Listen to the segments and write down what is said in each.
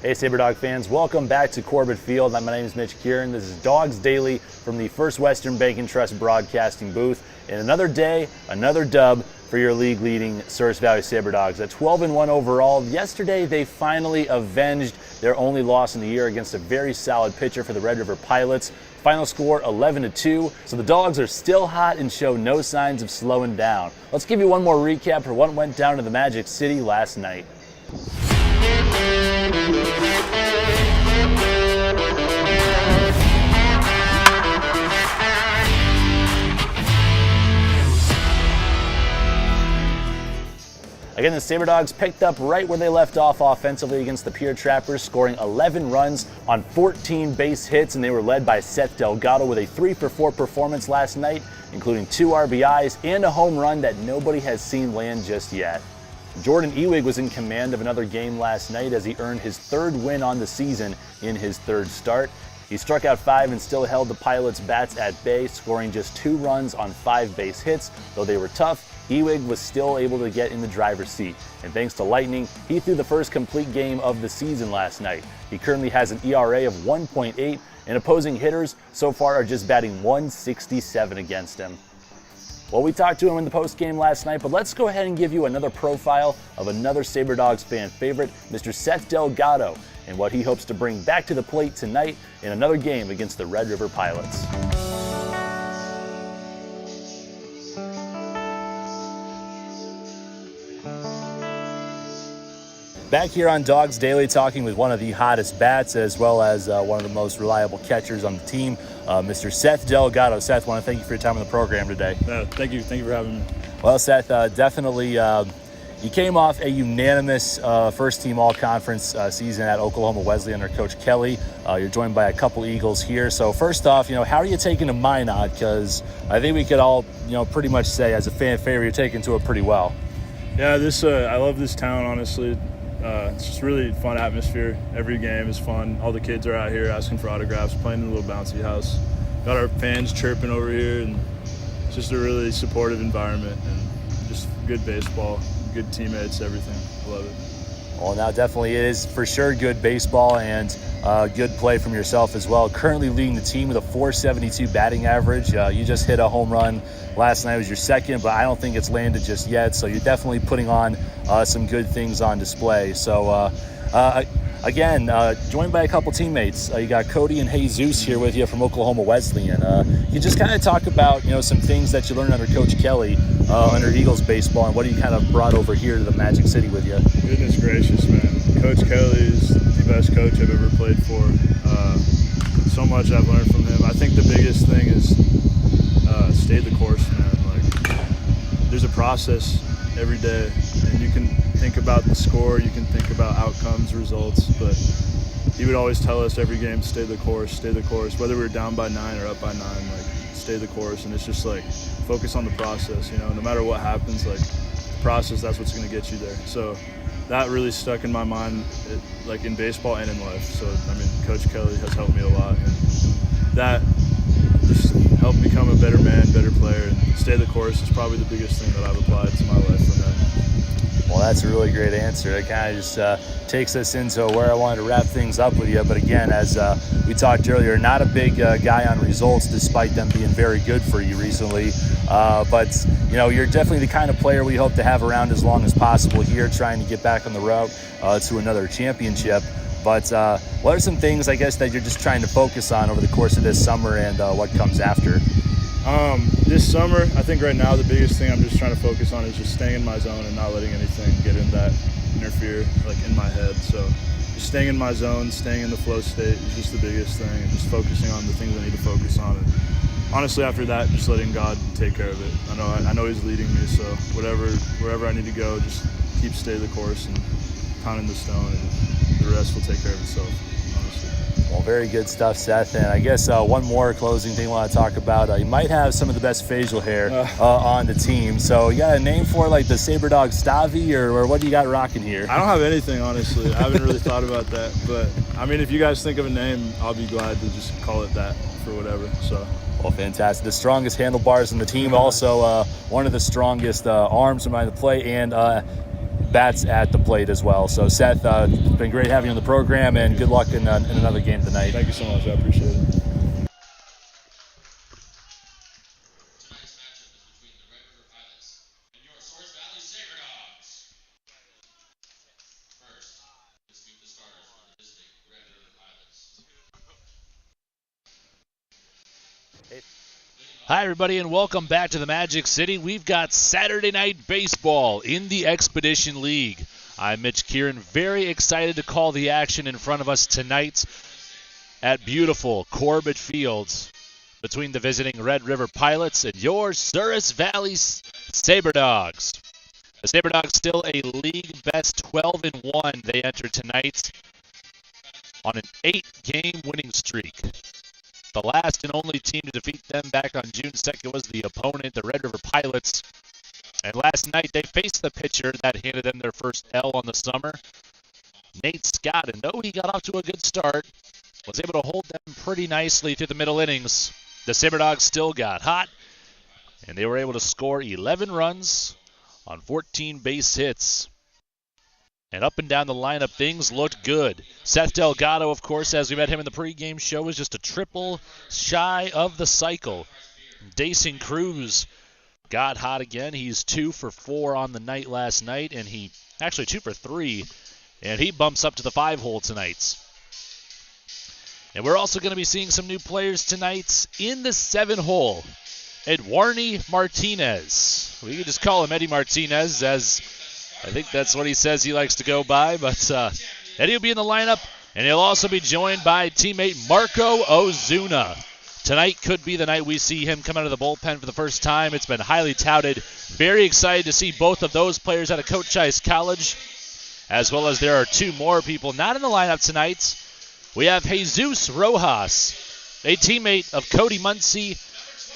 Hey Sabre Dog fans, welcome back to Corbett Field. My name is Mitch Kieran. This is Dogs Daily from the First Western Bank and Trust broadcasting booth. And another day, another dub for your league-leading Souris Valley Sabre Dogs. At 12-1 overall, yesterday they finally avenged their only loss in the year against a very solid pitcher for the Red River Pilots. Final score 11-2, so the Dogs are still hot and show no signs of slowing down. Let's give you one more recap for what went down in the Magic City last night. Again, the Sabre Dogs picked up right where they left off offensively against the Pure Trappers, scoring 11 runs on 14 base hits, and they were led by Seth Delgado with a 3-for-4 performance last night, including 2 RBIs and a home run that nobody has seen land just yet. Jordan Ewig was in command of another game last night as he earned his 3rd win on the season in his 3rd start. He struck out 5 and still held the Pilots' bats at bay, scoring just 2 runs on 5 base hits. Though they were tough, Ewig was still able to get in the driver's seat. And thanks to lightning, he threw the first complete game of the season last night. He currently has an ERA of 1.8, and opposing hitters so far are just batting 167 against him. Well, we talked to him in the postgame last night, but let's go ahead and give you another profile of another Sabre Dogs fan favorite, Mr. Seth Delgado, and what he hopes to bring back to the plate tonight in another game against the Red River Pilots. Back here on Dogs Daily, talking with one of the hottest bats as well as one of the most reliable catchers on the team, Mr. Seth Delgado. Seth, I want to thank you for your time on the program today. Thank you for having me. Well, Seth, definitely you came off a unanimous first-team all-conference season at Oklahoma Wesleyan under Coach Kelly. You're joined by a couple Eagles here. So first off, how are you taking to Minot? Because I think we could all, pretty much say as a fan favorite, you're taking to it pretty well. Yeah, I love this town, honestly. It's just really fun atmosphere. Every game is fun. All the kids are out here asking for autographs, playing in a little bouncy house. Got our fans chirping over here, and it's just a really supportive environment and just good baseball, good teammates, everything. I love it. Well, now definitely it is for sure good baseball and good play from yourself as well. Currently leading the team with a .472 batting average. You just hit a home run last night. It was your 2nd, but I don't think it's landed just yet. So you're definitely putting on some good things on display. So again, joined by a couple teammates. You got Cody and Jesus here with you from Oklahoma Wesleyan. You just kind of talk about some things that you learned under Coach Kelly under Eagles baseball, and what you kind of brought over here to the Magic City with you. Goodness gracious, man! Coach Kelly is the best coach I've ever played for. So much I've learned from him. I think the biggest thing is stay the course, man. Like, there's a process every day, and you can think about the score, you can think about outcomes, results, but he would always tell us every game, stay the course, whether we were down by 9 or up by 9, stay the course. And it's just focus on the process, no matter what happens, the process, that's what's going to get you there. So that really stuck in my mind, in baseball and in life. So, Coach Kelly has helped me a lot, and that just helped become a better man, better player, and stay the course is probably the biggest thing that I've applied to my life from him. Well, that's a really great answer. It kind of just takes us into where I wanted to wrap things up with you. But again, as we talked earlier, not a big guy on results, despite them being very good for you recently. But you're definitely the kind of player we hope to have around as long as possible here, trying to get back on the route to another championship. But what are some things, I guess, that you're just trying to focus on over the course of this summer and what comes after? This summer, I think right now the biggest thing I'm just trying to focus on is just staying in my zone and not letting anything get in that interfere in my head. So just staying in my zone, staying in the flow state is just the biggest thing, and just focusing on the things I need to focus on. And honestly, after that, just letting God take care of it. I know He's leading me, so wherever I need to go, just stay the course and pounding the stone, and the rest will take care of itself. Well, very good stuff, Seth. And I guess one more closing thing I want to talk about. You might have some of the best facial hair on the team. So you got a name for the Sabre Dog Stavi, or what do you got rocking here? I don't have anything, honestly. I haven't really thought about that. But, if you guys think of a name, I'll be glad to just call it that for whatever. So. Well, fantastic. The strongest handlebars in the team. Also, one of the strongest arms behind the plate. And bats at the plate as well. So Seth, it's been great having you on the program, and good luck in another game tonight. Thank you so much. I appreciate it. Hi, everybody, and welcome back to the Magic City. We've got Saturday Night Baseball in the Expedition League. I'm Mitch Kieran, very excited to call the action in front of us tonight at beautiful Corbett Fields between the visiting Red River Pilots and your Souris Valley Sabre Dogs. The Sabre Dogs still a league best 12-1. They enter tonight on an 8-game winning streak. The last and only team to defeat them back on June 2nd was the opponent, the Red River Pilots. And last night they faced the pitcher that handed them their first L on the summer, Nate Scott. And though he got off to a good start, was able to hold them pretty nicely through the middle innings. The Sabre Dogs still got hot, and they were able to score 11 runs on 14 base hits. And up and down the lineup, things looked good. Seth Delgado, of course, as we met him in the pregame show, was just a triple shy of the cycle. Dason Cruz got hot again. He's 2 for 4 on the night last night, and he actually 2 for 3, and he bumps up to the 5-hole tonight. And we're also going to be seeing some new players tonight in the 7-hole. Eduardo Martinez. We can just call him Eddie Martinez, as I think that's what he says he likes to go by. But Eddie will be in the lineup, and he'll also be joined by teammate Marco Ozuna. Tonight could be the night we see him come out of the bullpen for the first time. It's been highly touted. Very excited to see both of those players out of Coach Ice College, as well as there are 2 more people not in the lineup tonight. We have Jesus Rojas, a teammate of Cody Muncie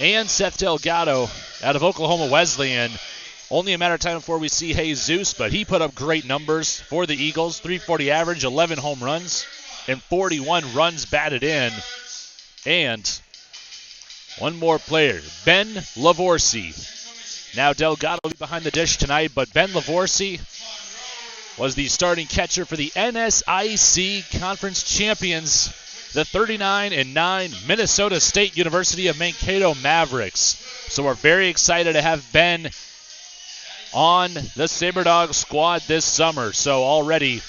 and Seth Delgado out of Oklahoma Wesleyan. Only a matter of time before we see Jesus, but he put up great numbers for the Eagles. 340 average, 11 home runs, and 41 runs batted in. And one more player, Ben Lavorsi. Now Delgado will be behind the dish tonight, but Ben Lavorsi was the starting catcher for the NSIC Conference Champions, the 39-9 Minnesota State University of Mankato Mavericks. So we're very excited to have Ben on the Sabre Dog squad this summer. So already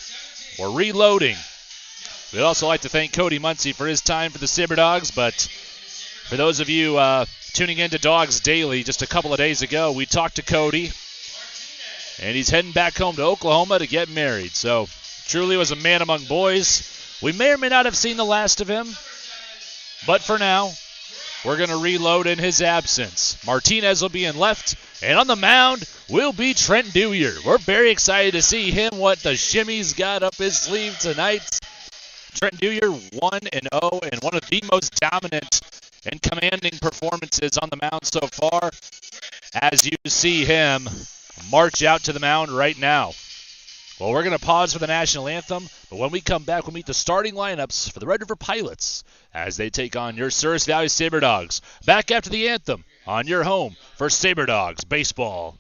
we're reloading. We'd also like to thank Cody Muncie for his time for the Sabre Dogs, but for those of you tuning in to Dogs Daily, just a couple of days ago, we talked to Cody, and he's heading back home to Oklahoma to get married. So truly was a man among boys. We may or may not have seen the last of him, but for now, we're going to reload in his absence. Martinez will be in left, and on the mound will be Trent Dewyer. We're very excited to see him, what the shimmy's got up his sleeve tonight. Trent Dewyer 1-0, and one of the most dominant and commanding performances on the mound so far, as you see him march out to the mound right now. Well, we're going to pause for the national anthem, but when we come back, we'll meet the starting lineups for the Red River Pilots as they take on your Souris Valley Sabre Dogs. Back after the anthem on your home for Sabre Dogs baseball.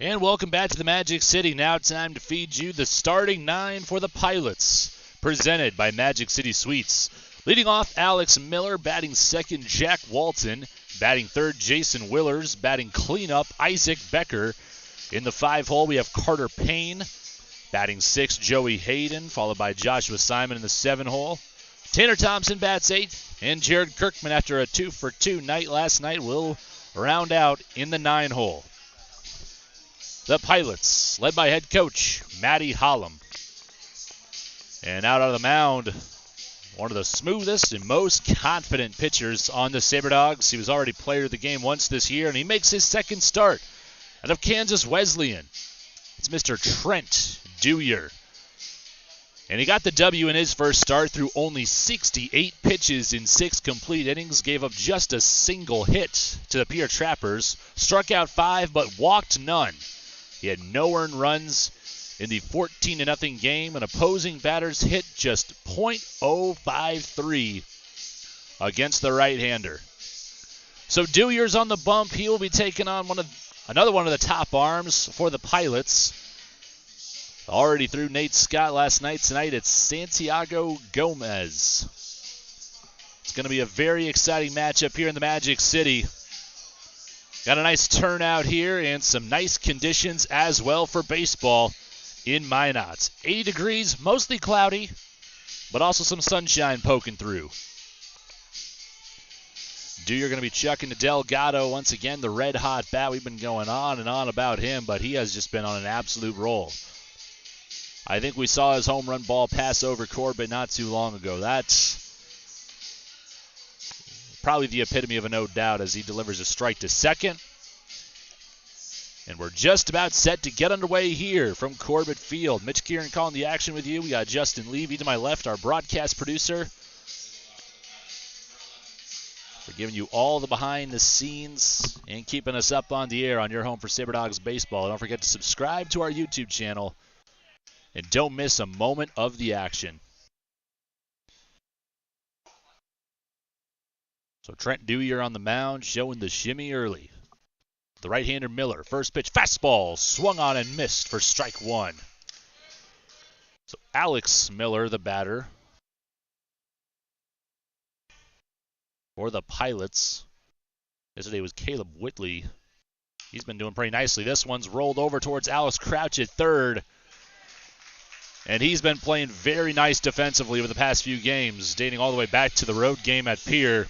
And welcome back to the Magic City. Now time to feed you the starting 9 for the Pilots. presented by Magic City Sweets. Leading off, Alex Miller. Batting second, Jack Walton. Batting third, Jason Willers. Batting cleanup, Isaac Becker. In the 5-hole, we have Carter Payne. Batting sixth, Joey Hayden, followed by Joshua Simon in the 7-hole. Tanner Thompson bats 8th, and Jared Kirkman, after a 2-for-2 night last night, will round out in the 9-hole. The Pilots, led by head coach Matty Hollum. And out on the mound, one of the smoothest and most confident pitchers on the Sabre Dogs. He was already player of the game once this year, and he makes his second start out of Kansas Wesleyan. It's Mr. Trent Dewyer. And he got the W in his first start through only 68 pitches in 6 complete innings, gave up just a single hit to the Pierre Trappers, struck out 5 but walked none. He had no earned runs in the 14-0 game, and opposing batters hit just .053 against the right-hander. So Dewyer's on the bump. He will be taking on another one of the top arms for the Pilots. Already through Nate Scott last night. Tonight it's Santiago Gomez. It's going to be a very exciting matchup here in the Magic City. Got a nice turnout here and some nice conditions as well for baseball in Minot. 80 degrees, mostly cloudy, but also some sunshine poking through. Dewey going to be chucking to Delgado once again, the red-hot bat. We've been going on and on about him, but he has just been on an absolute roll. I think we saw his home run ball pass over Corbett not too long ago. That's probably the epitome of a no doubt as he delivers a strike to second. And we're just about set to get underway here from Corbett Field. Mitch Kieran calling the action with you. We got Justin Levy to my left, our broadcast producer. We're giving you all the behind the scenes and keeping us up on the air on your home for Sabre Dogs baseball. Don't forget to subscribe to our YouTube channel and don't miss a moment of the action. So Trent Dewyer on the mound, showing the shimmy early. The right-hander Miller, first pitch, fastball, swung on and missed for strike 1. So Alex Miller, the batter for the Pilots. Yesterday was Caleb Whitley. He's been doing pretty nicely. This one's rolled over towards Alex Crouch at third. And he's been playing very nice defensively over the past few games, dating all the way back to the road game at Pierre.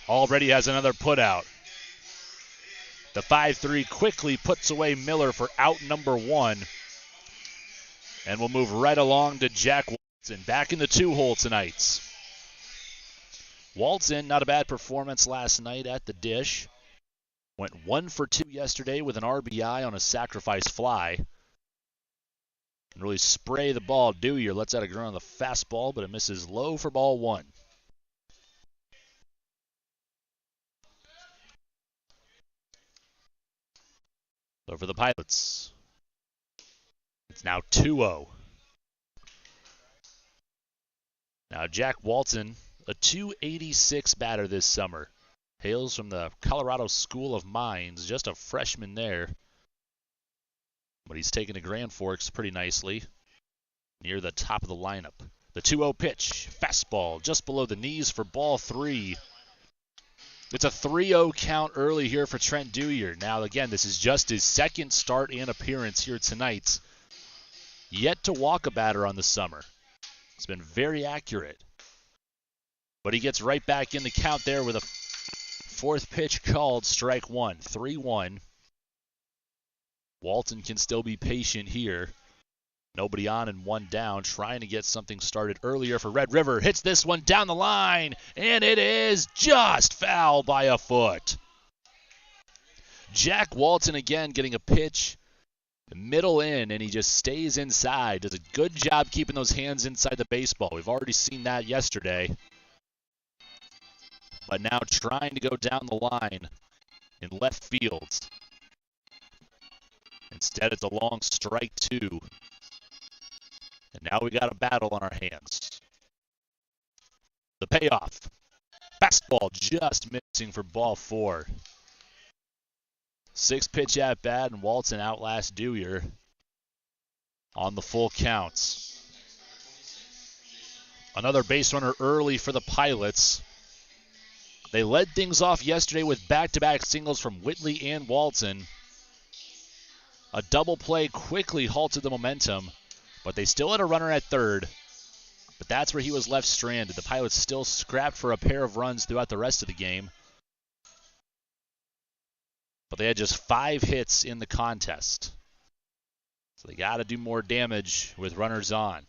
Already has another putout. The 5-3 quickly puts away Miller for out number 1. And we'll move right along to Jack Walton, back in the 2-hole tonight. Walton, not a bad performance last night at the dish. Went 1 for 2 yesterday with an RBI on a sacrifice fly. And really spray the ball. Dewey lets out a grunt on the fastball, but it misses low for ball 1. So for the Pilots, it's now 2-0. Now Jack Walton, a .286 batter this summer. Hails from the Colorado School of Mines, just a freshman there. But he's taken to Grand Forks pretty nicely, near the top of the lineup. The 2-0 pitch, fastball, just below the knees for ball 3. It's a 3-0 count early here for Trent Dewyer. Now, again, this is just his second start and appearance here tonight. Yet to walk a batter on the summer. It's been very accurate. But he gets right back in the count there with a 4th pitch called, strike 1, 3-1. Walton can still be patient here. Nobody on and 1 down, trying to get something started earlier for Red River. Hits this one down the line, and it is just foul by a foot. Jack Walton again getting a pitch middle in, and he just stays inside. Does a good job keeping those hands inside the baseball. We've already seen that yesterday. But now trying to go down the line in left field. Instead, it's a long strike 2. And now we got a battle on our hands. The payoff. Fastball just missing for ball 4. 6th pitch at bat, and Walton outlasts Dewey on the full counts. Another base runner early for the Pilots. They led things off yesterday with back-to-back singles from Whitley and Walton. A double play quickly halted the momentum, but they still had a runner at third. But that's where he was left stranded. The Pilots still scrapped for a pair of runs throughout the rest of the game. But they had just 5 hits in the contest. So they got to do more damage with runners on.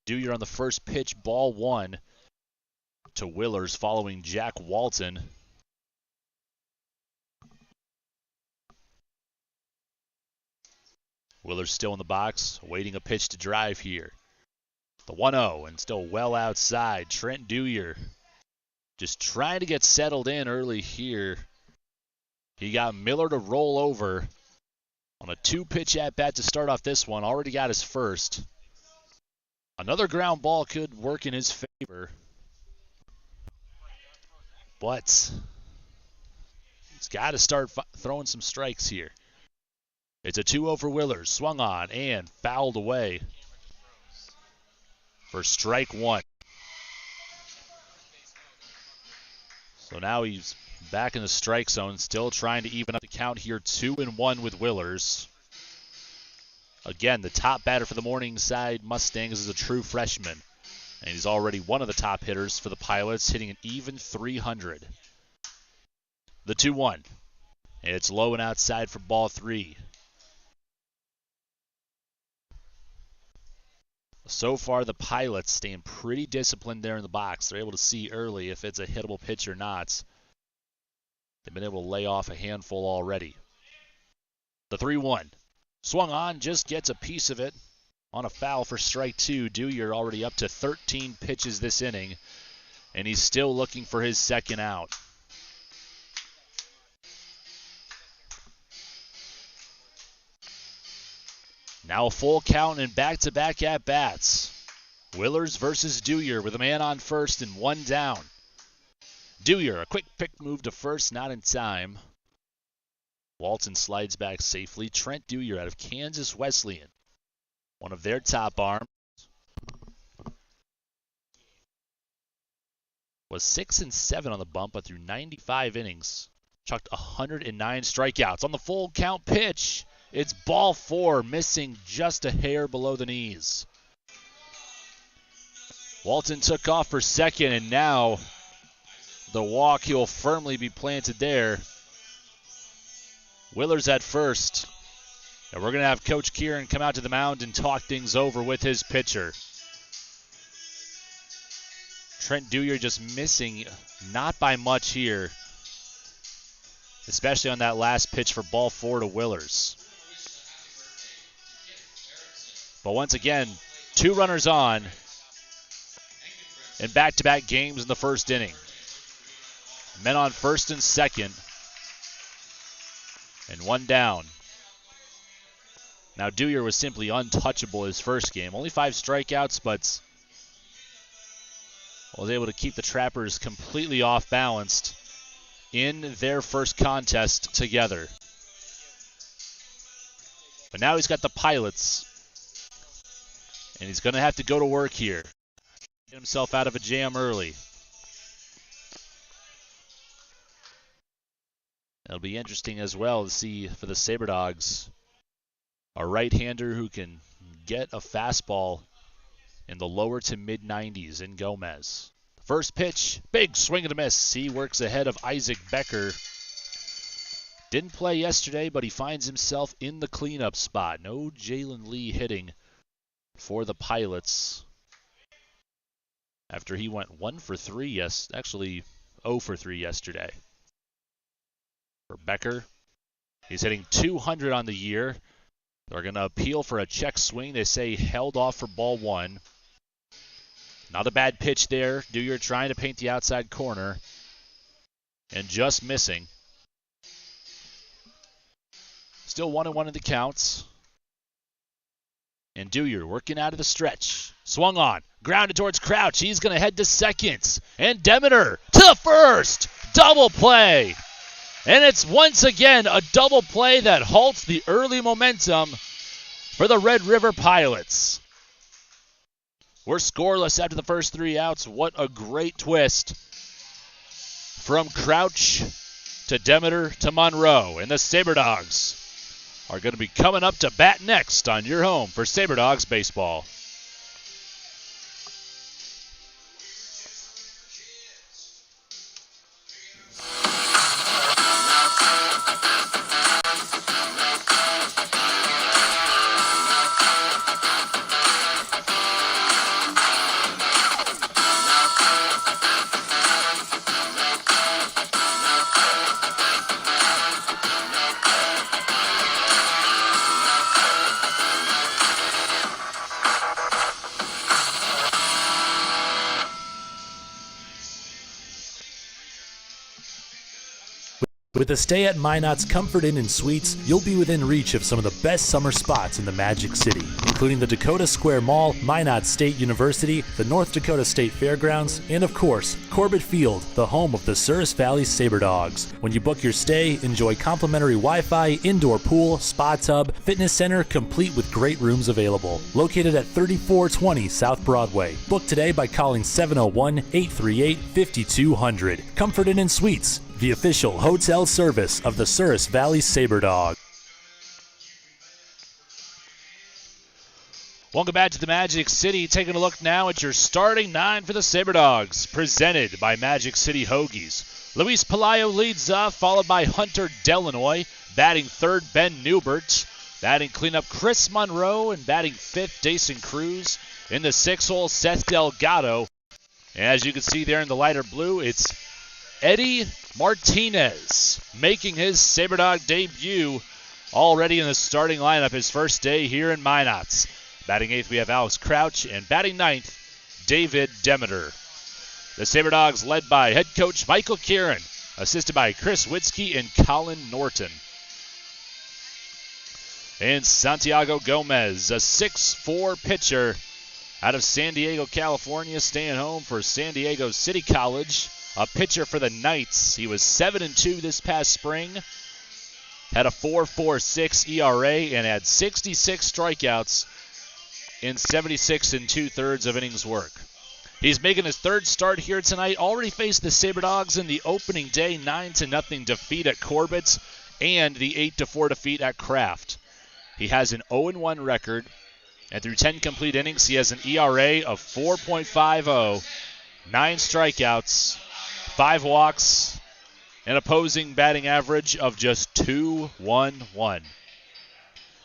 Dewey on the first pitch, ball 1 to Willers following Jack Walton. Willers still in the box, awaiting a pitch to drive here. The 1-0 and still well outside. Trent Dewey just trying to get settled in early here. He got Miller to roll over on a 2-pitch at-bat to start off this one. Already got his first. Another ground ball could work in his favor. But he's got to start throwing some strikes here. It's a 2-0 for Willers. Swung on and fouled away for strike 1. So now he's back in the strike zone, still trying to even up the count here. 2-1 with Willers. Again, the top batter for the Morningside Mustangs is a true freshman. And he's already one of the top hitters for the Pilots, hitting an even .300. The 2-1. And it's low and outside for ball 3. So far, the Pilots staying pretty disciplined there in the box. They're able to see early if it's a hittable pitch or not. They've been able to lay off a handful already. The 3-1. Swung on, just gets a piece of it on a foul for strike 2. Dewey already up to 13 pitches this inning, and he's still looking for his second out. Now a full count and back-to-back at-bats. Willers versus Dewey with a man on first and 1 down. Dewey, a quick pick move to first, not in time. Walton slides back safely. Trent Dewey out of Kansas Wesleyan, one of their top arms, was 6-7 on the bump, but through 95 innings, chucked 109 strikeouts. On the full count pitch, it's ball 4, missing just a hair below the knees. Walton took off for second, and now the walk, he'll firmly be planted there. Willers at first. And we're going to have Coach Kieran come out to the mound and talk things over with his pitcher. Trent Dewey just missing, not by much here, especially on that last pitch for ball 4 to Willers. But once again, 2 runners on in back-to-back games in the first inning. Men on first and second, and 1 down. Now Dewey was simply untouchable his first game. Only 5 strikeouts, but was able to keep the Trappers completely off balanced in their first contest together. But now he's got the Pilots, and he's going to have to go to work here. Get himself out of a jam early. It'll be interesting as well to see for the Sabre Dogs a right-hander who can get a fastball in the lower to mid-90s in Gomez. First pitch, big swing and a miss. He works ahead of Isaac Becker. Didn't play yesterday, but he finds himself in the cleanup spot. No Jalen Lee hitting for the Pilots after he went 1 for 3, actually 0 for 3 yesterday. For Becker, he's hitting 200 on the year. They're going to appeal for a check swing. They say held off for ball 1. Not a bad pitch there. Dewey trying to paint the outside corner and just missing. Still 1-1 in the counts. And Dewey working out of the stretch. Swung on. Grounded towards Crouch. He's going to head to second. And Demeter to the first. Double play. And it's once again a double play that halts the early momentum for the Red River Pilots. We're scoreless after the first 3 outs. What a great twist. From Crouch to Demeter to Monroe. And the Sabre Dogs are going to be coming up to bat next on your home for Sabre Dogs baseball. With a stay at Minot's Comfort Inn and Suites, you'll be within reach of some of the best summer spots in the Magic City, including the Dakota Square Mall, Minot State University, the North Dakota State Fairgrounds, and of course, Corbett Field, the home of the Souris Valley Sabre Dogs. When you book your stay, enjoy complimentary Wi-Fi, indoor pool, spa tub, fitness center, complete with great rooms available. Located at 3420 South Broadway. Book today by calling 701-838-5200. Comfort Inn and Suites, the official hotel service of the Souris Valley Sabre Dog. Welcome back to the Magic City. Taking a look now at your starting 9 for the Sabre Dogs, presented by Magic City Hoagies. Luis Pelayo leads off, followed by Hunter Delanoy. Batting third, Ben Newbert. Batting cleanup, Chris Monroe. And batting fifth, Dason Cruz. In the 6th hole, Seth Delgado. And as you can see there in the lighter blue, it's Eddie Martinez making his Sabre Dog debut already in the starting lineup, his first day here in Minot. Batting 8th, we have Alex Crouch, and batting 9th, David Demeter. The Sabre Dogs led by head coach Michael Kieran, assisted by Chris Witzke and Colin Norton. And Santiago Gomez, a 6'4" pitcher out of San Diego, California, staying home for San Diego City College. A pitcher for the Knights. He was 7-2 this past spring. Had a 4.46 ERA and had 66 strikeouts in 76 2/3 of innings work. He's making his third start here tonight. Already faced the Sabre Dogs in the opening day 9-0 defeat at Corbett's and the 8-4 defeat at Kraft. He has an 0-1 record, and through 10 complete innings, he has an ERA of 4.50, 9 strikeouts, 5 walks, an opposing batting average of just .211.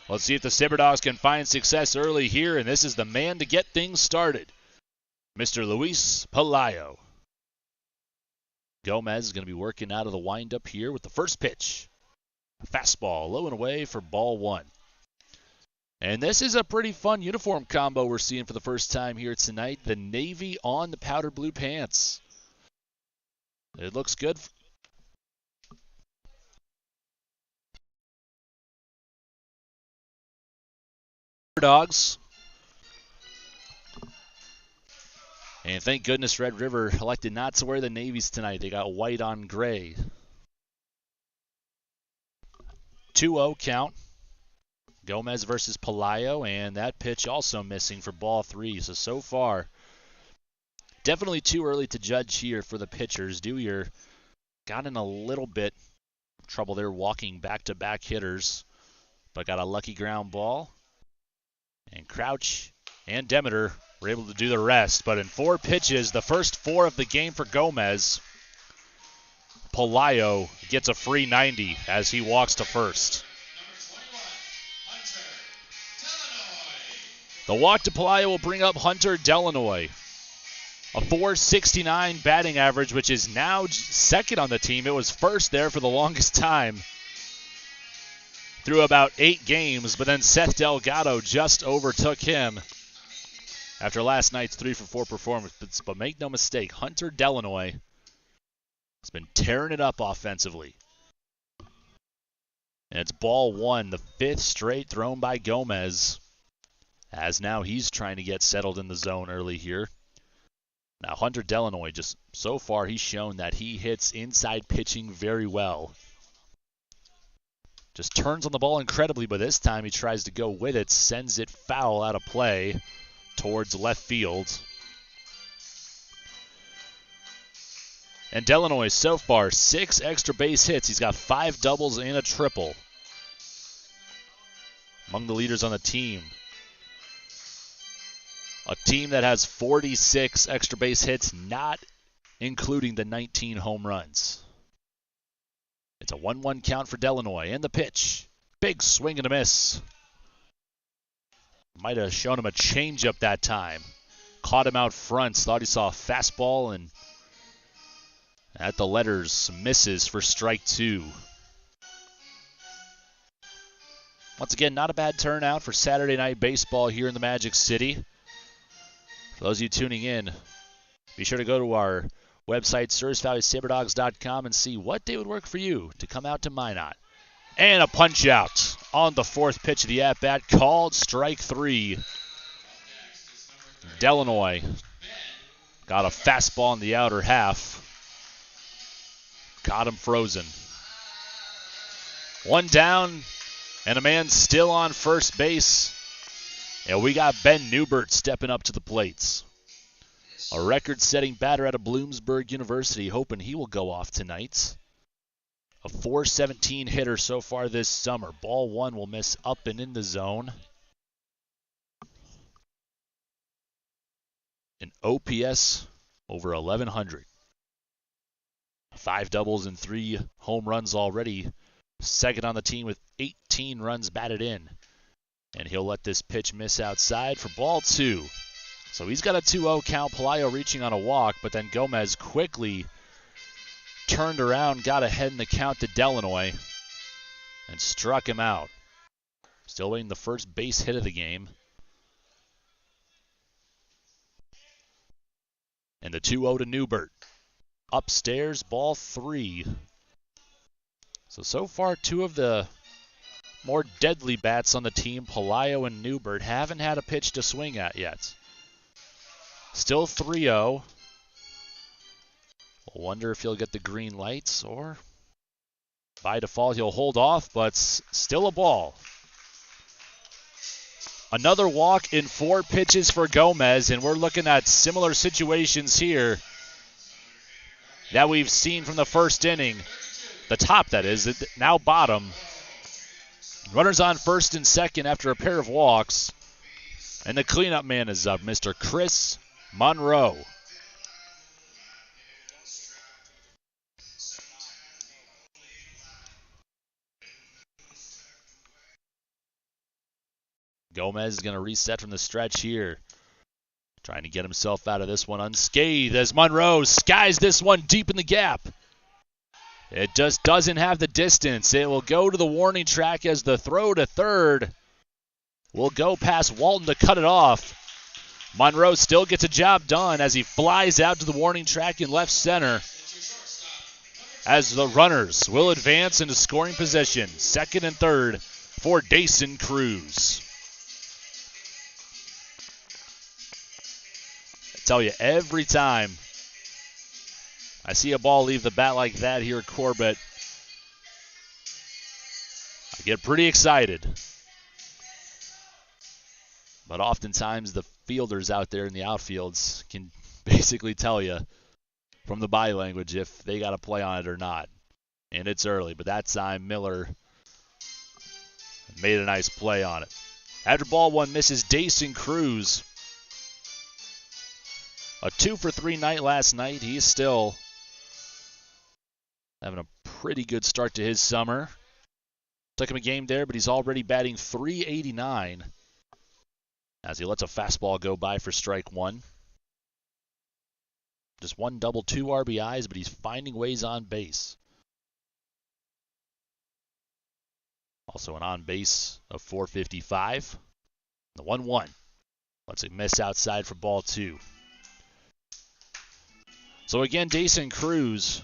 Let's see if the Sabre Dogs can find success early here, and this is the man to get things started, Mr. Luis Pelayo. Gomez is going to be working out of the windup here with the first pitch. A fastball, low and away for ball 1. And this is a pretty fun uniform combo we're seeing for the first time here tonight. The navy on the powder blue pants. It looks good. Dogs. And thank goodness Red River elected not to wear the navies tonight. They got white on gray. 2-0 count. Gomez versus Pelayo, and that pitch also missing for ball 3. So far, definitely too early to judge here for the pitchers. Dewey got in a little bit of trouble there walking back-to-back hitters, but got a lucky ground ball. And Crouch and Demeter were able to do the rest. But in 4 pitches, the first 4 of the game for Gomez, Pelayo gets a free 90 as he walks to first. The walk to Pelayo will bring up Hunter Delanoy. A .469 batting average, which is now second on the team. It was first there for the longest time through about 8 games, but then Seth Delgado just overtook him after last night's 3-for-4 performance. But make no mistake, Hunter Delanoy has been tearing it up offensively. And it's ball 1, the 5th straight thrown by Gomez, as now he's trying to get settled in the zone early here. Now Hunter Delanoy, just so far he's shown that he hits inside pitching very well. Just turns on the ball incredibly, but this time he tries to go with it, sends it foul out of play towards left field. And Delanoy so far, 6 extra base hits. He's got 5 doubles and a triple. Among the leaders on the team. A team that has 46 extra base hits, not including the 19 home runs. It's a 1-1 count for Delanoy. And the pitch. Big swing and a miss. Might have shown him a changeup that time. Caught him out front. Thought he saw a fastball, and at the letters, misses for strike 2. Once again, not a bad turnout for Saturday night baseball here in the Magic City. For those of you tuning in, be sure to go to our website, SourisValleySaberDogs.com, and see what day would work for you to come out to Minot. And a punch out on the 4th pitch of the at-bat, called strike 3. Delanoy got a fastball in the outer half. Got him frozen. 1 down, and a man still on first base. And we got Ben Newbert stepping up to the plates. A record-setting batter out of Bloomsburg University, hoping he will go off tonight. A .417 hitter so far this summer. Ball 1 will miss up and in the zone. An OPS over 1,100. 5 doubles and 3 home runs already. Second on the team with 18 runs batted in. And he'll let this pitch miss outside for ball 2. So he's got a 2-0 count. Pelayo reaching on a walk, but then Gomez quickly turned around, got ahead in the count to Delanoy, and struck him out. Still waiting the first base hit of the game. And the 2-0 to Newbert. Upstairs, ball 3. So far, 2 of the more deadly bats on the team, Pelayo and Newbert, haven't had a pitch to swing at yet. Still 3-0. We'll wonder if he'll get the green lights, or by default he'll hold off, but still a ball. Another walk in 4 pitches for Gomez, and we're looking at similar situations here that we've seen from the first inning. The top, that is, now bottom. Runners on first and second after a pair of walks. And the cleanup man is up, Mr. Chris Monroe. Gomez is going to reset from the stretch here. Trying to get himself out of this one unscathed as Monroe skies this one deep in the gap. It just doesn't have the distance. It will go to the warning track as the throw to third will go past Walton to cut it off. Monroe still gets a job done as he flies out to the warning track in left center. As the runners will advance into scoring position, second and third for Dason Cruz. I tell you, every time I see a ball leave the bat like that here at Corbett, I get pretty excited. But oftentimes the fielders out there in the outfields can basically tell you from the body language if they got to play on it or not. And it's early, but that time Miller made a nice play on it. After ball 1 misses, Dason Cruz. A 2-for-3 night last night. He's still having a pretty good start to his summer. Took him a game there, but he's already batting .389 as he lets a fastball go by for strike 1. Just 1 double, 2 RBIs, but he's finding ways on base. Also an on base of .455. The 1-1. Lets it miss outside for ball 2. So again, Dason Cruz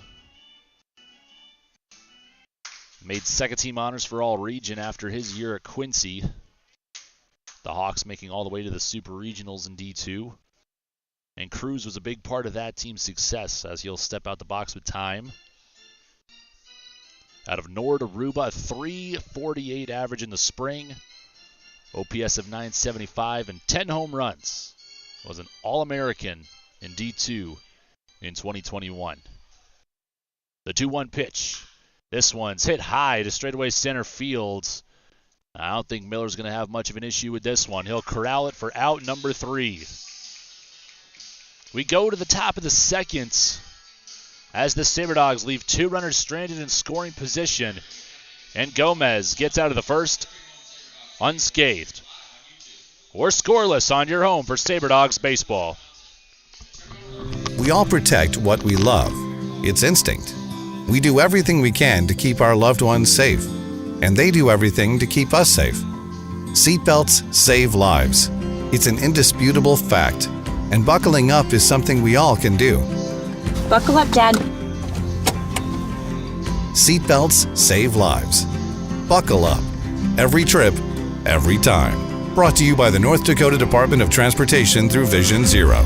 made second team honors for all region after his year at Quincy. The Hawks making all the way to the Super Regionals in D2. And Cruz was a big part of that team's success as he'll step out the box with time. Out of Nord Aruba, a .348 average in the spring. OPS of .975 and 10 home runs. Was an All-American in D2 in 2021. The 2-1 pitch. This one's hit high to straightaway center field. I don't think Miller's going to have much of an issue with this one. He'll corral it for out number 3. We go to the top of the second as the Sabre Dogs leave 2 runners stranded in scoring position. And Gomez gets out of the first unscathed. We're scoreless on your home for Sabre Dogs baseball. We all protect what we love. It's instinct. We do everything we can to keep our loved ones safe, and they do everything to keep us safe. Seatbelts save lives. It's an indisputable fact, and buckling up is something we all can do. Buckle up, Dad. Seatbelts save lives. Buckle up. Every trip, every time. Brought to you by the North Dakota Department of Transportation through Vision Zero.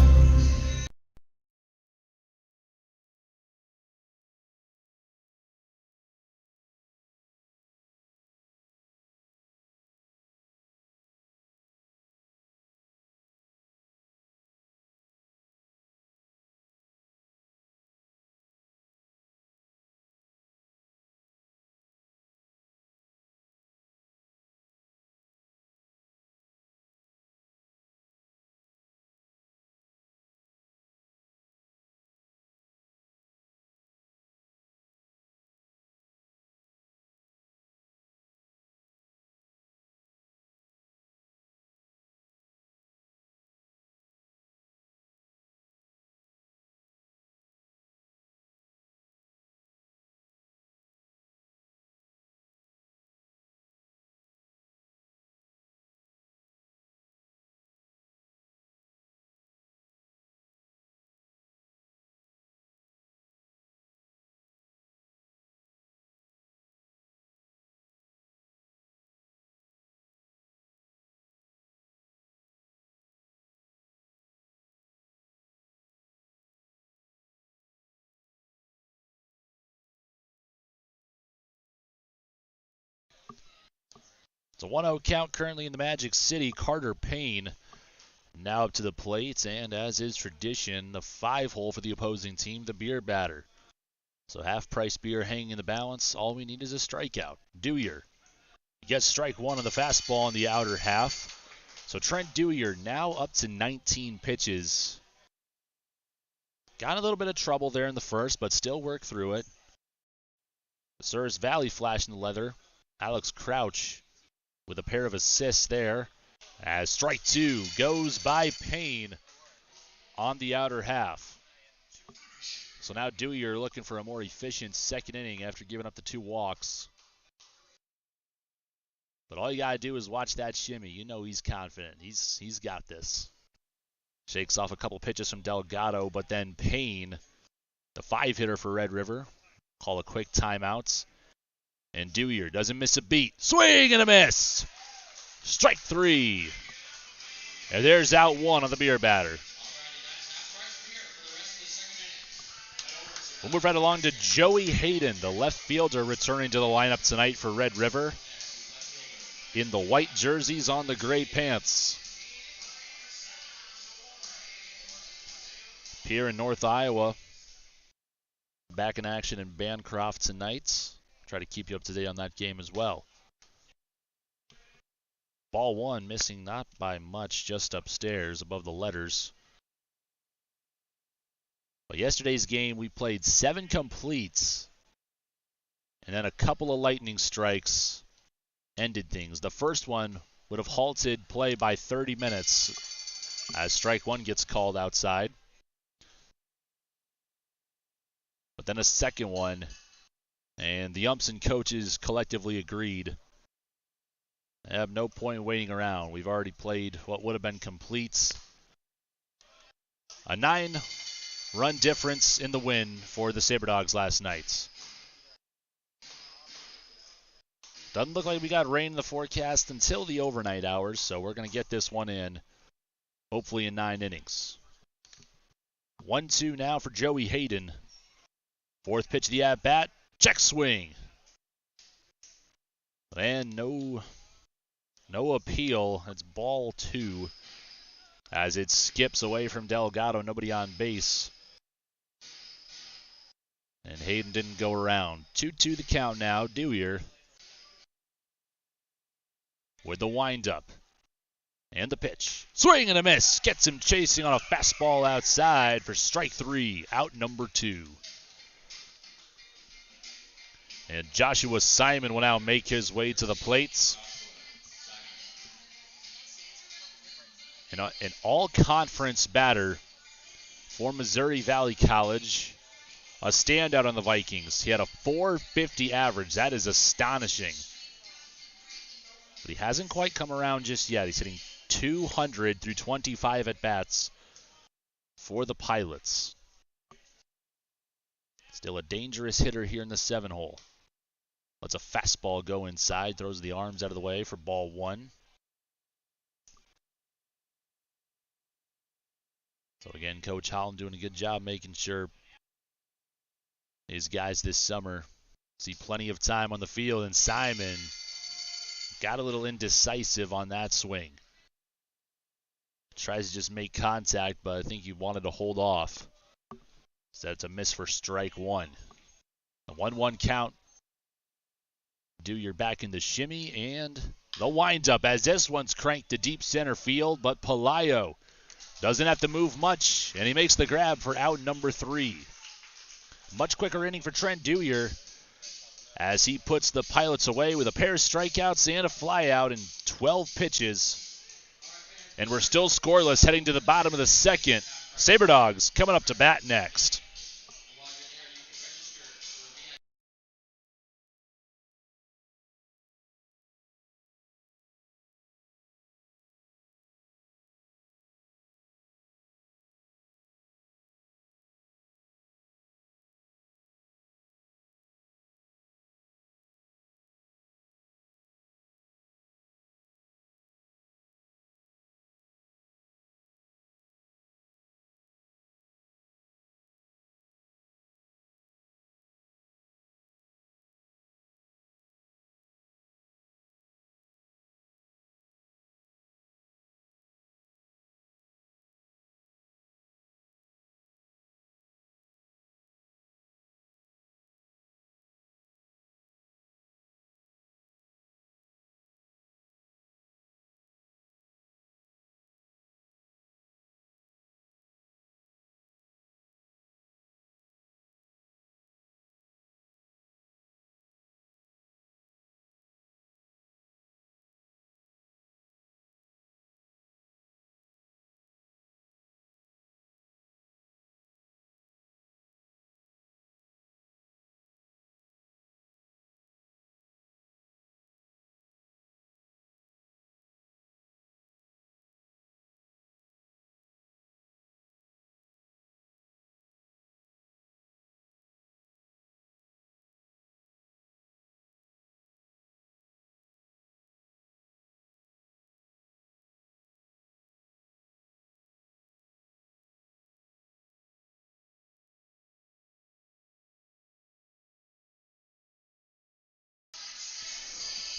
It's a 1-0 count currently in the Magic City. Carter Payne now up to the plate, and as is tradition, the 5-hole for the opposing team, the beer batter. So half-price beer hanging in the balance. All we need is a strikeout. Dewier gets strike 1 on the fastball in the outer half. So Trent Dewier now up to 19 pitches. Got a little bit of trouble there in the first, but still worked through it. The Souris Valley flash in the leather. Alex Crouch with a pair of assists there, as strike 2 goes by Payne on the outer half. So now Dewier looking for a more efficient second inning after giving up the 2 walks. But all you got to do is watch that shimmy. You know he's confident. He's got this. Shakes off a couple pitches from Delgado, but then Payne, the 5-hitter for Red River, call a quick timeout. And Dewier doesn't miss a beat. Swing and a miss. Strike 3. And there's out 1 on the beer batter. We'll move right along to Joey Hayden, the left fielder, returning to the lineup tonight for Red River in the white jerseys on the gray pants. Here in North Iowa, back in action in Bancroft tonight. Try to keep you up to date on that game as well. Ball 1 missing not by much, just upstairs above the letters. But yesterday's game we played 7 completes, and then a couple of lightning strikes ended things. The first one would have halted play by 30 minutes as strike 1 gets called outside. But then a second one, and the umps and coaches collectively agreed. They have no point waiting around. We've already played what would have been completes. A 9-run difference in the win for the Sabre Dogs last night. Doesn't look like we got rain in the forecast until the overnight hours, so we're going to get this one in, hopefully in 9 innings. 1-2 now for Joey Hayden. 4th pitch of the at-bat. Check swing. And no appeal. It's ball 2. as it skips away from Delgado, nobody on base. And Hayden didn't go around. 2-2 the count now. Dewey with the windup. And the pitch. Swing and a miss. Gets him chasing on a fastball outside for strike 3. Out number 2. And Joshua Simon will now make his way to the plates. An all-conference batter for Missouri Valley College. A standout on the Vikings. He had a .450 average. That is astonishing. But he hasn't quite come around just yet. He's hitting .200 through 25 at-bats for the Pilots. Still a dangerous hitter here in the 7-hole. Lets a fastball go inside. Throws the arms out of the way for ball 1. So again, Coach Holland doing a good job making sure his guys this summer see plenty of time on the field, and Simon got a little indecisive on that swing. Tries to just make contact, but I think he wanted to hold off. So that's a miss for strike 1. A 1-1 count. Dewey back in the shimmy and the windup as this one's cranked to deep center field, but Pelayo doesn't have to move much, and he makes the grab for out number 3. Much quicker inning for Trent Dewey as he puts the Pilots away with a pair of strikeouts and a flyout in 12 pitches. And we're still scoreless heading to the bottom of the second. Sabre Dogs coming up to bat next.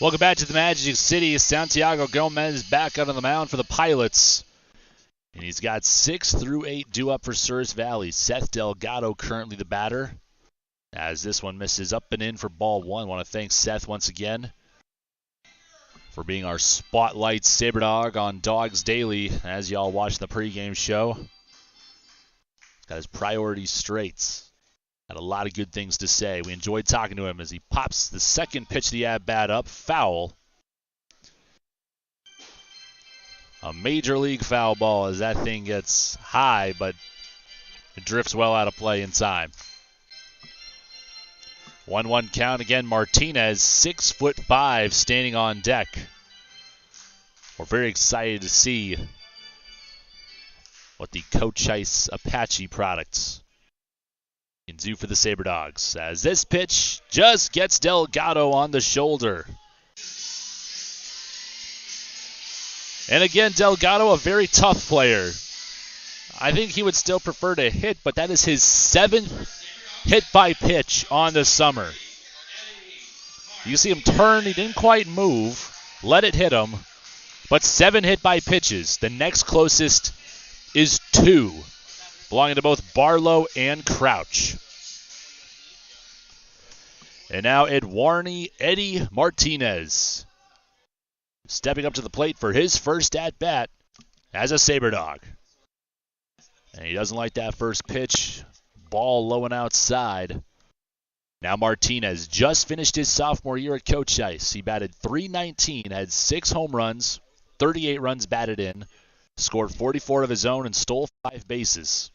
Welcome back to the Magic City. Santiago Gomez back out on the mound for the Pilots. And he's got 6 through 8 due up for Souris Valley. Seth Delgado currently the batter. As this one misses up and in for ball 1. Want to thank Seth once again for being our spotlight Sabre Dog on Dogs Daily as y'all watch the pregame show. Got his priorities straight. Had a lot of good things to say. We enjoyed talking to him as he pops the second pitch of the at-bat up. Foul. A major league foul ball as that thing gets high, but it drifts well out of play in time. 1-1 count again. Martinez, 6'5", standing on deck. We're very excited to see what the Coach Ice Apache products can do for the Sabre Dogs, as this pitch just gets Delgado on the shoulder. And again, Delgado, a very tough player. I think he would still prefer to hit, but that is his 7th hit by pitch on the summer. You see him turn, he didn't quite move, let it hit him, but 7 hit by pitches. The next closest 2, belonging to both Barlow and Crouch. And now Eddie Martinez stepping up to the plate for his first at-bat as a Sabre Dog. And he doesn't like that first pitch. Ball low and outside. Now Martinez just finished his sophomore year at Coach Ice. He batted .319, had 6 home runs, 38 runs batted in, scored 44 of his own, and stole 5 bases.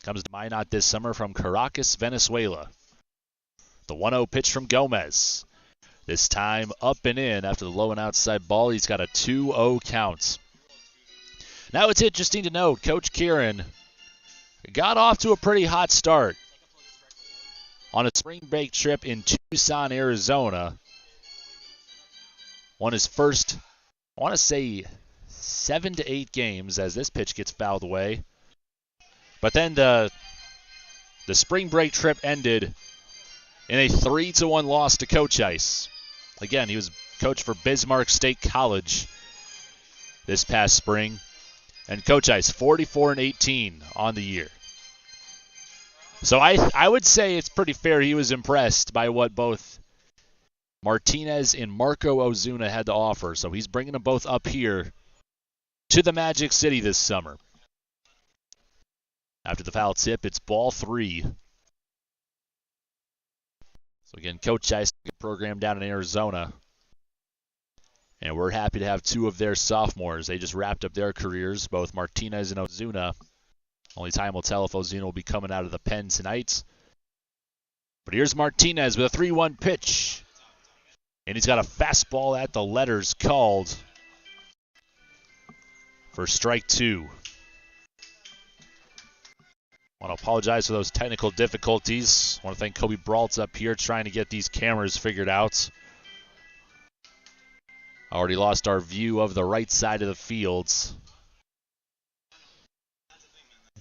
Comes to Minot this summer from Caracas, Venezuela. The 1-0 pitch from Gomez. This time up and in after the low and outside ball. He's got a 2-0 count. Now it's interesting to note, Coach Kieran got off to a pretty hot start on a spring break trip in Tucson, Arizona. Won his first, I want to say, 7 to 8 games as this pitch gets fouled away. But then the spring break trip ended in a 3-1 loss to Coach Ice. Again, he was coach for Bismarck State College this past spring. And Coach Ice, 44-18 on the year. So I would say it's pretty fair he was impressed by what both Martinez and Marco Ozuna had to offer. So he's bringing them both up here to the Magic City this summer. After the foul tip, it's ball 3. So again, Coach Ice program down in Arizona. And we're happy to have 2 of their sophomores. They just wrapped up their careers, both Martinez and Ozuna. Only time will tell if Ozuna will be coming out of the pen tonight. But here's Martinez with a 3-1 pitch. And he's got a fastball at the letters called for strike 2. I want to apologize for those technical difficulties. I want to thank Kobe Braultz up here trying to get these cameras figured out. Already lost our view of the right side of the fields.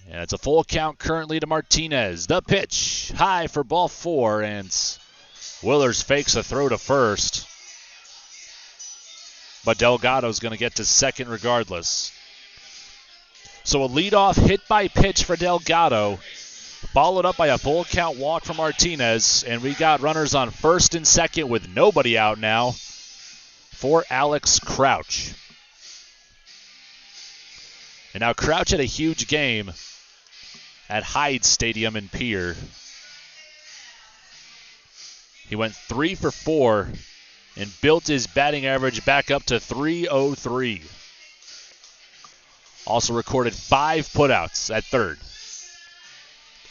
And it's a full count currently to Martinez. The pitch, high for ball 4, and Willers fakes a throw to first. But Delgado's going to get to second regardless. So a leadoff hit by pitch for Delgado, followed up by a full count walk from Martinez, and we got runners on first and second with nobody out now for Alex Crouch. And now Crouch had a huge game at Hyde Stadium in Pierre. He went 3 for 4 and built his batting average back up to .303. Also recorded 5 putouts at third.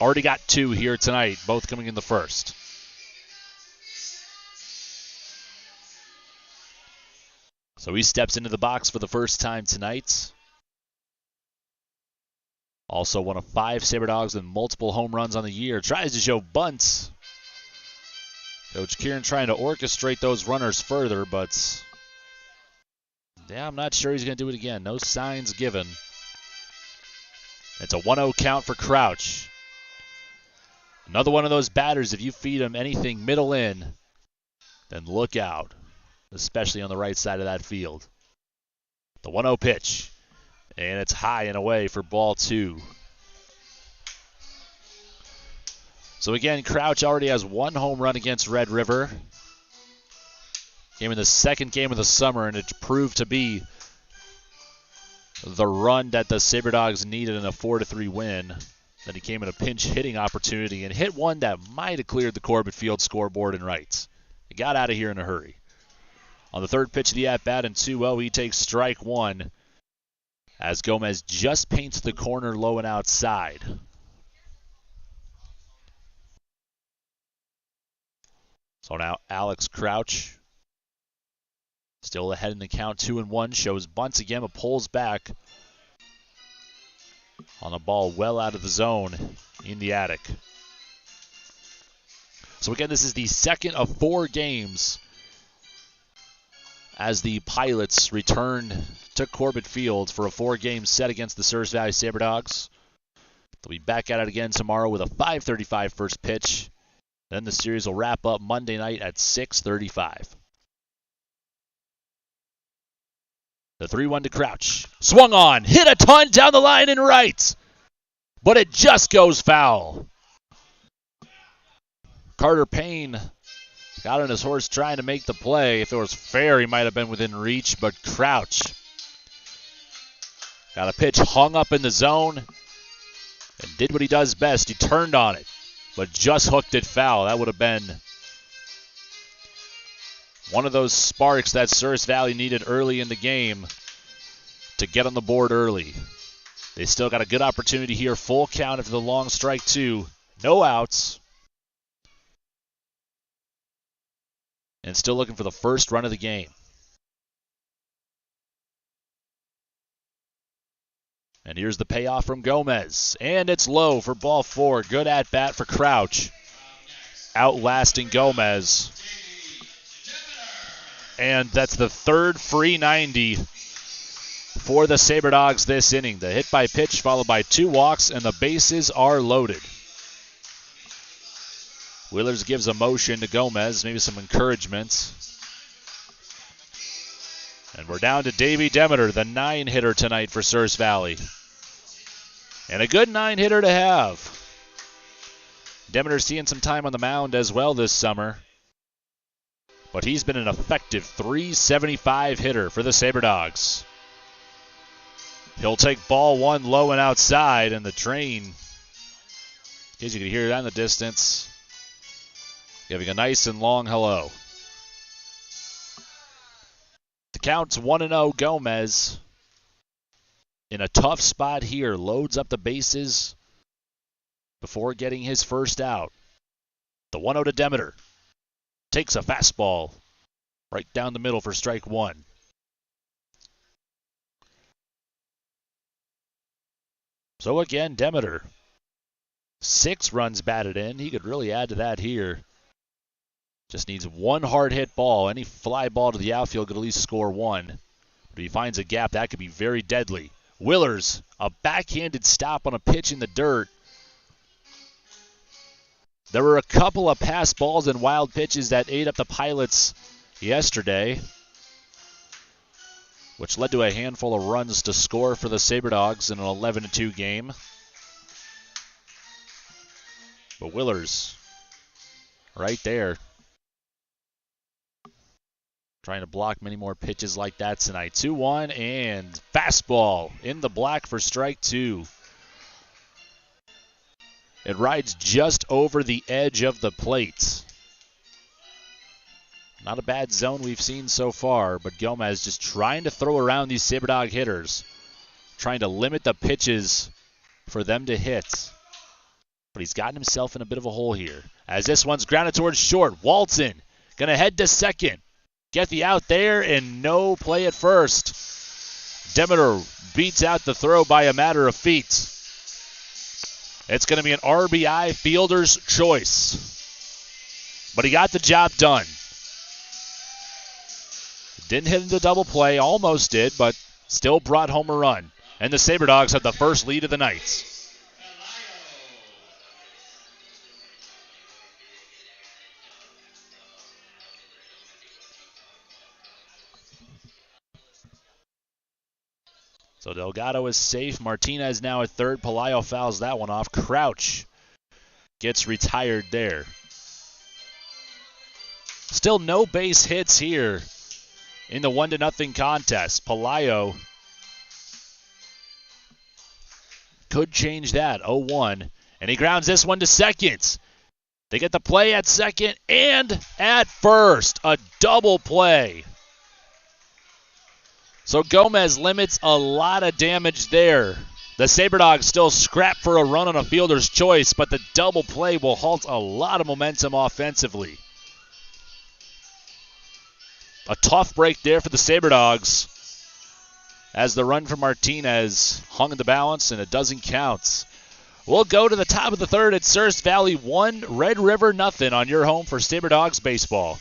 Already got 2 here tonight, both coming in the first. So he steps into the box for the first time tonight. Also one of 5 Sabre Dogs with multiple home runs on the year. Tries to show bunts. Coach Kieran trying to orchestrate those runners further, but yeah, I'm not sure he's going to do it again. No signs given. It's a 1-0 count for Crouch. Another one of those batters, if you feed him anything middle in, then look out, especially on the right side of that field. The 1-0 pitch, and it's high and away for ball 2. So again, Crouch already has 1 home run against Red River. Came in the second game of the summer, and it proved to be the run that the Sabre Dogs needed in a 4-3 win. Then he came in a pinch hitting opportunity and hit one that might have cleared the Corbett Field scoreboard and rights. He got out of here in a hurry. On the third pitch of the at-bat and 2-0, he takes strike 1 as Gomez just paints the corner low and outside. So now Alex Crouch, still ahead in the count, 2-1, shows bunts again, but pulls back on the ball well out of the zone in the attic. So again, this is the second of 4 games as the Pilots return to Corbett Field for a 4-game set against the Souris Valley Sabre Dogs. They'll be back at it again tomorrow with a 5:35 first pitch. Then the series will wrap up Monday night at 6:35. The 3-1 to Crouch. Swung on. Hit a ton down the line and right. But it just goes foul. Carter Payne got on his horse trying to make the play. If it was fair, he might have been within reach, but Crouch got a pitch hung up in the zone and did what he does best. He turned on it, but just hooked it foul. That would have been one of those sparks that Souris Valley needed early in the game to get on the board early. They still got a good opportunity here. Full count after the long strike 2. No outs. And still looking for the first run of the game. And here's the payoff from Gomez. And it's low for ball 4. Good at bat for Crouch. Outlasting Gomez. And that's the third free 90 for the Sabre Dogs this inning. The hit by pitch followed by 2 walks, and the bases are loaded. Willers gives a motion to Gomez, maybe some encouragement. And we're down to Davey Demeter, the 9-hitter tonight for Souris Valley. And a good 9-hitter to have. Demeter seeing some time on the mound as well this summer. But he's been an effective .375 hitter for the Sabre Dogs. He'll take ball 1 low and outside, and the train, in case you can hear it out in the distance, giving a nice and long hello. The count's 1-0 Gomez. In a tough spot here, loads up the bases before getting his first out. The 1-0 to Demeter. Takes a fastball right down the middle for strike 1. So again, Demeter, 6 runs batted in. He could really add to that here. Just needs 1 hard hit ball. Any fly ball to the outfield could at least score 1. But if he finds a gap, that could be very deadly. Willers, a backhanded stop on a pitch in the dirt. There were a couple of pass balls and wild pitches that ate up the Pilots yesterday, which led to a handful of runs to score for the Sabre Dogs in an 11-2 game. But Willers, right there, trying to block many more pitches like that tonight. 2-1 and fastball in the black for strike 2. It rides just over the edge of the plate. Not a bad zone we've seen so far, but Gomez just trying to throw around these Sabre Dog hitters, trying to limit the pitches for them to hit. But he's gotten himself in a bit of a hole here. As this one's grounded towards short, Walton going to head to second. Get the out there and no play at first. Demeter beats out the throw by a matter of feet. It's going to be an RBI fielder's choice. But he got the job done. Didn't hit into double play, almost did, but still brought home a run. And the Sabre Dogs have the first lead of the night. So Delgado is safe. Martinez now at third. Pelayo fouls that one off. Crouch gets retired there. Still no base hits here in the 1-0 contest. Pelayo could change that. 0-1. And he grounds this one to second. They get the play at second and at first. A double play. So Gomez limits a lot of damage there. The Sabre Dogs still scrap for a run on a fielder's choice, but the double play will halt a lot of momentum offensively. A tough break there for the Sabre Dogs as the run from Martinez hung in the balance and it doesn't count. We'll go to the top of the third at Souris Valley 1, Red River 0 on your home for Sabre Dogs baseball.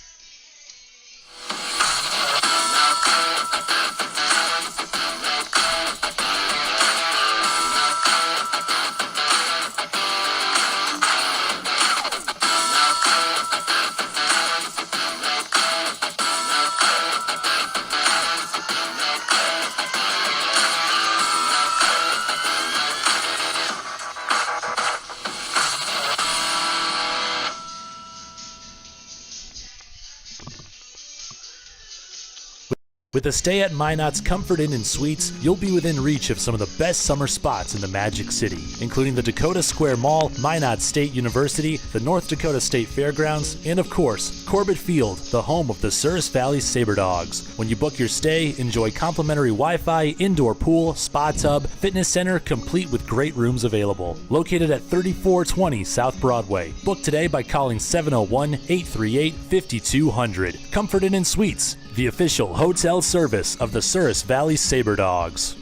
With a stay at Minot's Comfort Inn and Suites, you'll be within reach of some of the best summer spots in the Magic City, including the Dakota Square Mall, Minot State University, the North Dakota State Fairgrounds, and of course, Corbett Field, the home of the Souris Valley Sabre Dogs. When you book your stay, enjoy complimentary Wi-Fi, indoor pool, spa tub, fitness center, complete with great rooms available. Located at 3420 South Broadway. Book today by calling 701-838-5200. Comfort Inn and Suites, the official hotel service of the Souris Valley Sabre Dogs.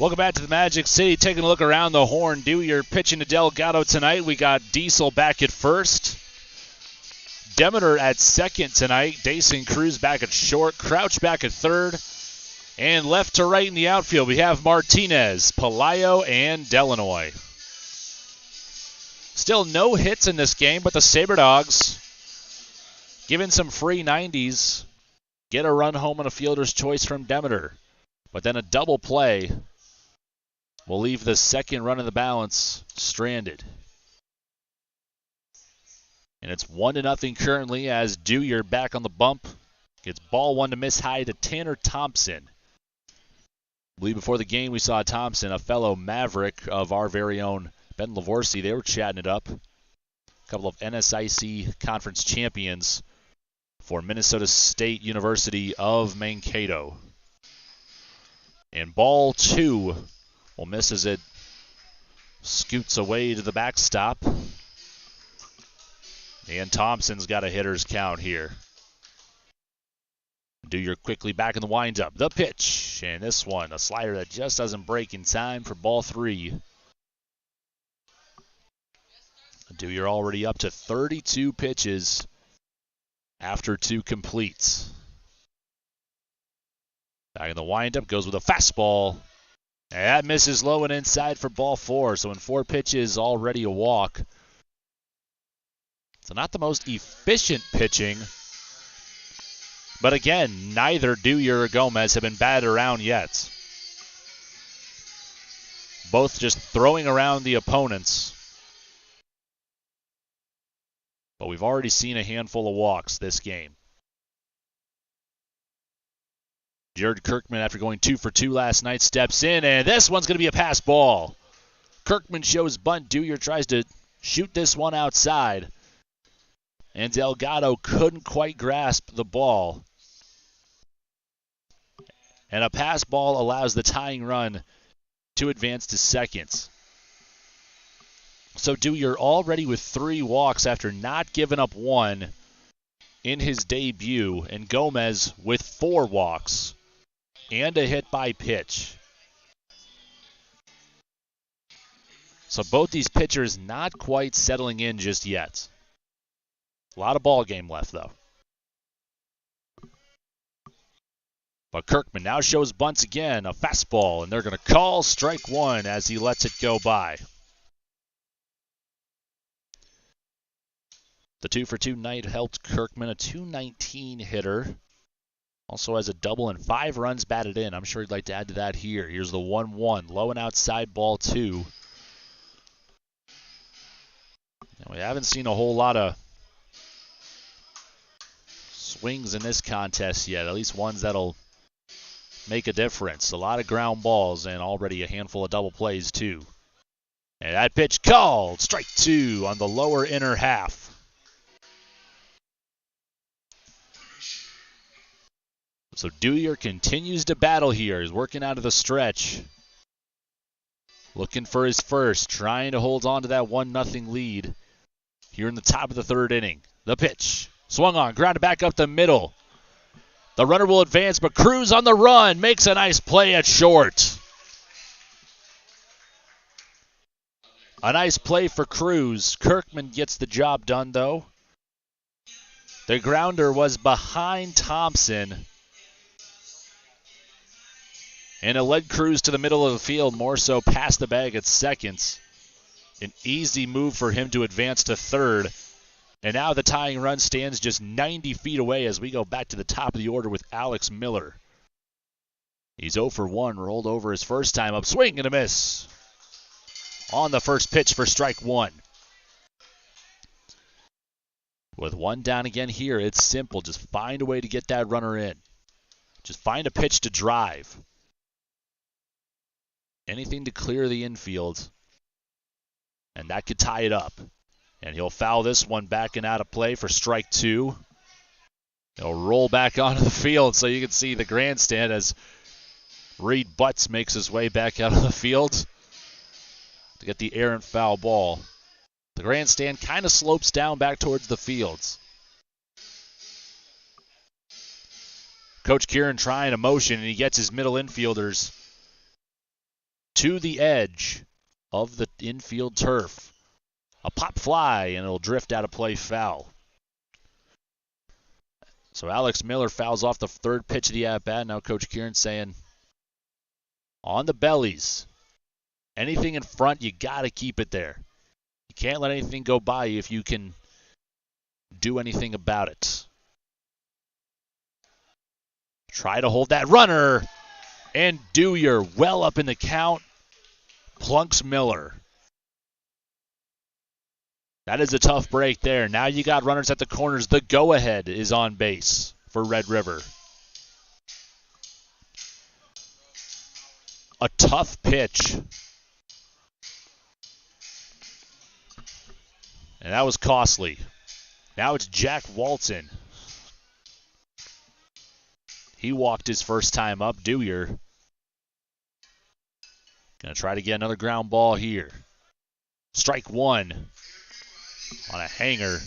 Welcome back to the Magic City. Taking a look around the horn. Dewey pitching to Delgado tonight. We got Diesel back at first. Demeter at second tonight. Dason Cruz back at short. Crouch back at third. And left to right in the outfield, we have Martinez, Palayo, and Delanoy. Still no hits in this game, but the Sabre Dogs given some free 90s. Get a run home on a fielder's choice from Demeter. But then a double play will leave the second run of the balance stranded. And it's 1-0 currently as Dewey back on the bump. Gets ball one to miss high to Tanner Thompson. I believe before the game we saw Thompson, a fellow Maverick of our very own Ben Lavorsi. They were chatting it up. A couple of NSIC conference champions for Minnesota State University of Mankato. And ball two will miss as it scoots away to the backstop. And Thompson's got a hitter's count here. Dewey quickly back in the windup. The pitch. And this one, a slider that just doesn't break in time for ball three. Dewey already up to 32 pitches after two completes. Back in the windup, goes with a fastball. And that misses low and inside for ball four. So in 4 pitches, already a walk. So not the most efficient pitching. But again, neither Dewey or Gomez have been batted around yet. Both just throwing around the opponents. But we've already seen a handful of walks this game. Jared Kirkman, after going 2 for 2 last night, steps in, and this one's going to be a pass ball. Kirkman shows bunt. Dewey tries to shoot this one outside. And Delgado couldn't quite grasp the ball. And a pass ball allows the tying run to advance to second. So Dewey already with 3 walks after not giving up one in his debut. And Gomez with 4 walks and a hit by pitch. So both these pitchers not quite settling in just yet. A lot of ball game left, though. But Kirkman now shows bunts again, a fastball, and they're going to call strike one as he lets it go by. The 2 for 2 night helped Kirkman, a .219 hitter. Also has a double and 5 runs batted in. I'm sure he'd like to add to that here. Here's the 1-1, low and outside ball 2. Now, we haven't seen a whole lot of swings in this contest yet, at least ones that'll make a difference. A lot of ground balls and already a handful of double plays too. And that pitch called. Strike 2 on the lower inner half. So Dewey continues to battle here. He's working out of the stretch. Looking for his first, trying to hold on to that 1-0 lead here in the top of the 3rd inning. The pitch. Swung on, grounded back up the middle. The runner will advance, but Cruz on the run makes a nice play at short. A nice play for Cruz. Kirkman gets the job done, though. The grounder was behind Thompson. And it led Cruz to the middle of the field, more so past the bag at second. An easy move for him to advance to third. And now the tying run stands just 90 feet away as we go back to the top of the order with Alex Miller. He's 0 for 1, rolled over his first time up. Swing and a miss on the first pitch for strike 1. With one down again here, it's simple. Just find a way to get that runner in. Just find a pitch to drive. Anything to clear the infield. And that could tie it up. And he'll foul this one back and out of play for strike 2. He'll roll back onto the field so you can see the grandstand as Reed Butts makes his way back out of the field to get the errant foul ball. The grandstand kind of slopes down back towards the fields. Coach Kieran trying a motion, and he gets his middle infielders to the edge of the infield turf. A pop fly, and it'll drift out of play, foul. So Alex Miller fouls off the third pitch of the at-bat. Now Coach Kieran saying, on the bellies, anything in front, you got to keep it there. You can't let anything go by you if you can do anything about it. Try to hold that runner, and Dewyer well up in the count, plunks Miller. That is a tough break there. Now you got runners at the corners. The go-ahead is on base for Red River. A tough pitch. And that was costly. Now it's Jack Walton. He walked his first time up. Dewyer going to try to get another ground ball here. Strike 1 on a hanger.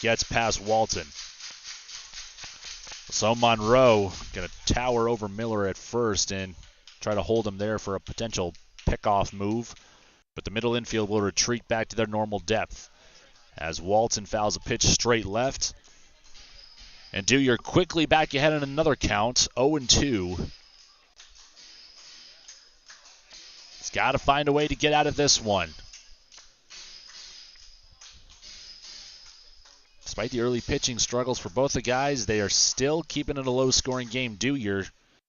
Gets past Walton. So Monroe going to tower over Miller at first and try to hold him there for a potential pickoff move. But the middle infield will retreat back to their normal depth as Walton fouls a pitch straight left. And Dewyer quickly back ahead in another count, 0-2. He's got to find a way to get out of this one. Despite the early pitching struggles for both the guys, they are still keeping it a low-scoring game. Dewyer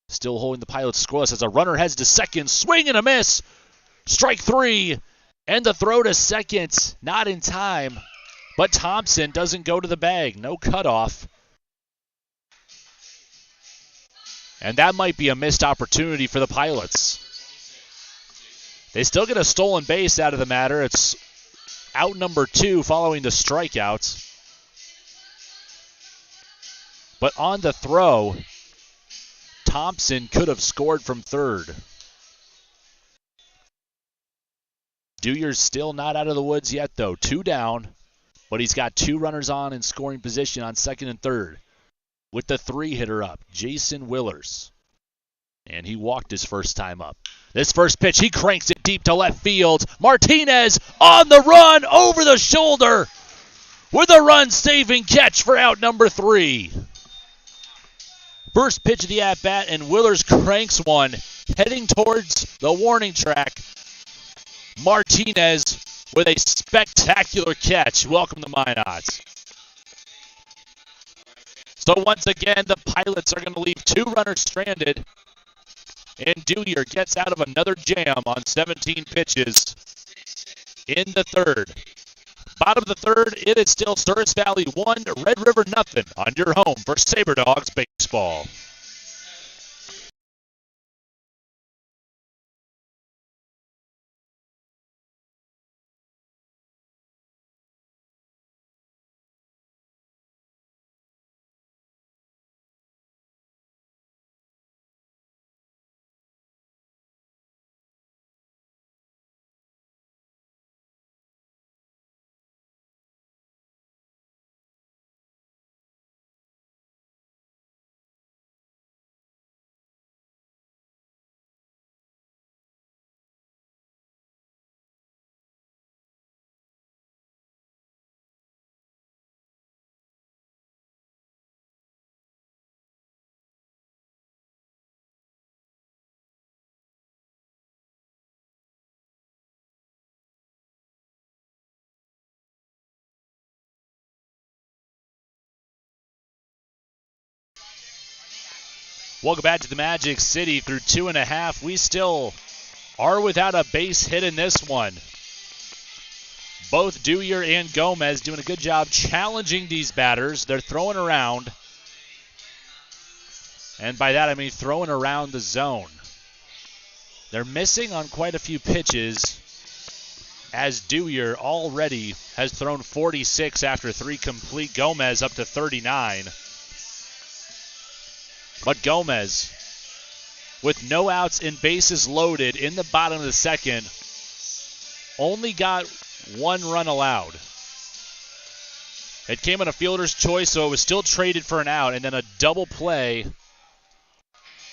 still holding the Pilots scoreless as a runner heads to second. Swing and a miss. Strike 3. And the throw to second. Not in time. But Thompson doesn't go to the bag. No cutoff. And that might be a missed opportunity for the Pilots. They still get a stolen base out of the matter. It's out number 2 following the strikeouts. But on the throw, Thompson could have scored from third. Dewyer's still not out of the woods yet, though. 2 down, but he's got 2 runners on in scoring position on second and third. With the 3-hitter up, Jason Willers. And he walked his first time up. This first pitch, he cranks it deep to left field. Martinez on the run, over the shoulder, with a run-saving catch for out number 3. First pitch of the at-bat, and Willers cranks one, heading towards the warning track. Martinez with a spectacular catch. Welcome to Minot. So once again, the Pilots are going to leave 2 runners stranded. And Dewyer gets out of another jam on 17 pitches in the third. Bottom of the third, it is still Souris Valley 1, Red River nothing on your home for Sabre Dogs baseball. Welcome back to the Magic City through 2.5. We still are without a base hit in this one. Both Dewyer and Gomez doing a good job challenging these batters. They're throwing around. And by that I mean throwing around the zone. They're missing on quite a few pitches, as Dewyer already has thrown 46 after 3 complete. Gomez up to 39. But Gomez, with no outs and bases loaded in the bottom of the second, only got 1 run allowed. It came on a fielder's choice, so it was still traded for an out, and then a double play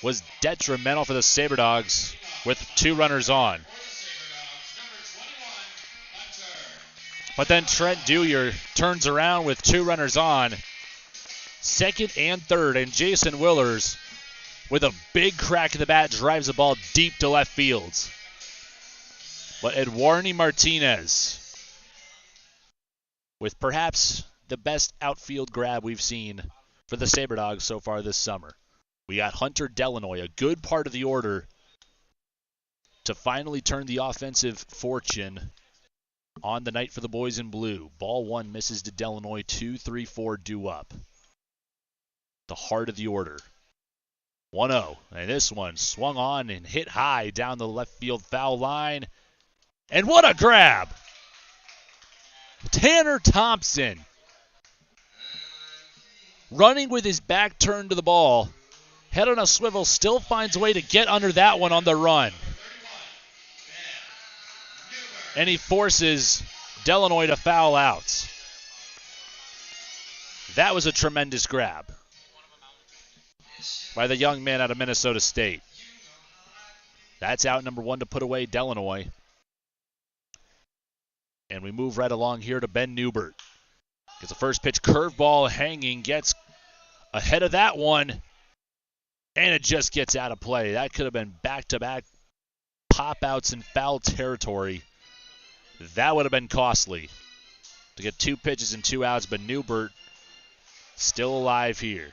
was detrimental for the Sabre Dogs with 2 runners on. But then Trent Dewyer turns around with 2 runners on, second and third, and Jason Willers, with a big crack of the bat, drives the ball deep to left field. But Eduardo Martinez, with perhaps the best outfield grab we've seen for the Sabre Dogs so far this summer. We got Hunter Delanoy, a good part of the order, to finally turn the offensive fortune on the night for the boys in blue. Ball 1 misses to Delanoy, 2-3-4 due up. The heart of the order. 1-0, and this one swung on and hit high down the left field foul line. And what a grab! Tanner Thompson, running with his back turned to the ball, head on a swivel, still finds a way to get under that one on the run. And he forces Delanoy to foul out. That was a tremendous grab by the young man out of Minnesota State. That's out number 1 to put away Delanoy. And we move right along here to Ben Newbert. Gets a first pitch curveball hanging, gets ahead of that one, and it just gets out of play. That could have been back-to-back pop-outs in foul territory. That would have been costly to get 2 pitches and 2 outs, but Newbert still alive here.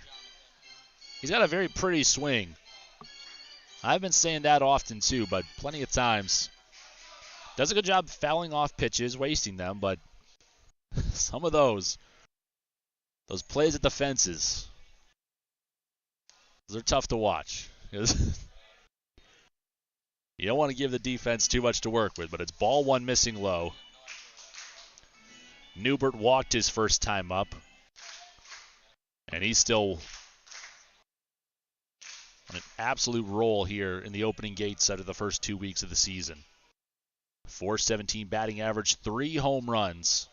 He's got a very pretty swing. I've been saying that often too, but plenty of times. Does a good job fouling off pitches, wasting them, but some of those plays at the fences, those are tough to watch. You don't want to give the defense too much to work with, but it's ball 1 missing low. Newbert walked his first time up, and he's still on an absolute roll here in the opening gates out of the first 2 weeks of the season. .417 batting average, 3 home runs,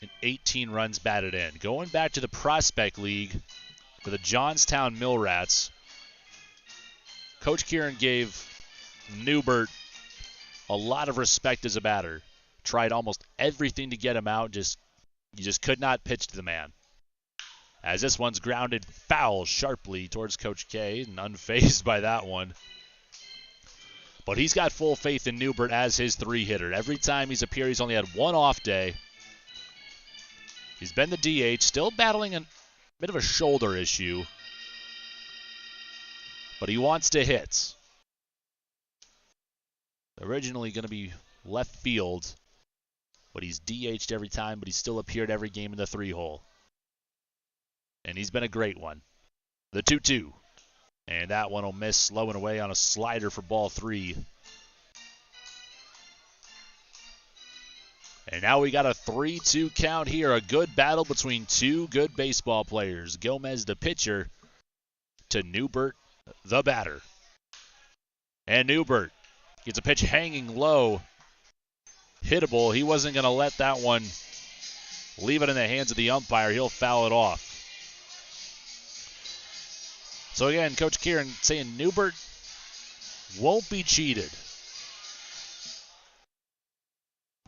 and 18 runs batted in. Going back to the Prospect League for the Johnstown Millrats, Coach Kieran gave Newbert a lot of respect as a batter. Tried almost everything to get him out, you just could not pitch to the man. As this one's grounded foul sharply towards Coach K, and unfazed by that one. But he's got full faith in Newbert as his 3-hitter. Every time he's appeared, he's only had 1 off day. He's been the DH, still battling a bit of a shoulder issue. But he wants to hit. Originally going to be left field, but he's DH'd every time, but he's still appeared every game in the 3-hole. And he's been a great one. The 2-2. And that one will miss, slowing away on a slider for ball 3. And now we got a 3-2 count here. A good battle between 2 good baseball players. Gomez, the pitcher, to Newbert, the batter. And Newbert gets a pitch hanging low. Hittable. He wasn't going to let that one leave it in the hands of the umpire. He'll foul it off. So again, Coach Kieran saying Newbert won't be cheated.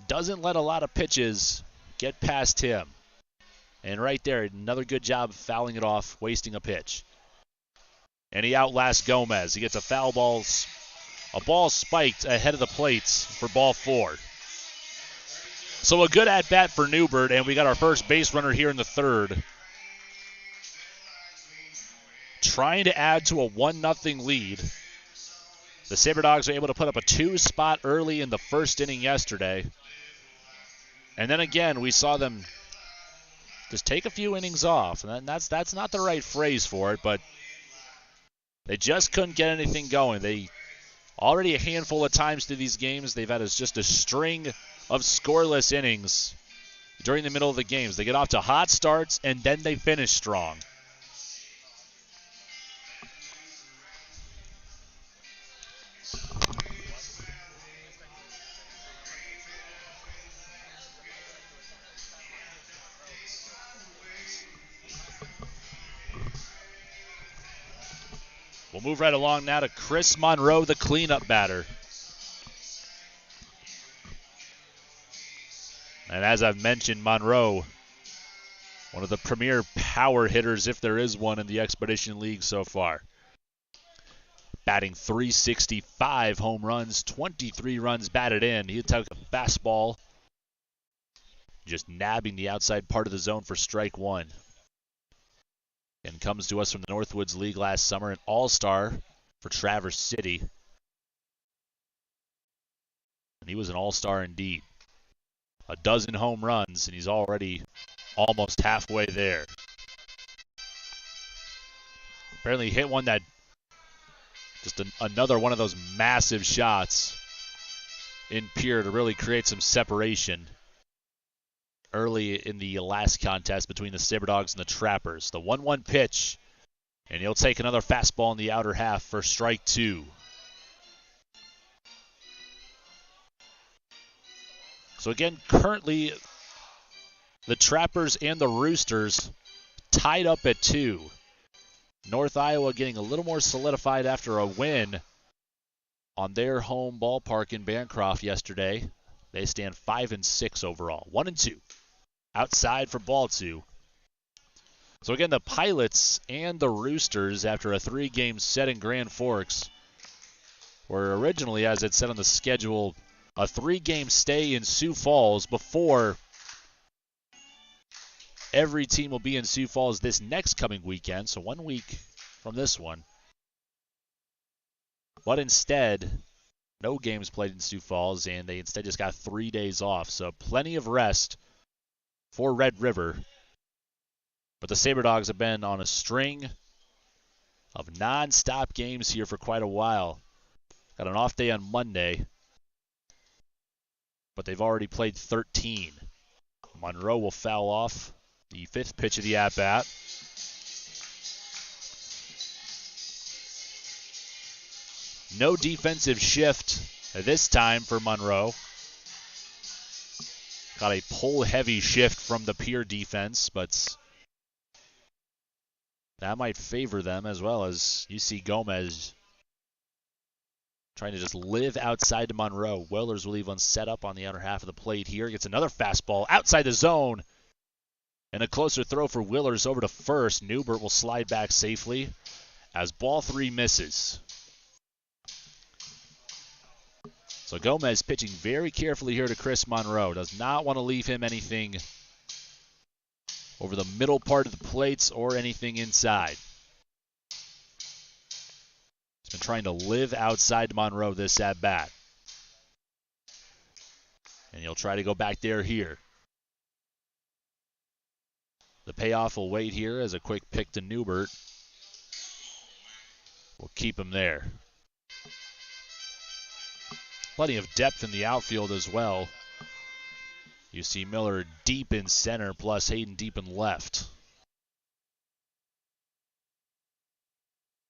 Doesn't let a lot of pitches get past him. And right there, another good job of fouling it off, wasting a pitch. And he outlasts Gomez. He gets a foul ball, a ball spiked ahead of the plates for ball 4. So a good at-bat for Newbert, and we got our first base runner here in the 3rd. Trying to add to a 1-0 lead. The Sabre Dogs were able to put up a 2-spot early in the first inning yesterday. And then again, we saw them just take a few innings off. And that's not the right phrase for it, but they just couldn't get anything going. They already a handful of times through these games, they've had just a string of scoreless innings during the middle of the games. They get off to hot starts, and then they finish strong. We'll move right along now to Chris Monroe, the cleanup batter. And as I've mentioned, Monroe, one of the premier power hitters, if there is one, in the Expedition League so far. Batting .365, home runs, 23 runs batted in. He took a fastball, just nabbing the outside part of the zone for strike one. And comes to us from the Northwoods League last summer, an all-star for Traverse City. And he was an all-star indeed. A dozen home runs, and he's already almost halfway there. Apparently hit one that, just another one of those massive shots in Pierre to really create some separation early in the last contest between the Sabre Dogs and the Trappers. The 1-1 pitch, and he'll take another fastball in the outer half for strike two. So again, currently the Trappers and the Roosters tied up at 2. North Iowa getting a little more solidified after a win on their home ballpark in Bancroft yesterday. They stand 5-6 overall, 1-2. Outside for ball 2. So again, the Pilots and the Roosters, after a 3-game set in Grand Forks, were originally, as it said on the schedule, a 3-game stay in Sioux Falls before every team will be in Sioux Falls this next coming weekend, so 1 week from this one. But instead, no games played in Sioux Falls, and they instead just got 3 days off, so plenty of rest for Red River. But the Sabre Dogs have been on a string of non-stop games here for quite a while. Got an off day on Monday, but they've already played 13. Monroe will foul off the 5th pitch of the at-bat. No defensive shift this time for Monroe. Got a pull-heavy shift from the Pierre defense, but that might favor them, as well as you see Gomez trying to just live outside to Monroe. Wellers will leave one set up on the outer half of the plate here. Gets another fastball outside the zone. And a closer throw for Willers over to first. Newbert will slide back safely as ball 3 misses. So Gomez pitching very carefully here to Chris Monroe. Does not want to leave him anything over the middle part of the plates or anything inside. He's been trying to live outside Monroe this at-bat. And he'll try to go back there here. The payoff will wait here as a quick pick to Newbert. We'll keep him there. Plenty of depth in the outfield as well. You see Miller deep in center, plus Hayden deep in left.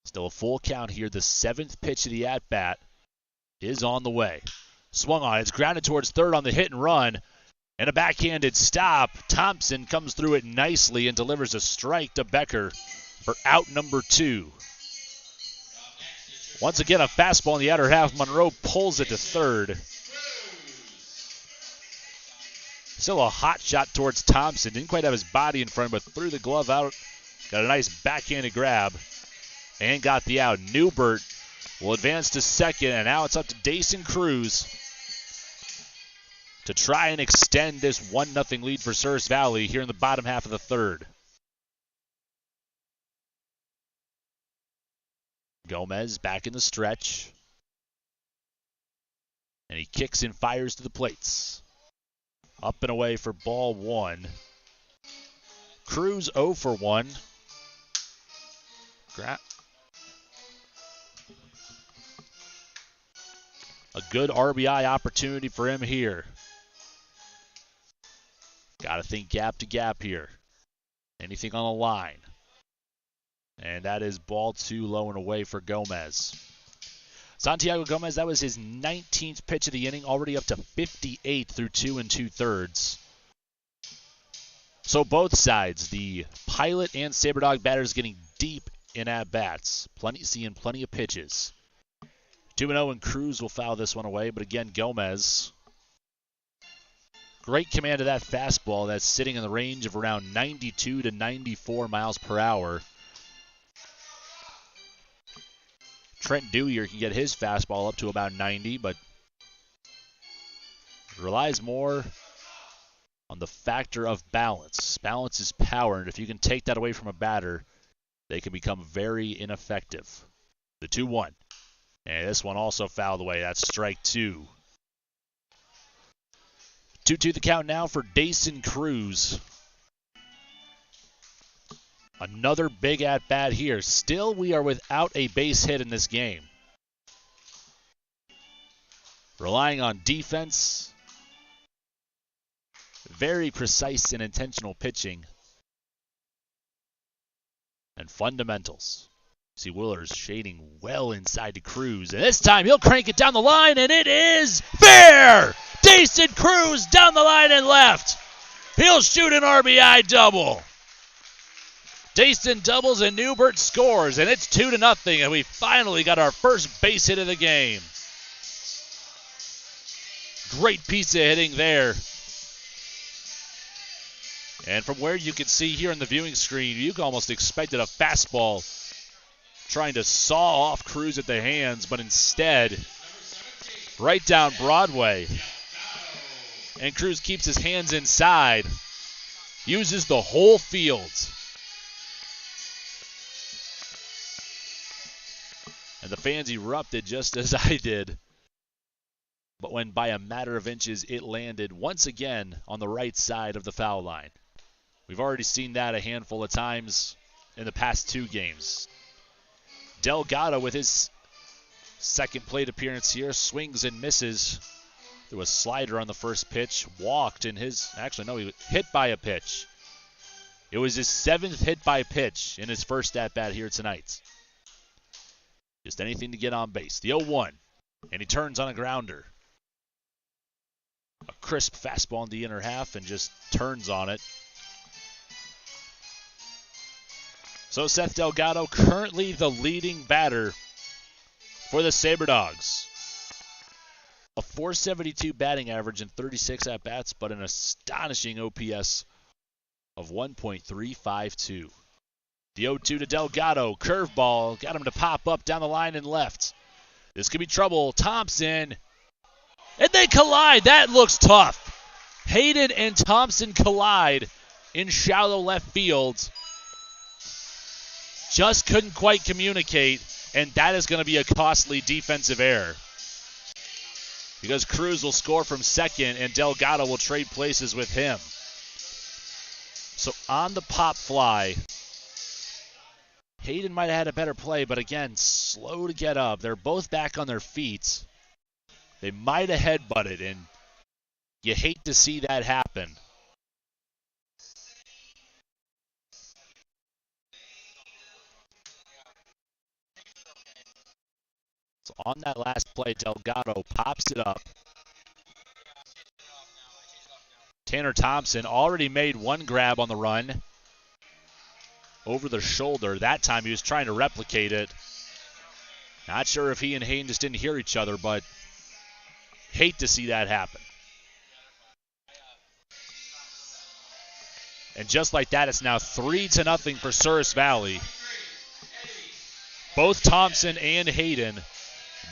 Still a full count here. The 7th pitch of the at-bat is on the way. Swung on. It's grounded towards third on the hit and run. And a backhanded stop. Thompson comes through it nicely and delivers a strike to Becker for out number 2. Once again, a fastball in the outer half. Monroe pulls it to third. Still a hot shot towards Thompson. Didn't quite have his body in front, but threw the glove out. Got a nice backhanded grab and got the out. Newbert will advance to second, and now it's up to Dason Cruz to try and extend this 1-0 lead for Souris Valley here in the bottom half of the third. Gomez back in the stretch. And he kicks and fires to the plates. Up and away for ball one. Cruz 0 for 1. A good RBI opportunity for him here. Got to think gap to gap here. Anything on the line. And that is ball 2 low and away for Gomez. Santiago Gomez, that was his 19th pitch of the inning, already up to 58 through 2 2/3. So both sides, the Pilot and SaberDog batters getting deep in at-bats. Seeing plenty of pitches. 2-0 and Cruz will foul this one away, but again, Gomez. Great command of that fastball that's sitting in the range of around 92 to 94 miles per hour. Trent Dewey can get his fastball up to about 90, but relies more on the factor of balance. Balance is power, and if you can take that away from a batter, they can become very ineffective. The 2-1. And this one also fouled away. That's strike 2. 2-2 the count now for Dason Cruz. Another big at-bat here. Still, we are without a base hit in this game. Relying on defense. Very precise and intentional pitching. And fundamentals. See Willers shading well inside to Cruz. And this time he'll crank it down the line, and it is fair! Dason Cruz down the line and left. He'll shoot an RBI double. Dason doubles and Newbert scores, and it's 2-0, and we finally got our first base hit of the game. Great piece of hitting there. And from where you can see here on the viewing screen, you almost expected a fastball trying to saw off Cruz at the hands, but instead, right down Broadway. And Cruz keeps his hands inside, uses the whole field. And the fans erupted just as I did. But when by a matter of inches it landed once again on the right side of the foul line. We've already seen that a handful of times in the past 2 games. Delgado with his second plate appearance here swings and misses. There was a slider on the first pitch, walked in his, actually no, he was hit by a pitch. It was his 7th hit by pitch in his first at-bat here tonight. Just anything to get on base. The 0-1, and he turns on a grounder. A crisp fastball in the inner half and just turns on it. So Seth Delgado currently the leading batter for the SaberDogs. A .472 batting average in 36 at-bats, but an astonishing OPS of 1.352. The 0-2 to Delgado. Curveball. Got him to pop up down the line and left. This could be trouble. Thompson. And they collide. That looks tough. Hayden and Thompson collide in shallow left field. Just couldn't quite communicate, and that is going to be a costly defensive error. Because Cruz will score from second, and Delgado will trade places with him. So on the pop fly, Hayden might have had a better play, but again, slow to get up. They're both back on their feet. They might have headbutted, and you hate to see that happen. So on that last play, Delgado pops it up. Tanner Thompson already made one grab on the run. Over the shoulder. That time he was trying to replicate it. Not sure if he and Hayden just didn't hear each other, but hate to see that happen. And just like that, it's now 3-0 for Souris Valley. Both Thompson and Hayden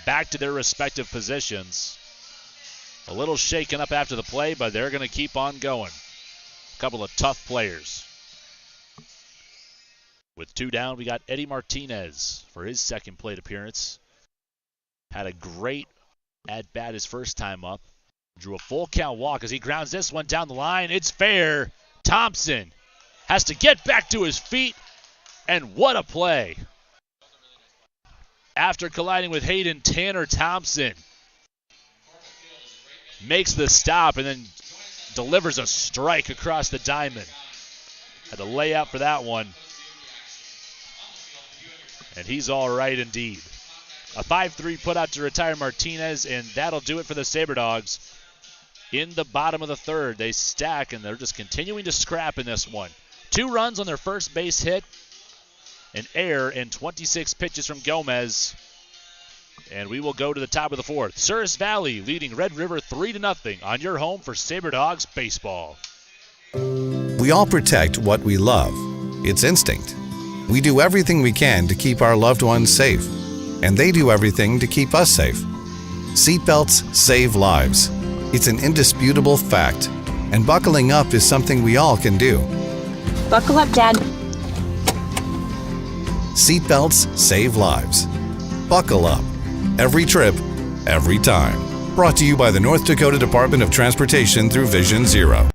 back to their respective positions. A little shaken up after the play, but they're going to keep on going. A couple of tough players. With 2 down, we got Eddie Martinez for his second plate appearance. Had a great at bat his first time up. Drew a full count walk as he grounds this one down the line. It's fair. Thompson has to get back to his feet, and what a play. After colliding with Hayden, Tanner Thompson makes the stop and then delivers a strike across the diamond. Had to lay out for that one. And he's all right indeed. A 5-3 put out to retire Martinez, and that'll do it for the Sabre Dogs. In the bottom of the third, they stack, and they're just continuing to scrap in this one. 2 runs on their first base hit, an error, and 26 pitches from Gomez. And we will go to the top of the fourth. Souris Valley leading Red River 3-0 on your home for Sabre Dogs baseball. We all protect what we love. It's instinct. We do everything we can to keep our loved ones safe, and they do everything to keep us safe. Seatbelts save lives. It's an indisputable fact, and buckling up is something we all can do. Buckle up, Dad. Seatbelts save lives. Buckle up. Every trip, every time. Brought to you by the North Dakota Department of Transportation through Vision Zero.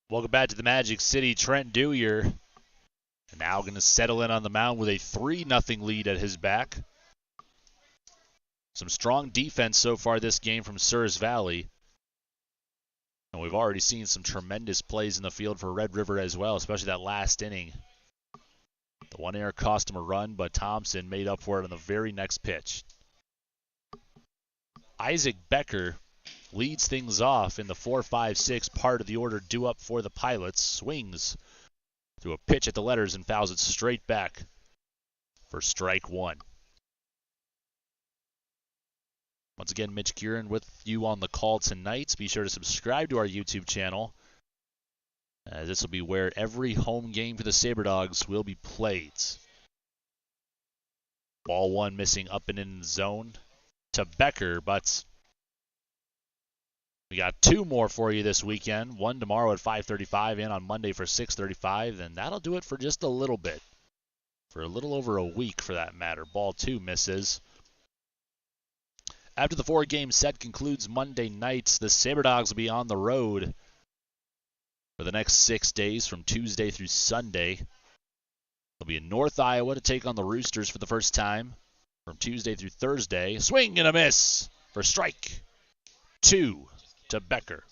Welcome back to the Magic City. Trent Dewyer now going to settle in on the mound with a 3-0 lead at his back. Some strong defense so far this game from Souris Valley. And we've already seen some tremendous plays in the field for Red River as well, especially that last inning. The one error cost him a run, but Thompson made up for it on the very next pitch. Isaac Becker leads things off in the 4-5-6 part of the order due up for the Pilots. Swings through a pitch at the letters and fouls it straight back for strike one. Once again, Mitch Kieran with you on the call tonight. Be sure to subscribe to our YouTube channel, as this will be where every home game for the Sabre Dogs will be played. Ball one missing up and in the zone to Becker, but we got 2 more for you this weekend. One tomorrow at 5:35 and on Monday for 6:35. And that'll do it for just a little bit. For a little over a week, for that matter. Ball 2 misses. After the 4-game set concludes Monday nights, the Sabre Dogs will be on the road for the next 6 days from Tuesday through Sunday. They'll be in North Iowa to take on the Roosters for the first time from Tuesday through Thursday. Swing and a miss for strike 2. To Becker.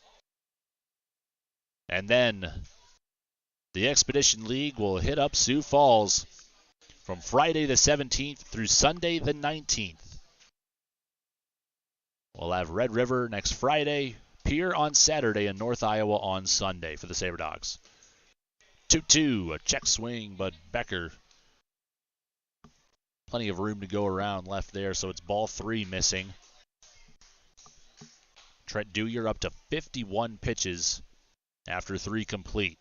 And then the Expedition League will hit up Sioux Falls from Friday the 17th through Sunday the 19th. We'll have Red River next Friday, Pierre on Saturday, and North Iowa on Sunday for the Sabre Dogs. 2-2, a check swing, but Becker, plenty of room to go around left there, so it's ball 3 missing. Trent Dewyer up to 51 pitches after 3 complete.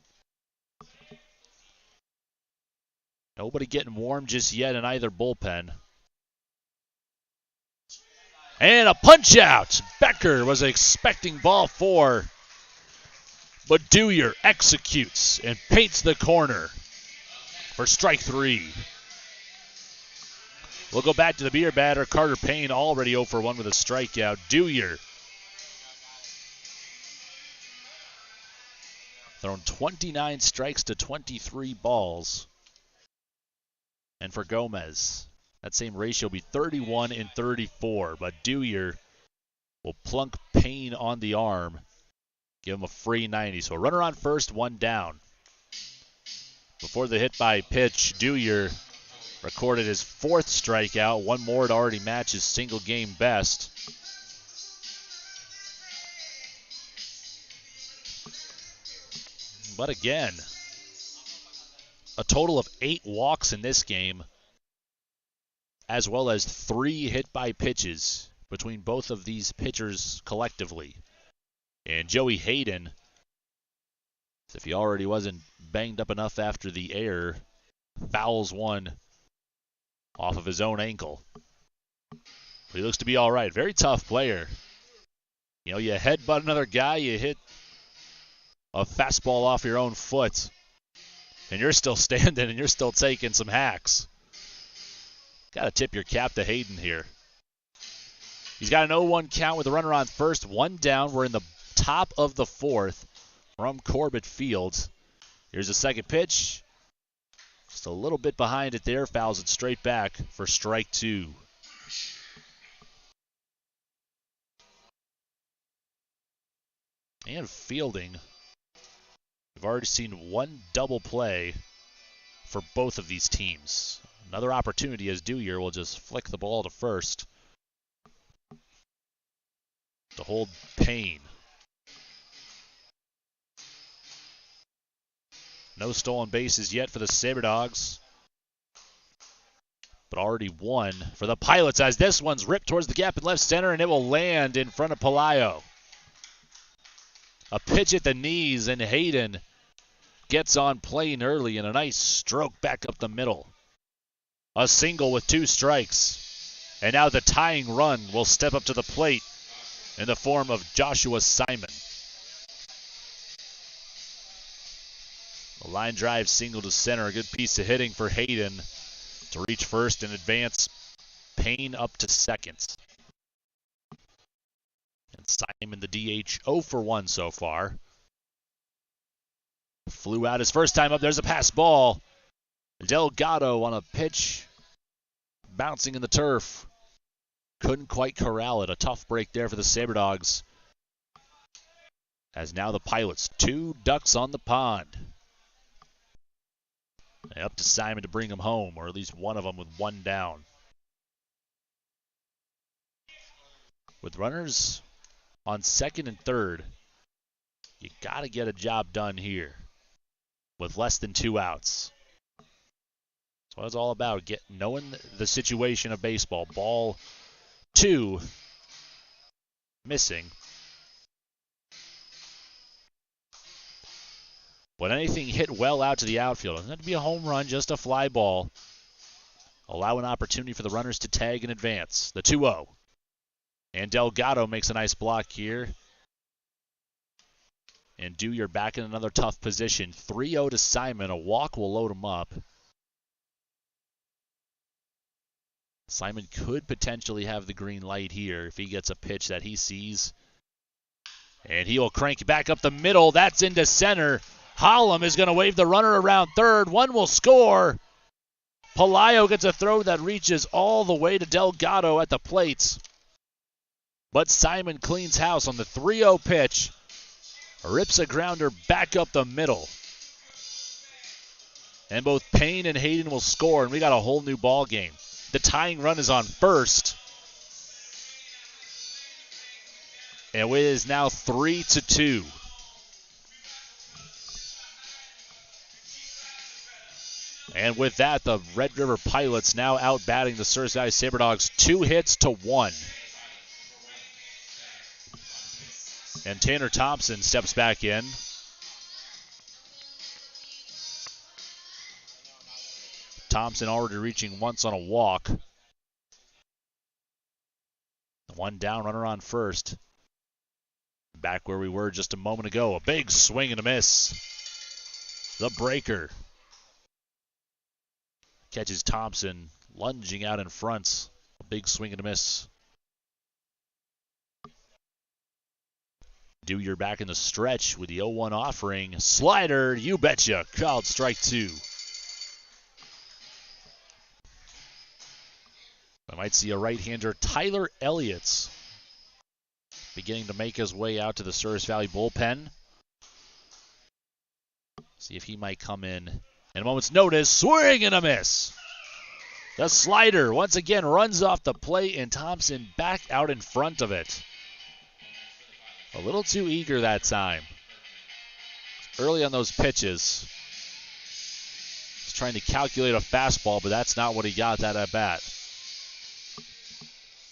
Nobody getting warm just yet in either bullpen. And a punch out. Becker was expecting ball 4, but Dewyer executes and paints the corner for strike 3. We'll go back to the beer batter. Carter Payne already 0 for 1 with a strikeout. Dewyer thrown 29 strikes to 23 balls. And for Gomez, that same ratio will be 31 and 34. But Dewyer will plunk Payne on the arm, give him a free 90. So a runner on first, 1 down. Before the hit by pitch, Dewyer recorded his 4th strikeout. 1 more to already match his single game best. But again, a total of 8 walks in this game, as well as 3 hit by pitches between both of these pitchers collectively. And Joey Hayden, if he already wasn't banged up enough after the error, fouls one off of his own ankle. But he looks to be all right. Very tough player. You know, you headbutt another guy, you hit a fastball off your own foot, and you're still standing and you're still taking some hacks. Got to tip your cap to Hayden here. He's got an 0-1 count with a runner on first, 1 down. We're in the top of the 4th from Corbett Fields. Here's the second pitch. Just a little bit behind it there. Fouls it straight back for strike 2. And fielding. We've already seen 1 double play for both of these teams. Another opportunity as Dewyer will just flick the ball to first to hold Payne. No stolen bases yet for the Sabre Dogs, but already 1 for the Pilots as this one's ripped towards the gap in left center, and it will land in front of Pelayo. A pitch at the knees, and Hayden gets on plane early, and a nice stroke back up the middle. A single with 2 strikes, and now the tying run will step up to the plate in the form of Joshua Simon. A line drive single to center, a good piece of hitting for Hayden to reach first and advance Payne up to second. And Simon, the DH, 0 for 1 so far. Flew out his first time up. There's a pass ball. Delgado on a pitch, bouncing in the turf. Couldn't quite corral it. A tough break there for the Sabre Dogs. As now the Pilots, 2 ducks on the pond. And up to Simon to bring them home, or at least one of them with 1 down. With runners on second and third, you got to get a job done here with less than 2 outs. That's what it's all about, knowing the situation of baseball. Ball 2, missing. But anything hit well out to the outfield. It doesn't have to be a home run, just a fly ball. Allow an opportunity for the runners to tag and advance. The 2-0. And Delgado makes a nice block here. And Dewey back in another tough position. 3-0 to Simon. A walk will load him up. Simon could potentially have the green light here if he gets a pitch that he sees. And he will crank back up the middle. That's into center. Hollum is going to wave the runner around third. One will score. Pelayo gets a throw that reaches all the way to Delgado at the plate. But Simon cleans house on the 3-0 pitch. Rips a grounder back up the middle. And both Payne and Hayden will score, and we got a whole new ball game. The tying run is on first. And it is now 3-2. And with that, the Red River Pilots now out batting the Souris Valley Sabre Dogs 2-1. And Tanner Thompson steps back in. Thompson already reaching once on a walk. 1 down, runner on first. Back where we were just a moment ago. A big swing and a miss. The breaker. Catches Thompson lunging out in front. A big swing and a miss. Dewey back in the stretch with the 0-1 offering. Slider, you betcha. Called strike 2. I might see a right-hander, Tyler Elliott's, beginning to make his way out to the Souris Valley bullpen. See if he might come in a moment's notice. Swing and a miss. The slider once again runs off the plate, and Thompson back out in front of it. A little too eager that time. early on those pitches. He's trying to calculate a fastball, but that's not what he got that at bat.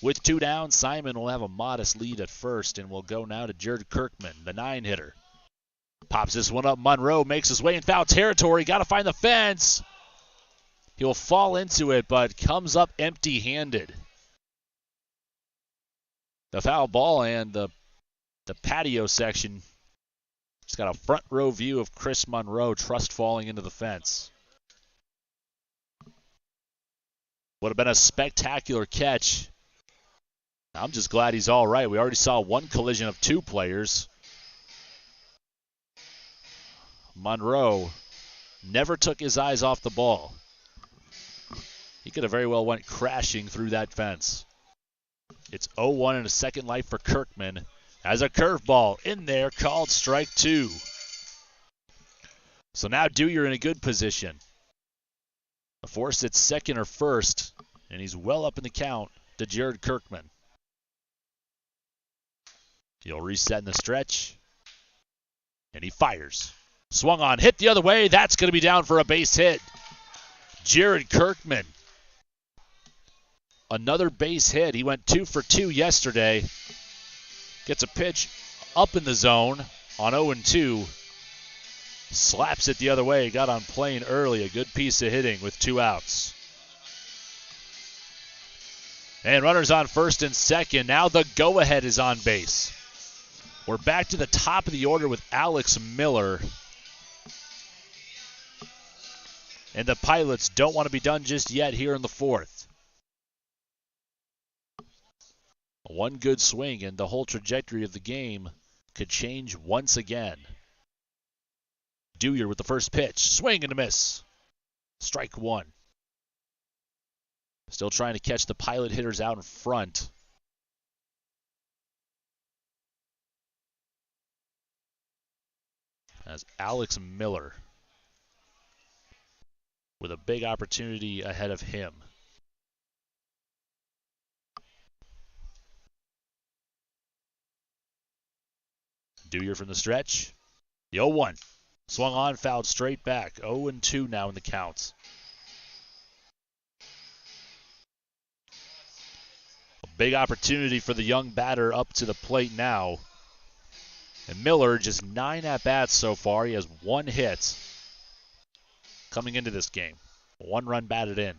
With 2 down, Simon will have a modest lead at first, and will go now to Jared Kirkman, the 9-hitter. Pops this one up. Monroe makes his way in foul territory. Got to find the fence. He'll fall into it, but comes up empty-handed. The foul ball and the patio section. Just got a front row view of Chris Monroe trust falling into the fence. Would have been a spectacular catch. I'm just glad he's all right. We already saw one collision of 2 players. Monroe never took his eyes off the ball. He could have very well went crashing through that fence. It's 0-1 and a second life for Kirkman. As a curveball in there, called strike 2. So now Dewey in a good position. The force sits second or first, and he's well up in the count to Jared Kirkman. He'll reset in the stretch, and he fires. Swung on, hit the other way. That's going to be down for a base hit. Jared Kirkman. Another base hit. He went 2 for 2 yesterday. Gets a pitch up in the zone on 0-2. Slaps it the other way. Got on plane early. A good piece of hitting with 2 outs. And runners on first and second. Now the go-ahead is on base. We're back to the top of the order with Alex Miller. And the Pilots don't want to be done just yet here in the 4th. One good swing and the whole trajectory of the game could change once again. Dewey with the first pitch. Swing and a miss. Strike 1. Still trying to catch the Pilot hitters out in front. As Alex Miller with a big opportunity ahead of him. Dewey from the stretch. The 0-1. Swung on, fouled straight back. 0-2 now in the counts. A big opportunity for the young batter up to the plate now. And Miller, just 9 at-bats so far. He has 1 hit coming into this game. 1 run batted in.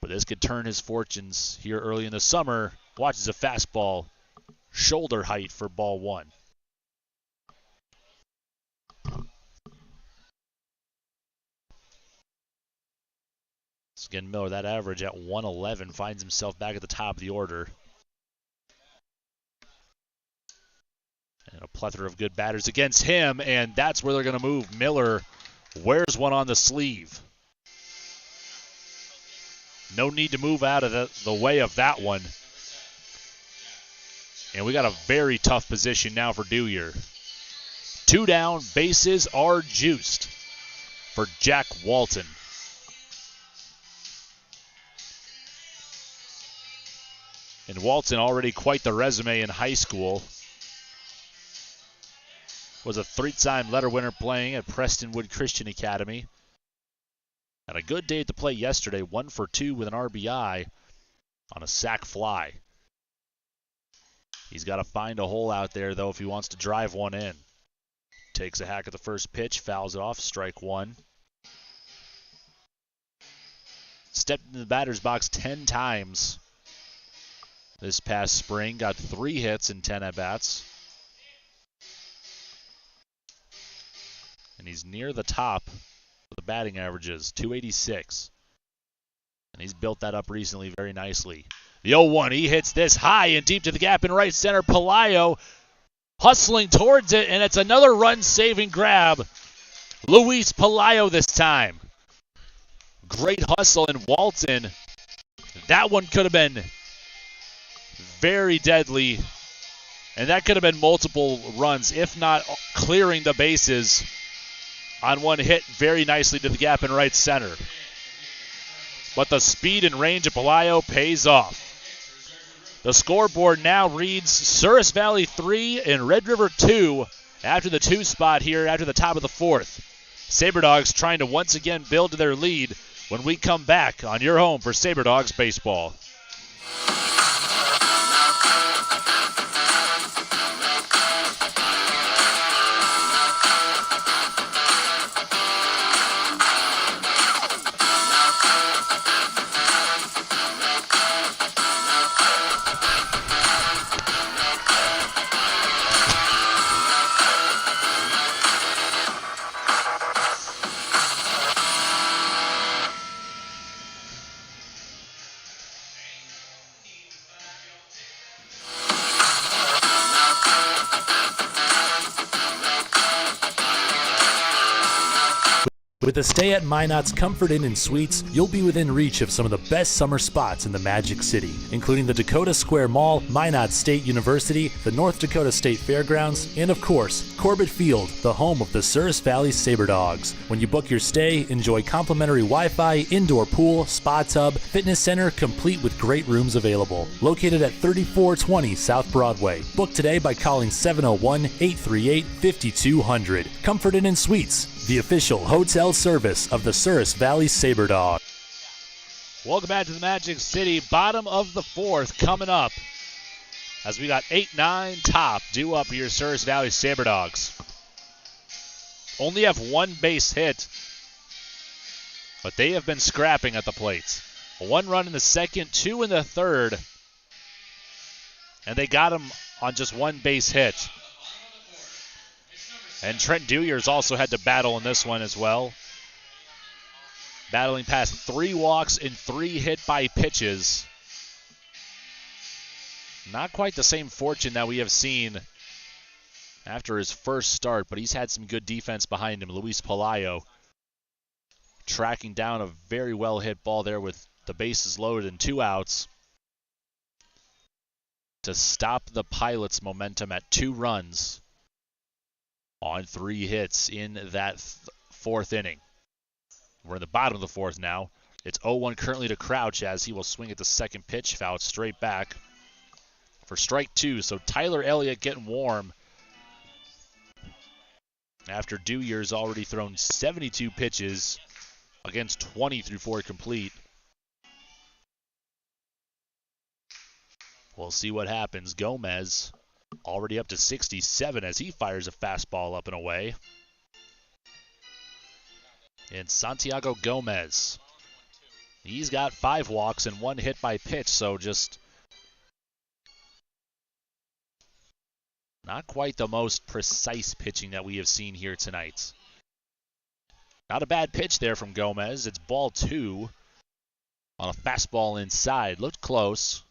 But this could turn his fortunes here early in the summer. Watches a fastball, shoulder height for ball 1. So again, Miller, that average at 111, finds himself back at the top of the order. And a plethora of good batters against him, and that's where they're going to move. Miller wears one on the sleeve. No need to move out of the way of that one. And we got a very tough position now for Dewey. 2 down, bases are juiced for Jack Walton. And Walton already quite the resume in high school. Was a 3-time letter winner playing at Prestonwood Christian Academy. Had a good day at the plate yesterday, 1 for 2 with an RBI on a sac fly. He's got to find a hole out there, though, if he wants to drive one in. Takes a hack at the first pitch, fouls it off, strike 1. Stepped into the batter's box 10 times this past spring. Got 3 hits in 10 at-bats. And he's near the top of the batting averages, 286. And he's built that up recently very nicely. The 0-1, he hits this high and deep to the gap in right center. Pelayo hustling towards it, and it's another run-saving grab. Luis Pelayo this time. Great hustle, and Walton, that one could have been very deadly, and that could have been multiple runs, if not clearing the bases on one hit very nicely to the gap in right center. But the speed and range of Pelayo pays off. The scoreboard now reads Souris Valley 3 and Red River 2 after the 2 spot here after the top of the 4th. Sabre Dogs trying to once again build to their lead when we come back on your home for Sabre Dogs baseball. With a stay at Minot's Comfort Inn and Suites, you'll be within reach of some of the best summer spots in the Magic City, including the Dakota Square Mall, Minot State University, the North Dakota State Fairgrounds, and of course, Corbett Field, the home of the Souris Valley Sabre Dogs. When you book your stay, enjoy complimentary Wi-Fi, indoor pool, spa tub, fitness center, complete with great rooms available. Located at 3420 South Broadway. Book today by calling 701-838-5200. Comfort Inn and Suites, the official hotel service of the Souris Valley Sabre Dog. Welcome back to the Magic City. Bottom of the 4th coming up as we got 8-9 top due up here, Souris Valley Sabre Dogs. Only have 1 base hit, but they have been scrapping at the plates. 1 run in the 2nd, 2 in the 3rd, and they got him on just 1 base hit. And Trent Deweyer's also had to battle in this one as well. Battling past 3 walks and 3 hit by pitches. Not quite the same fortune that we have seen after his first start, but he's had some good defense behind him. Luis Palayo tracking down a very well hit ball there with the bases loaded and 2 outs to stop the Pilots' momentum at 2 runs on 3 hits in that 4th inning. We're in the bottom of the 4th now. It's 0-1 currently to Crouch as he will swing at the 2nd pitch, foul it straight back for strike 2. So Tyler Elliott getting warm after Deweyer's already thrown 72 pitches against 20 through 4 complete. We'll see what happens. Gomez already up to 67 as he fires a fastball up and away. And Santiago Gomez, he's got 5 walks and 1 hit by pitch, so just not quite the most precise pitching that we have seen here tonight. Not a bad pitch there from Gomez. It's ball 2 on a fastball inside. Looked close,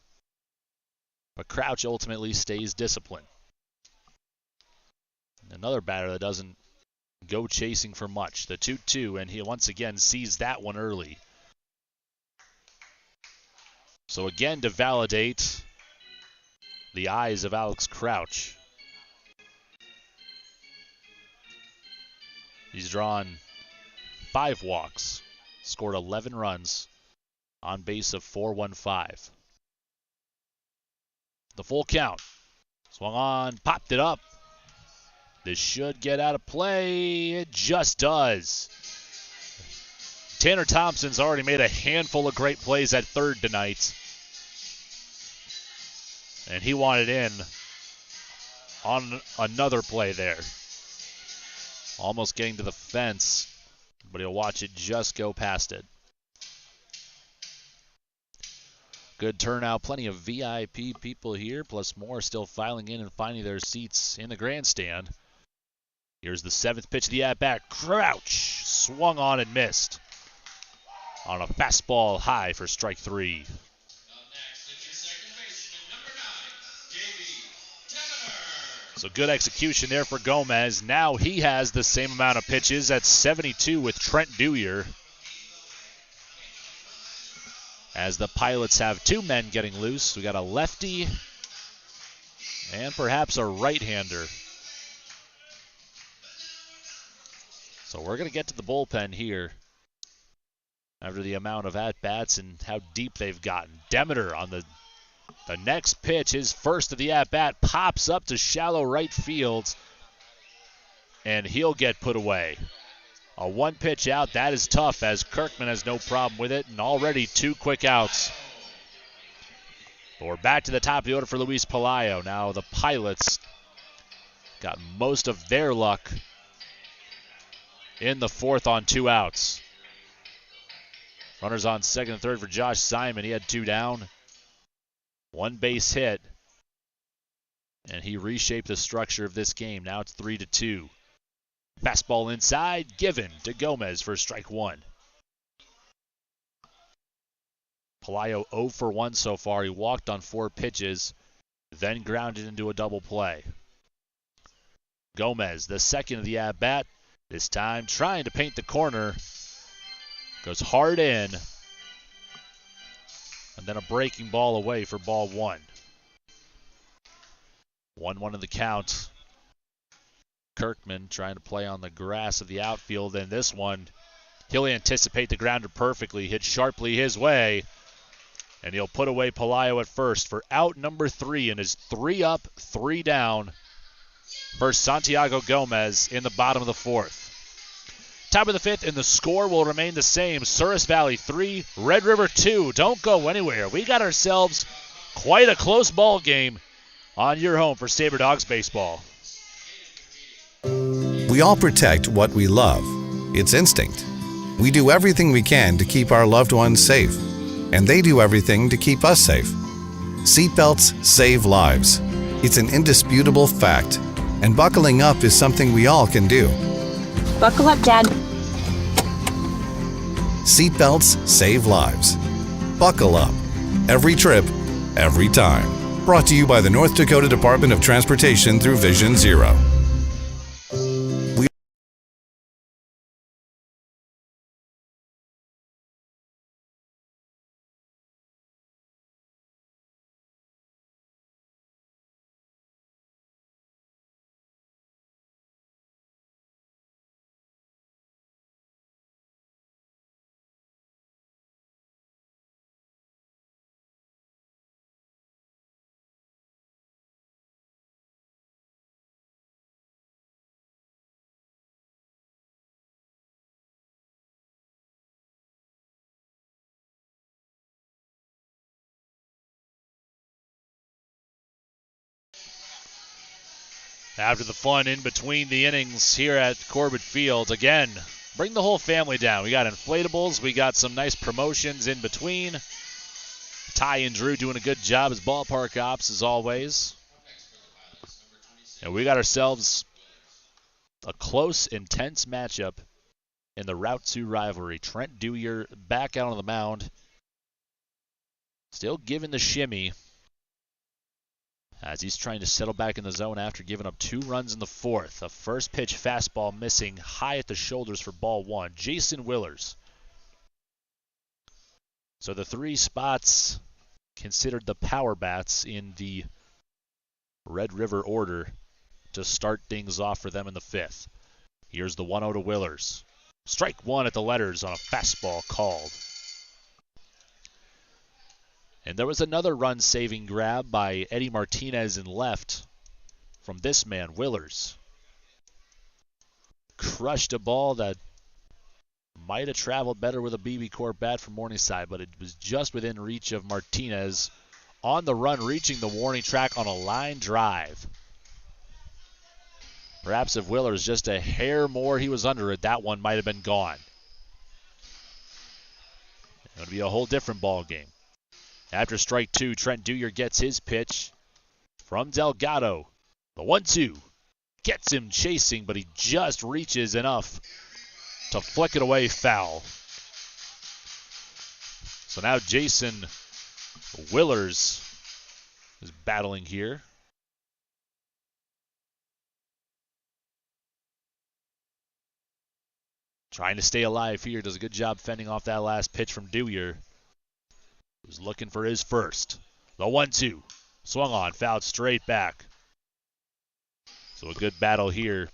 but Crouch ultimately stays disciplined. Another batter that doesn't go chasing for much. The 2-2, and he once again sees that one early. So again, to validate the eyes of Alex Crouch, he's drawn 5 walks, scored 11 runs, on base of 415. The full count. Swung on, popped it up. This should get out of play. It just does. Tanner Thompson's already made a handful of great plays at 3rd tonight. And he wanted in on another play there. Almost getting to the fence, but he'll watch it just go past it. Good turnout, plenty of VIP people here, plus more still filing in and finding their seats in the grandstand. Here's the 7th pitch of the at-bat. Crouch swung on and missed on a fastball high for strike 3. So good execution there for Gomez. Now he has the same amount of pitches at 72 with Trent Deweyer, as the Pilots have 2 men getting loose. We got a lefty and perhaps a right-hander. So we're going to get to the bullpen here after the amount of at-bats and how deep they've gotten. Demeter on the next pitch, his first of the at-bat, pops up to shallow right field. and he'll get put away. A one pitch out, that is tough, as Kirkman has no problem with it, and already 2 quick outs. But we're back to the top of the order for Luis Pelayo. Now the Pilots got most of their luck in the 4th on 2 outs. Runners on 2nd and 3rd for Josh Simon. He had 2 down. 1 base hit. And he reshaped the structure of this game. Now it's 3-2. Fastball inside, given to Gomez for strike 1. Pelayo 0 for 1 so far. He walked on 4 pitches, then grounded into a double play. Gomez, the second of the at-bat, this time trying to paint the corner. Goes hard in. And then a breaking ball away for ball 1. 1-1 in the count. Kirkman trying to play on the grass of the outfield, and this one, he'll anticipate the grounder perfectly, hit sharply his way, and he'll put away Pelayo at first for out number 3, and is 3 up, 3 down for Santiago Gomez in the bottom of the 4th. Top of the 5th, and the score will remain the same. Souris Valley 3, Red River 2. Don't go anywhere. We got ourselves quite a close ball game on your home for Sabre Dogs baseball. We all protect what we love. It's instinct. We do everything we can to keep our loved ones safe, and they do everything to keep us safe. Seatbelts save lives. It's an indisputable fact, and buckling up is something we all can do. Buckle up, Dad. Seatbelts save lives. Buckle up. Every trip, every time. Brought to you by the North Dakota Department of Transportation through Vision Zero. After the fun in between the innings here at Corbett Field, again, bring the whole family down. We got inflatables. We got some nice promotions in between. Ty and Drew doing a good job as ballpark ops as always. And we got ourselves a close, intense matchup in the Route 2 rivalry. Trent Dewyer back out on the mound. Still giving the shimmy as he's trying to settle back in the zone after giving up 2 runs in the 4th. A first pitch fastball missing high at the shoulders for ball 1. Jason Willers. So the 3 spots considered the power bats in the Red River order to start things off for them in the 5th. Here's the 1-0 to Willers. Strike 1 at the letters on a fastball called. And there was another run-saving grab by Eddie Martinez in left from this man, Willers. Crushed a ball that might have traveled better with a BB Corp bat from Morningside, but it was just within reach of Martinez on the run, reaching the warning track on a line drive. Perhaps if Willers just a hair more he was under it, that one might have been gone. It would be a whole different ball game. After strike 2, Trent Dewyer gets his pitch from Delgado. The 1-2 gets him chasing, but he just reaches enough to flick it away foul. So now Jason Willers is battling here. Trying to stay alive here. Does a good job fending off that last pitch from Dewyer. Who's looking for his first. The 1-2. Swung on, fouled straight back. So a good battle here.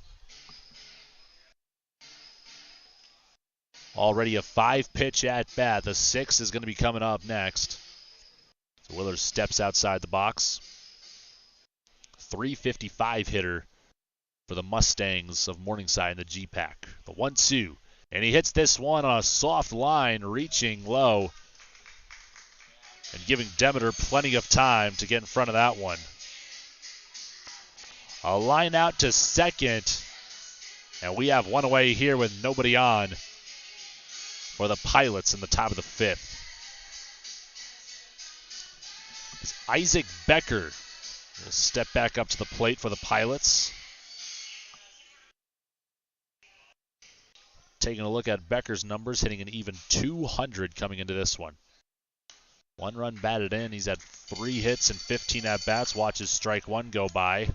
Already a 5-pitch at bat. The 6th is going to be coming up next. So Willers steps outside the box. 355 hitter for the Mustangs of Morningside in the G-Pack. The 1-2. And he hits this one on a soft line, reaching low and giving Demeter plenty of time to get in front of that one. A line out to second, and we have one away here with nobody on for the Pilots in the top of the fifth. As Isaac Becker will step back up to the plate for the Pilots. Taking a look at Becker's numbers, hitting an even 200 coming into this one. 1 run batted in. He's had 3 hits and 15 at-bats. Watches strike 1 go by.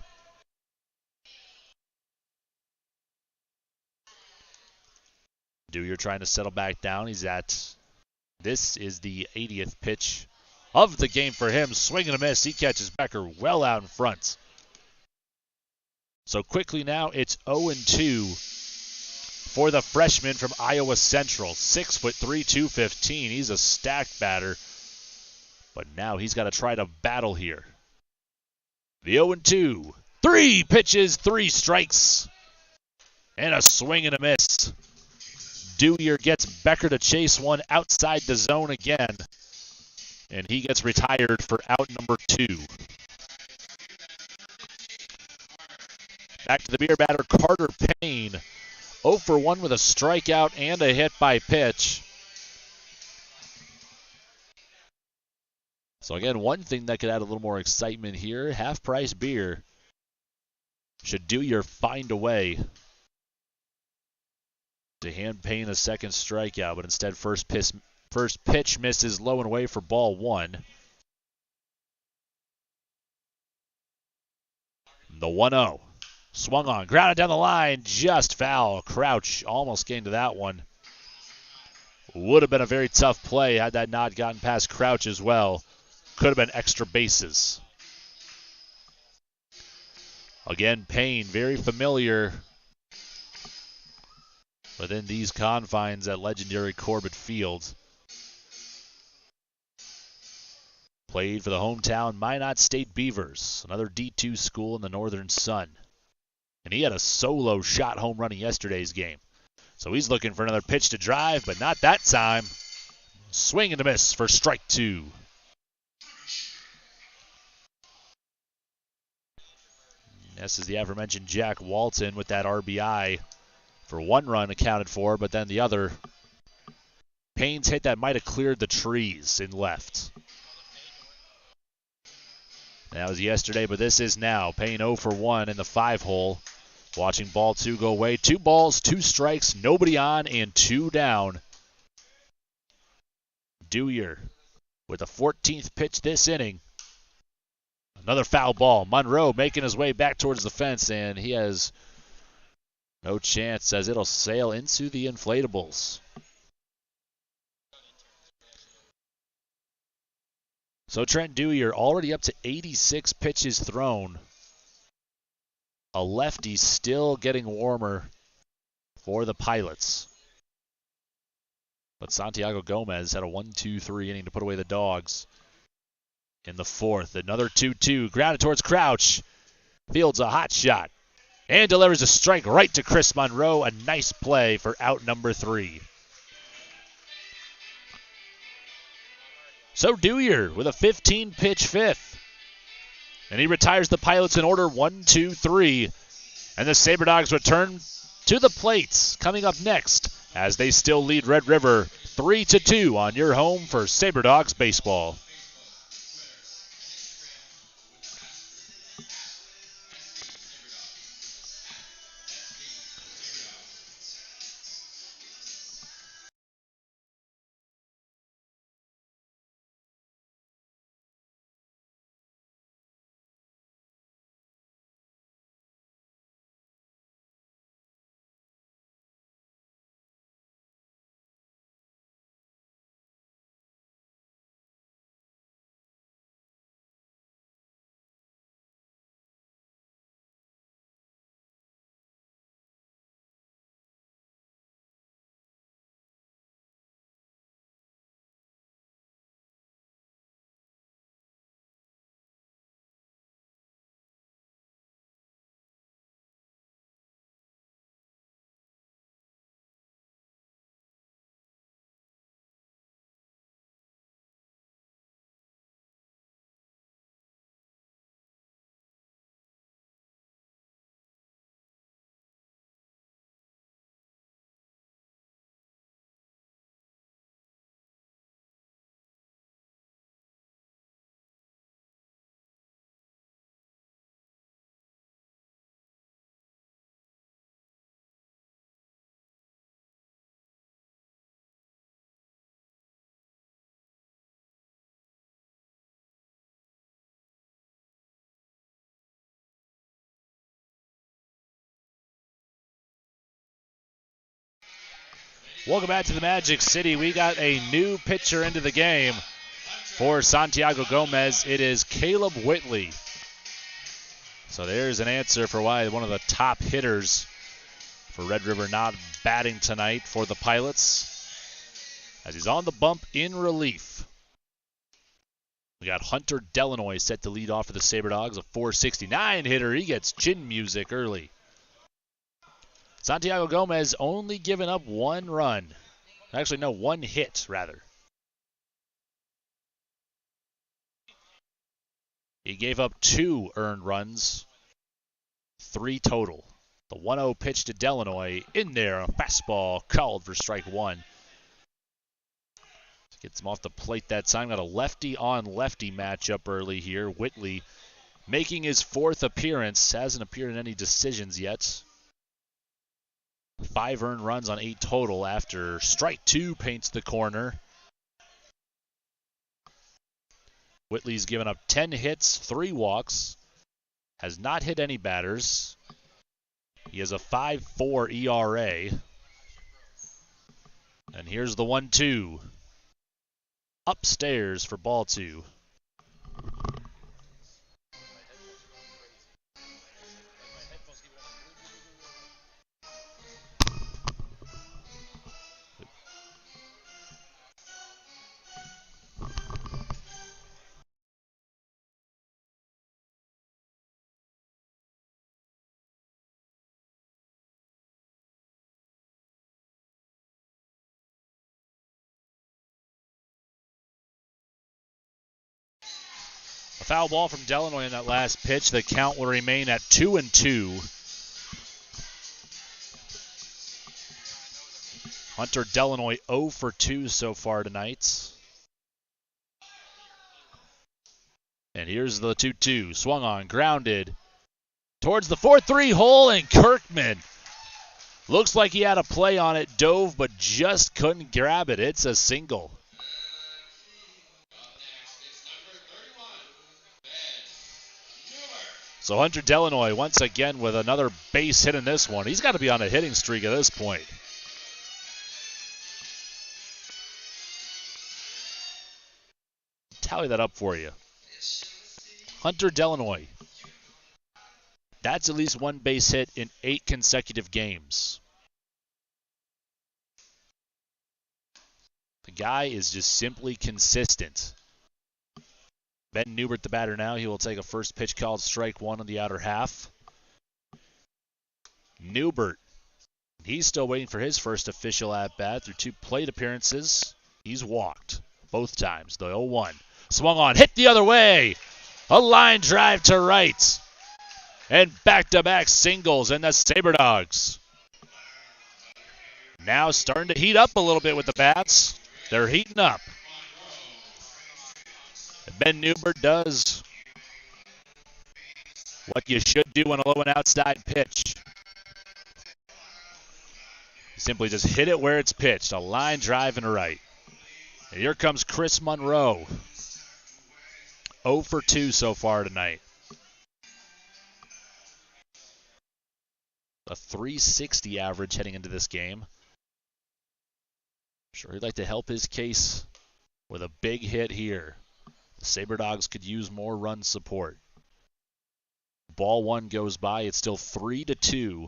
Dewey trying to settle back down. This is the 80th pitch of the game for him. Swing and a miss. He catches Becker well out in front. So quickly now it's 0-2 for the freshman from Iowa Central. 6'3", 215. He's a stacked batter. But now he's got to try to battle here. The 0-2. 3 pitches, 3 strikes. And a swing and a miss. Dewey gets Becker to chase one outside the zone again. And he gets retired for out number 2. Back to the beer batter, Carter Payne. 0 for 1 with a strikeout and a hit by pitch. So again, one thing that could add a little more excitement here, half-price beer. Should Dewey find a way to hand Payne a second strikeout, but instead first pitch misses low and away for ball 1. The 1-0. Swung on, grounded down the line, just foul. Crouch almost getting to that one. Would have been a very tough play had that not gotten past Crouch as well. Could have been extra bases. Again, Payne, very familiar within these confines at legendary Corbett Field. Played for the hometown Minot State Beavers, another D2 school in the Northern Sun. And he had a solo shot home run in yesterday's game. So he's looking for another pitch to drive, but not that time. Swing and a miss for strike 2. This is the aforementioned Jack Walton with that RBI for 1 run accounted for, but then the other, Payne's hit that might have cleared the trees in left. That was yesterday, but this is now. Payne 0 for 1 in the 5-hole. Watching ball 2 go away. 2 balls, 2 strikes, nobody on, and 2 down. Dewey with the 14th pitch this inning. Another foul ball. Monroe making his way back towards the fence, and he has no chance as it'll sail into the inflatables. So Trent Dewey already up to 86 pitches thrown. A lefty still getting warmer for the Pilots. But Santiago Gomez had a 1-2-3 inning to put away the Dogs. In the 4th, another 2-2. Grounded towards Crouch. Fields a hot shot. And delivers a strike right to Chris Monroe. A nice play for out number 3. So Dewey with a 15-pitch 5th. And he retires the Pilots in order 1-2-3. And the Sabre Dogs return to the plates coming up next as they still lead Red River 3-2 on your home for Sabre Dogs baseball. Welcome back to the Magic City. We got a new pitcher into the game for Santiago Gomez. It is Caleb Whitley. So there's an answer for why one of the top hitters for Red River not batting tonight for the Pilots, as he's on the bump in relief. We got Hunter Delanoy set to lead off for the Sabre Dogs, a .469 hitter. He gets chin music early. Santiago Gomez only giving up one run. Actually, no, one hit, rather. He gave up 2 earned runs, 3 total. The 1-0 pitch to Delanoy in there, a fastball called for strike 1. Gets him off the plate that time. Got a lefty-on-lefty matchup early here. Whitley making his 4th appearance. Hasn't appeared in any decisions yet. 5 earned runs on 8 total after strike 2 paints the corner. Whitley's given up 10 hits, 3 walks. Has not hit any batters. He has a 5.4 ERA. And here's the 1-2. Upstairs for ball 2. A foul ball from Delanoy in that last pitch. The count will remain at 2-2. Hunter Delanoy 0 for 2 so far tonight. And here's the 2-2. Swung on, grounded towards the 4-3 hole, and Kirkman looks like he had a play on it, dove, but just couldn't grab it. It's a single. So Hunter Delanoy once again with another base hit in this one. He's got to be on a hitting streak at this point. Tally that up for you. Hunter Delanoy. That's at least one base hit in 8 consecutive games. The guy is just simply consistent. Ben Newbert, the batter now. He will take a first pitch called strike 1 on the outer half. Newbert, he's still waiting for his first official at-bat through 2 plate appearances. He's walked both times. The 0-1. Swung on, hit the other way. A line drive to right. And back-to-back singles, and the Sabre Dogs now starting to heat up a little bit with the bats. They're heating up. Ben Newbert does what you should do on a low and outside pitch. Simply just hit it where it's pitched. A line drive and a right. And here comes Chris Monroe. 0 for 2 so far tonight. A .360 average heading into this game. I'm sure he'd like to help his case with a big hit here. The Sabre Dogs could use more run support. Ball 1 goes by. It's still 3-2.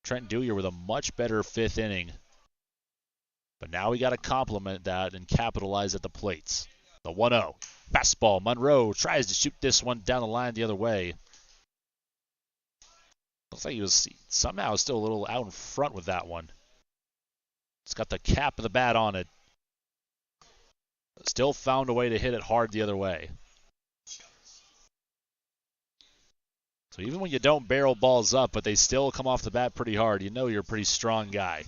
Trent Dewey with a much better 5th inning. But now we got to complement that and capitalize at the plates. The 1-0. Fastball. Monroe tries to shoot this one down the line the other way. Looks like he was somehow still a little out in front with that one. It's got the cap of the bat on it. Still found a way to hit it hard the other way. So even when you don't barrel balls up, but they still come off the bat pretty hard, you know you're a pretty strong guy.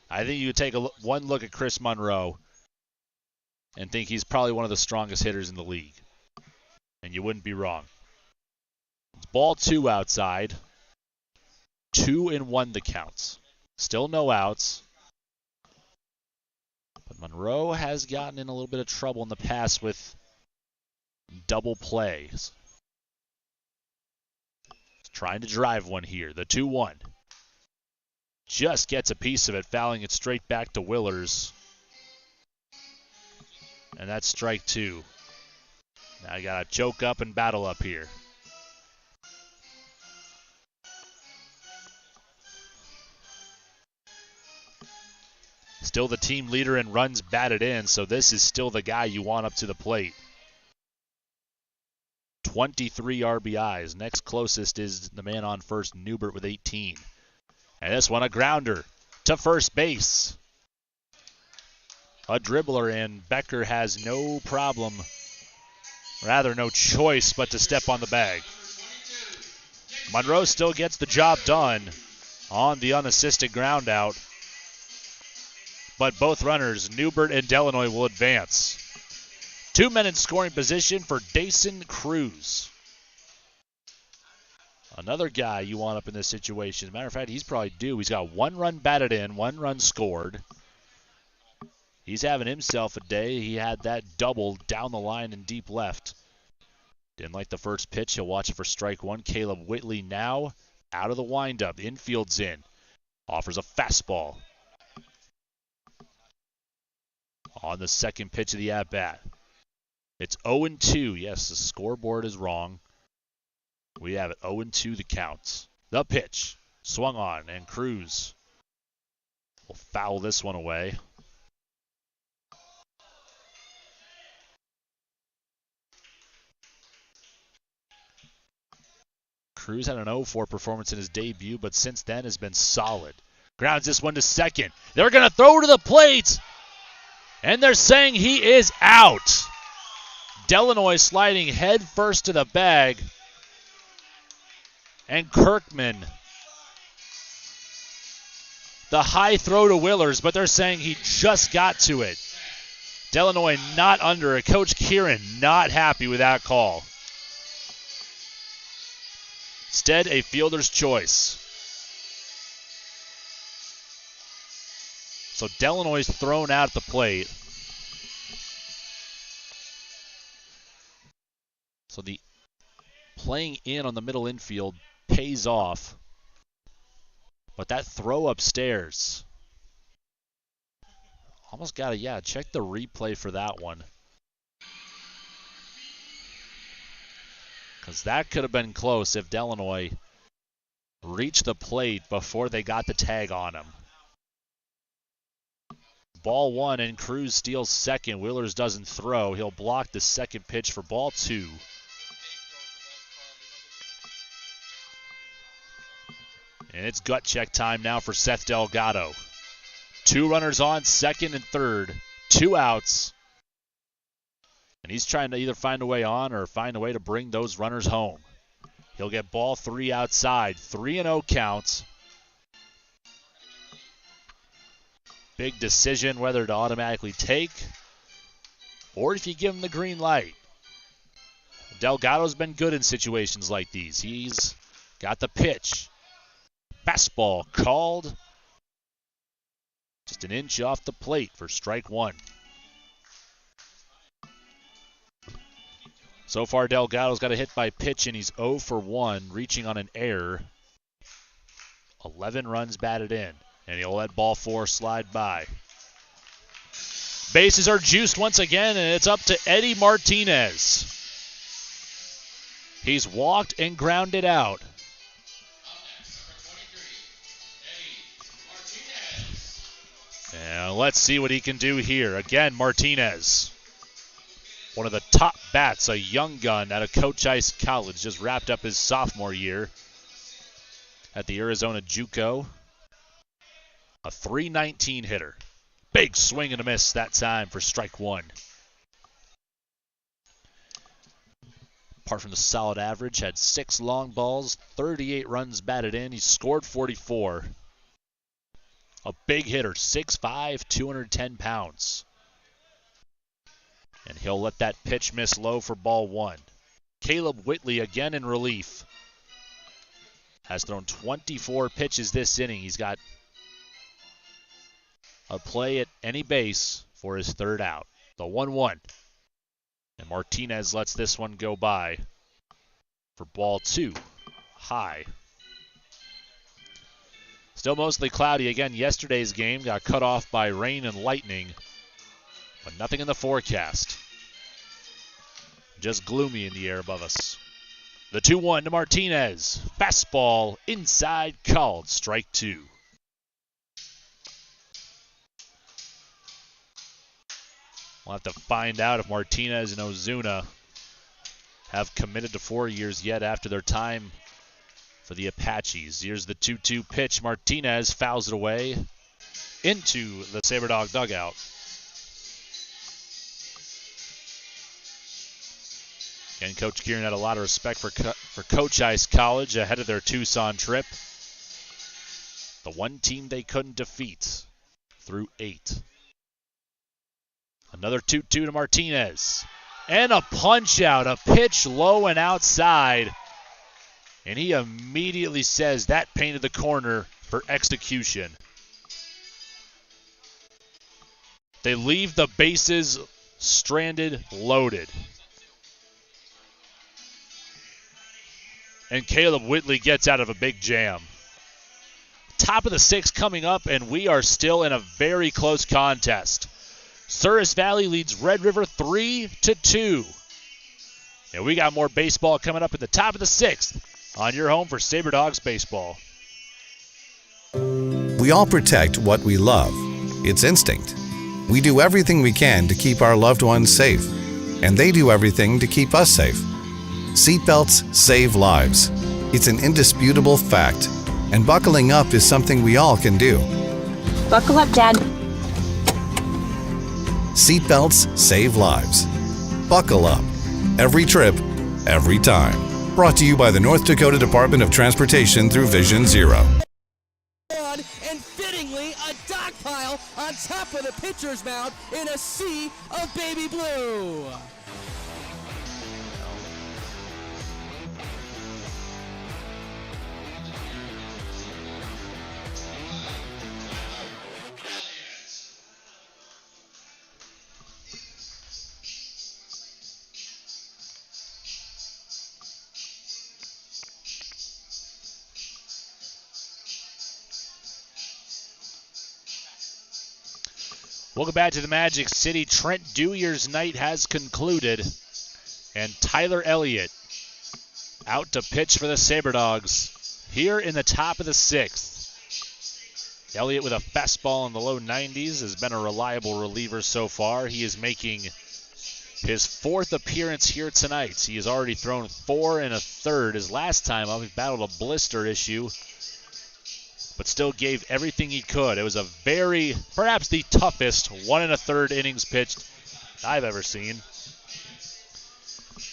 I think you could take one look at Chris Monroe and think he's probably one of the strongest hitters in the league. And you wouldn't be wrong. It's ball 2 outside. 2-1 the counts. Still no outs. But Monroe has gotten in a little bit of trouble in the past with double plays. He's trying to drive one here. The 2-1. just gets a piece of it, fouling it straight back to Willers. And that's strike 2. Now you got to choke up and battle up here. Still the team leader in runs batted in, so this is still the guy you want up to the plate. 23 RBIs. Next closest is the man on first, Newbert, with 18. And this one a grounder to first base. A dribbler, and Becker has no problem, rather no choice but to step on the bag. Monroe still gets the job done on the unassisted ground out. But both runners, Newbert and Delanoy, will advance. 2 men in scoring position for Dason Cruz. Another guy you want up in this situation. As a matter of fact, he's probably due. He's got 1 run batted in, 1 run scored. He's having himself a day. He had that double down the line in deep left. Didn't like the first pitch. He'll watch it for strike 1. Caleb Whitley now out of the windup. Infield's in. Offers a fastball. On the second pitch of the at-bat. It's 0-2. Yes, the scoreboard is wrong. We have it 0-2 the counts. The pitch. Swung on, and Cruz will foul this one away. Cruz had an 0-4 performance in his debut, but since then has been solid. Grounds this one to second. They're going to throw to the plate, and they're saying he is out. Delanoy sliding head first to the bag, and Kirkman, the high throw to Willers, but they're saying he just got to it. Delanoy not under it. Coach Kieran not happy with that call. Instead, a fielder's choice. So Delanoy's thrown out at the plate. So the playing in on the middle infield pays off. But that throw upstairs, almost got to, check the replay for that one. Because that could have been close if Delanoy reached the plate before they got the tag on him. Ball 1, and Cruz steals second. Willers doesn't throw. He'll block the second pitch for ball 2. And it's gut check time now for Seth Delgado. 2 runners on, second and third. 2 outs. And he's trying to either find a way on or find a way to bring those runners home. He'll get ball 3 outside. 3-0 count. Big decision whether to automatically take or if you give him the green light. Delgado's been good in situations like these. He's got the pitch. Fastball called. Just an inch off the plate for strike 1. So far, Delgado's got a hit by pitch, and he's 0 for 1, reaching on an error. 11 runs batted in, and he'll let ball 4 slide by. Bases are juiced once again, and it's up to Eddie Martinez. He's walked and grounded out. And let's see what he can do here. Again, Martinez, one of the top bats, a young gun out of Coach Ice College, just wrapped up his sophomore year at the Arizona JUCO. A .319 hitter. Big swing and a miss that time for strike 1. Apart from the solid average, had 6 long balls, 38 runs batted in. He scored 44. A big hitter, 6'5", 210 pounds. And he'll let that pitch miss low for ball 1. Caleb Whitley again in relief. Has thrown 24 pitches this inning. He's got a play at any base for his 3rd out. The 1-1. And Martinez lets this one go by for ball 2. High. Still mostly cloudy. Again, yesterday's game got cut off by rain and lightning, but nothing in the forecast. Just gloomy in the air above us. The 2-1 to Martinez. Fastball inside, called strike 2. We'll have to find out if Martinez and Ozuna have committed to 4 years yet after their time for the Apaches. Here's the 2-2 pitch. Martinez fouls it away into the Sabre Dog dugout. And Coach Kieran had a lot of respect for Coach Ice College ahead of their Tucson trip. The one team they couldn't defeat through 8. Another 2-2 to Martinez. And a punch out, a pitch low and outside. And he immediately says that painted the corner for execution. They leave the bases stranded, loaded. And Caleb Whitley gets out of a big jam. Top of the 6th coming up, and we are still in a very close contest. Souris Valley leads Red River 3-2. And we got more baseball coming up at the top of the 6th on your home for Sabre Dogs baseball. We all protect what we love. It's instinct. We do everything we can to keep our loved ones safe, and they do everything to keep us safe. Seatbelts save lives. It's an indisputable fact, and buckling up is something we all can do. Buckle up, Dad. Seatbelts save lives. Buckle up. Every trip, every time. Brought to you by the North Dakota Department of Transportation through Vision Zero. And fittingly, a dog pile on top of the pitcher's mound in a sea of baby blue. Welcome back to the Magic City. Trent Dewey's night has concluded, and Tyler Elliott out to pitch for the Sabre Dogs here in the top of the 6th. Elliott with a fastball in the low 90s has been a reliable reliever so far. He is making his 4th appearance here tonight. He has already thrown 4 1/3. His last time up, he battled a blister issue, but still gave everything he could. It was a perhaps the toughest 1 1/3 innings pitched I've ever seen.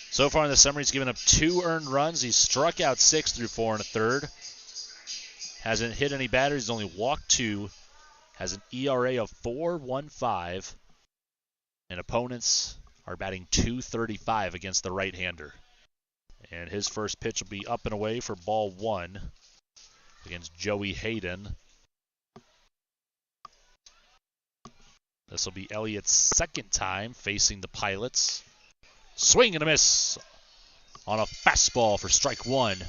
So far in the summer, he's given up 2 earned runs. He's struck out 6 through 4 1/3. Hasn't hit any batters. He's only walked 2. Has an ERA of 4.15. And opponents are batting .235 against the right-hander. And his first pitch will be up and away for ball 1. Against Joey Hayden. This will be Elliott's 2nd time facing the Pilots. Swing and a miss on a fastball for strike 1.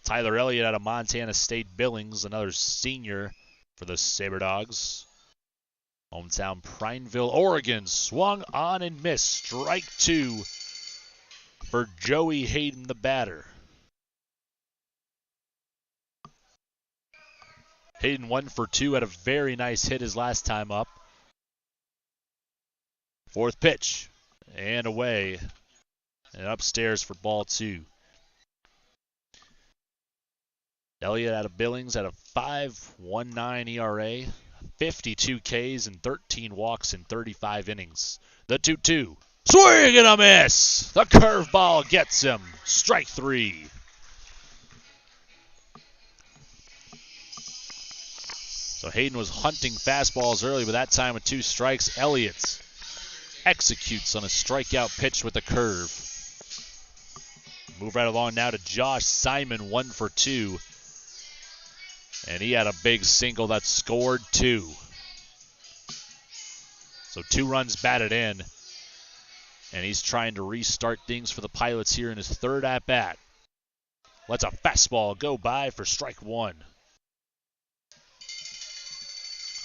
Tyler Elliott out of Montana State Billings, another senior for the Sabre Dogs. Hometown Prineville, Oregon, swung on and missed. Strike 2. For Joey Hayden, the batter. Hayden 1 for 2, had a very nice hit his last time up. 4th pitch, and away, and upstairs for ball 2. Elliott out of Billings had a 5.19 ERA, 52 Ks, and 13 walks in 35 innings. The 2-2. Swing and a miss! The curveball gets him. Strike 3. So Hayden was hunting fastballs early, but that time with 2 strikes. Elliott executes on a strikeout pitch with a curve. Move right along now to Josh Simon, 1 for 2. And he had a big single that scored 2. So 2 runs batted in. And he's trying to restart things for the Pilots here in his 3rd at-bat. Lets a fastball go by for strike one.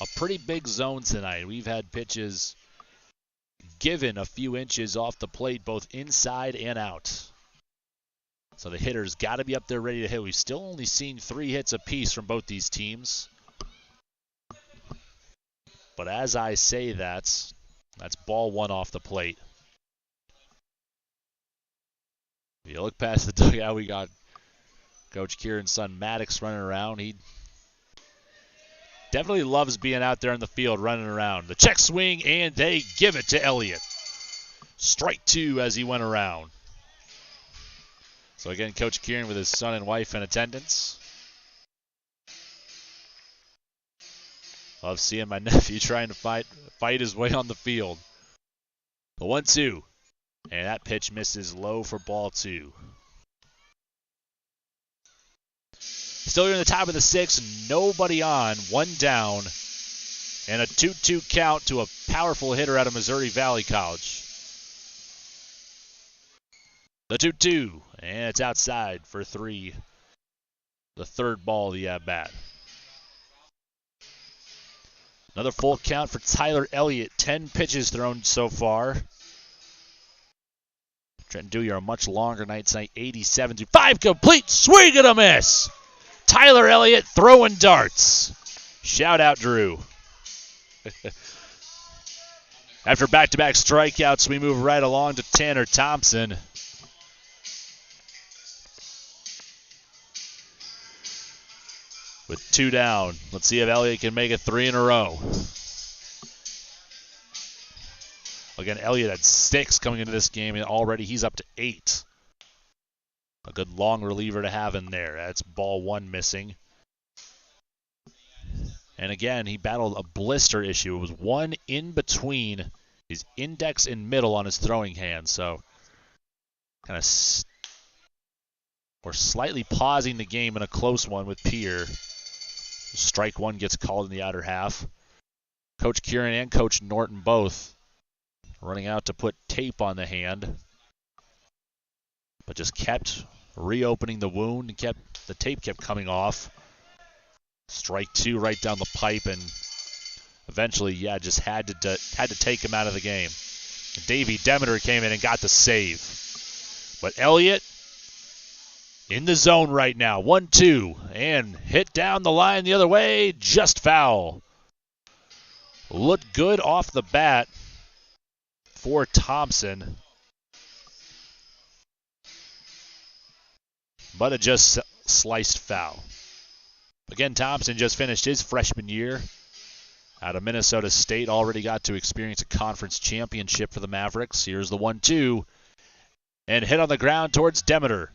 A pretty big zone tonight. We've had pitches given a few inches off the plate, both inside and out. So the hitters got to be up there ready to hit. We've still only seen 3 hits apiece from both these teams. But as I say that's ball one off the plate. If you look past the dugout, we got Coach Kieran's son Maddox running around. He definitely loves being out there in the field running around. The check swing, and they give it to Elliott. Strike two as he went around. So again, Coach Kieran with his son and wife in attendance. Love seeing my nephew trying to fight his way on the field. The 1-2. And that pitch misses low for ball two. Still here in the top of the 6th. Nobody on. 1 down. And a 2-2 count to a powerful hitter out of Missouri Valley College. The 2-2. And it's outside for 3. The third ball of the at-bat. Another full count for Tyler Elliott. 10 pitches thrown so far. Trenton Dewey a much longer night tonight. 87-5 complete. Swing and a miss. Tyler Elliott throwing darts. Shout out, Drew. After back-to-back strikeouts, we move right along to Tanner Thompson. With 2 down. Let's see if Elliott can make it 3 in a row. Again, Elliott had 6 coming into this game, and already he's up to 8. A good long reliever to have in there. That's ball 1 missing. And again, he battled a blister issue. It was 1 in between his index and middle on his throwing hand. So kind of or slightly pausing the game in a close one with Pierre. Strike 1 gets called in the outer half. Coach Kieran and Coach Norton both running out to put tape on the hand. But just kept reopening the wound and the tape kept coming off. Strike 2 right down the pipe, and eventually, just had to take him out of the game. Davey Demeter came in and got the save. But Elliott in the zone right now. 1-2, and hit down the line the other way, just foul. Looked good off the bat for Thompson, but it just sliced foul. Again, Thompson just finished his freshman year out of Minnesota State, already got to experience a conference championship for the Mavericks. Here's the 1-2, and hit on the ground towards Demeter.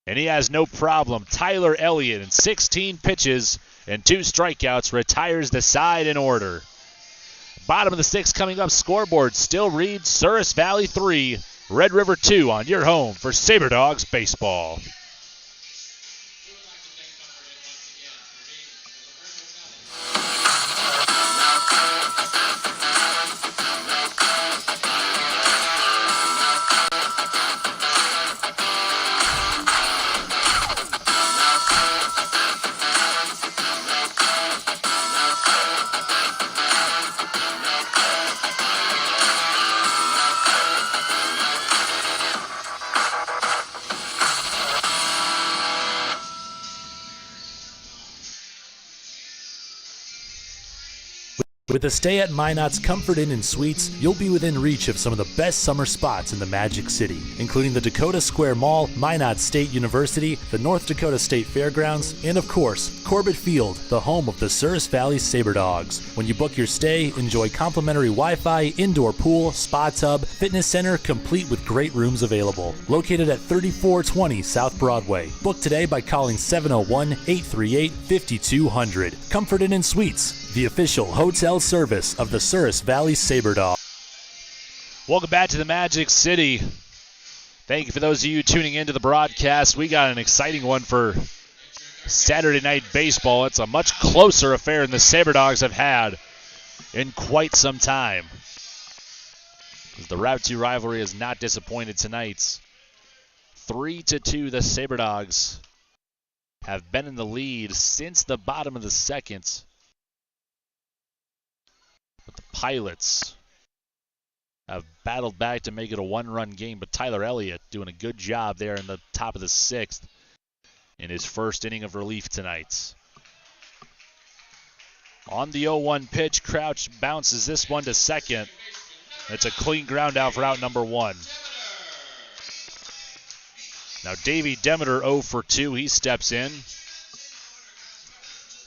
And he has no problem. Tyler Elliott in 16 pitches and 2 strikeouts retires the side in order. Bottom of the 6th coming up. Scoreboard still reads Souris Valley 3, Red River 2 on your home for Sabre Dogs baseball. With a stay at Minot's Comfort Inn and Suites, you'll be within reach of some of the best summer spots in the Magic City, including the Dakota Square Mall, Minot State University, the North Dakota State Fairgrounds, and of course, Corbett Field, the home of the Souris Valley Sabre Dogs. When you book your stay, enjoy complimentary Wi-Fi, indoor pool, spa tub, fitness center, complete with great rooms available. Located at 3420 South Broadway. Book today by calling 701-838-5200. Comfort Inn and Suites, the official hotel service of the Souris Valley Sabre Dogs. Welcome back to the Magic City. Thank you for those of you tuning into the broadcast. We got an exciting one for Saturday night baseball. It's a much closer affair than the Sabre Dogs have had in quite some time. The Route 2 rivalry has not disappointed tonight. 3-2 the Sabre Dogs have been in the lead since the bottom of the second. But the Pilots have battled back to make it a one-run game, but Tyler Elliott doing a good job there in the top of the sixth in his first inning of relief tonight. On the 0-1 pitch, Crouch bounces this one to second. It's a clean ground out for out number one. Now Davey Demeter 0 for 2, he steps in.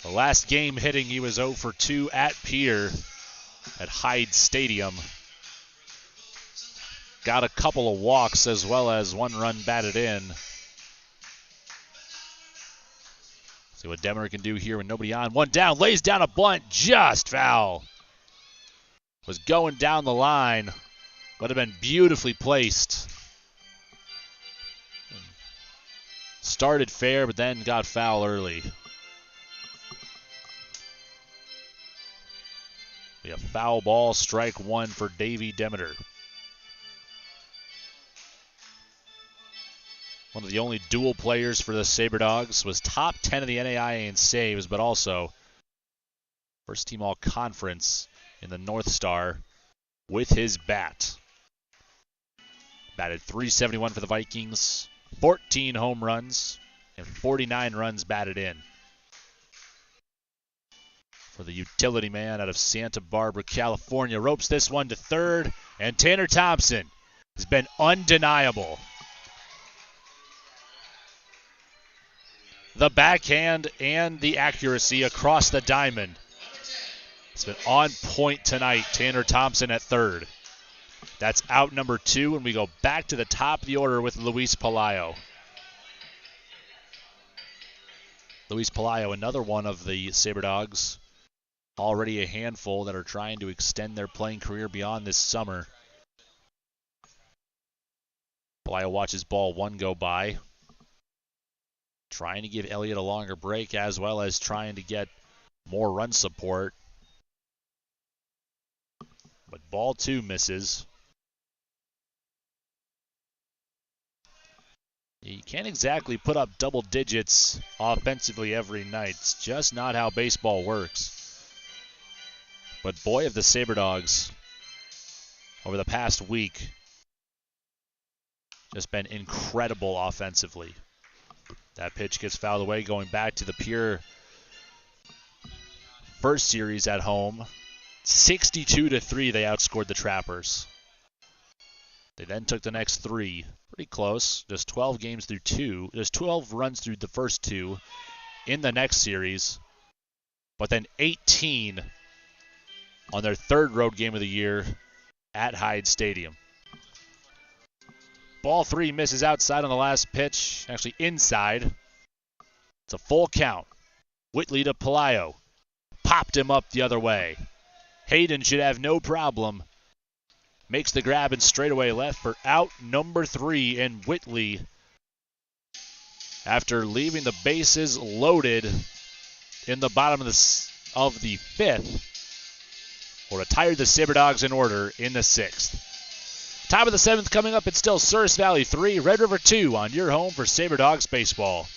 The last game hitting, he was 0 for 2 at Pier at Hyde Stadium. Got a couple of walks as well as one run batted in. See what Demeter can do here with nobody on. One down, lays down a bunt, just foul. Was going down the line, would have been beautifully placed. Started fair, but then got foul early. We have foul ball, strike one for Davey Demeter. One of the only dual players for the Sabre Dogs, was top 10 of the NAIA in saves, but also first team all conference in the North Star with his bat. Batted .371 for the Vikings, 14 home runs, and 49 runs batted in. For the utility man out of Santa Barbara, California, ropes this one to third, and Tanner Thompson has been undeniable. The backhand and the accuracy across the diamond. It's been on point tonight. Tanner Thompson at third. That's out number two, and we go back to the top of the order with Luis Pelayo. Luis Pelayo, another one of the Sabre Dogs. Already a handful that are trying to extend their playing career beyond this summer. Pelayo watches ball one go by. Trying to give Elliott a longer break as well as trying to get more run support. But ball two misses. You can't exactly put up double digits offensively every night. It's just not how baseball works. But boy, have the Sabre Dogs over the past week just been incredible offensively. That pitch gets fouled away, going back to the Pure first series at home. 62-3, they outscored the Trappers. They then took the next three. Pretty close. Just 12 games through two. Just 12 runs through the first two in the next series. But then 18 on their third road game of the year at Hyde Stadium. Ball three misses outside on the last pitch. Actually inside. It's a full count. Whitley to Pelayo. Popped him up the other way. Hayden should have no problem. Makes the grab and straightaway left for out number three, and Whitley, after leaving the bases loaded in the bottom of the fifth, will retire the Sabre Dogs in order in the sixth. Top of the seventh coming up. It's still Souris Valley 3, Red River 2 on your home for Sabre Dogs baseball.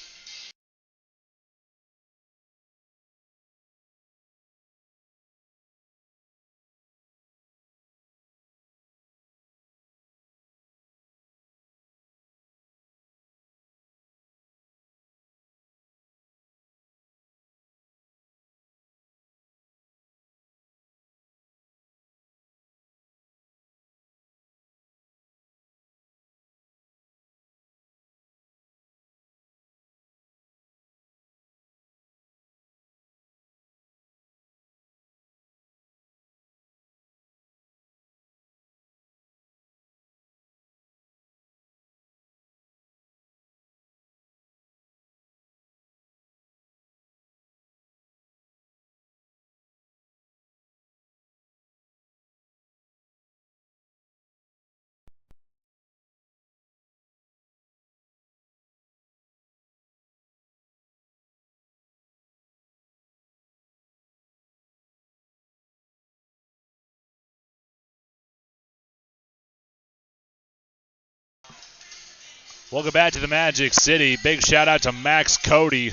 Welcome back to the Magic City. Big shout out to Max Cody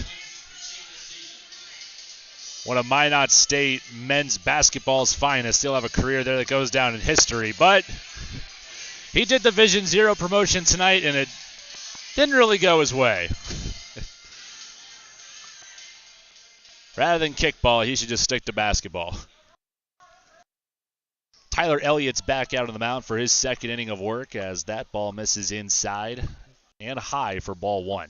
one of Minot State men's basketball's finest. He'll have a career there that goes down in history. But he did Division 0 promotion tonight, and it didn't really go his way. Rather than kickball, he should just stick to basketball. Tyler Elliott's back out on the mound for his second inning of work as that ball misses inside and high for ball one.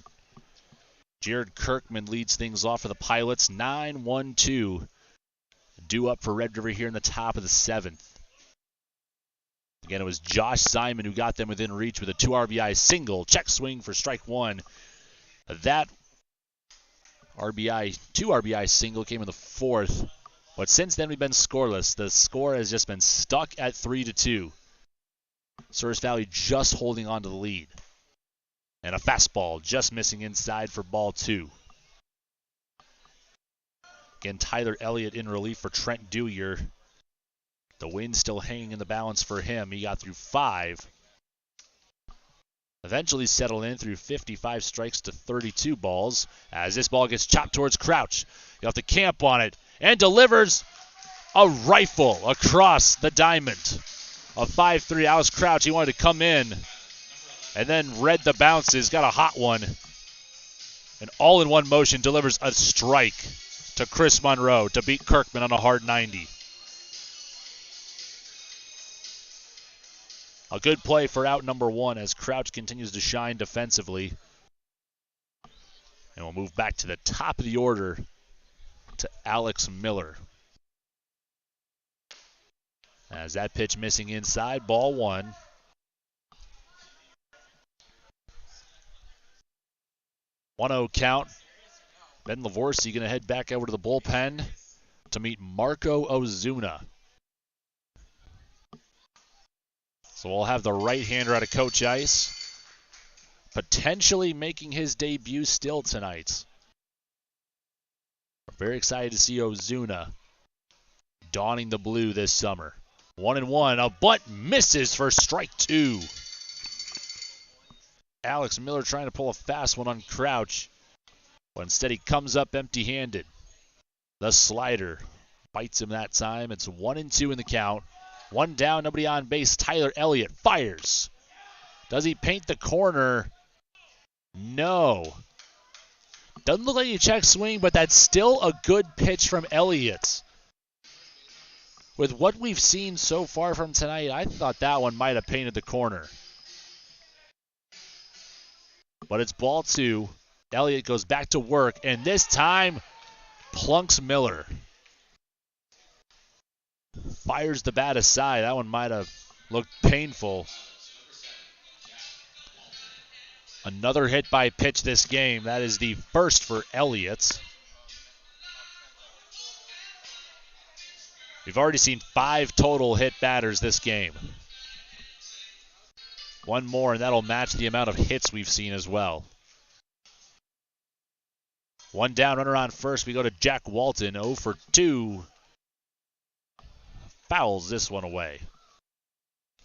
Jared Kirkman leads things off for the Pilots. 9-1-2. Due up for Red River here in the top of the seventh. Again, it was Josh Simon who got them within reach with a 2 RBI single. Check swing for strike one. That 2 RBI single came in the fourth. But since then, we've been scoreless. The score has just been stuck at 3-2. Souris Valley just holding on to the lead. And a fastball just missing inside for ball two. Again, Tyler Elliott in relief for Trent Dewier. The win still hanging in the balance for him. He got through 5. Eventually settled in through 55 strikes to 32 balls. As this ball gets chopped towards Crouch. You have to camp on it. And delivers a rifle across the diamond. A 5-3 Alex Crouch. He wanted to come in and then read the bounces. Got a hot one. And all in one motion delivers a strike to Chris Monroe to beat Kirkman on a hard 90. A good play for out number 1 as Crouch continues to shine defensively. And we'll move back to the top of the order to Alex Miller. As that pitch missing inside, ball 1. 1-0 count. Ben Lavorsi going to head back over to the bullpen to meet Marco Ozuna. So we'll have the right-hander out of Coach Ice, potentially making his debut still tonight. We're very excited to see Ozuna donning the blue this summer. 1-1, a bunt misses for strike 2. Alex Miller trying to pull a fast one on Crouch, but instead he comes up empty-handed. The slider bites him that time. It's 1-2 in the count. 1 down, nobody on base. Tyler Elliott fires. Does he paint the corner? No. Doesn't look like a check swing, but that's still a good pitch from Elliott. With what we've seen so far from tonight, I thought that one might have painted the corner. But it's ball 2. Elliott goes back to work, and this time plunks Miller. Fires the bat aside. That one might have looked painful. Another hit by pitch this game. That is the first for Elliott. We've already seen 5 total hit batters this game. 1 more, and that'll match the amount of hits we've seen as well. 1 down, runner on first. We go to Jack Walton, 0 for 2. Fouls this one away.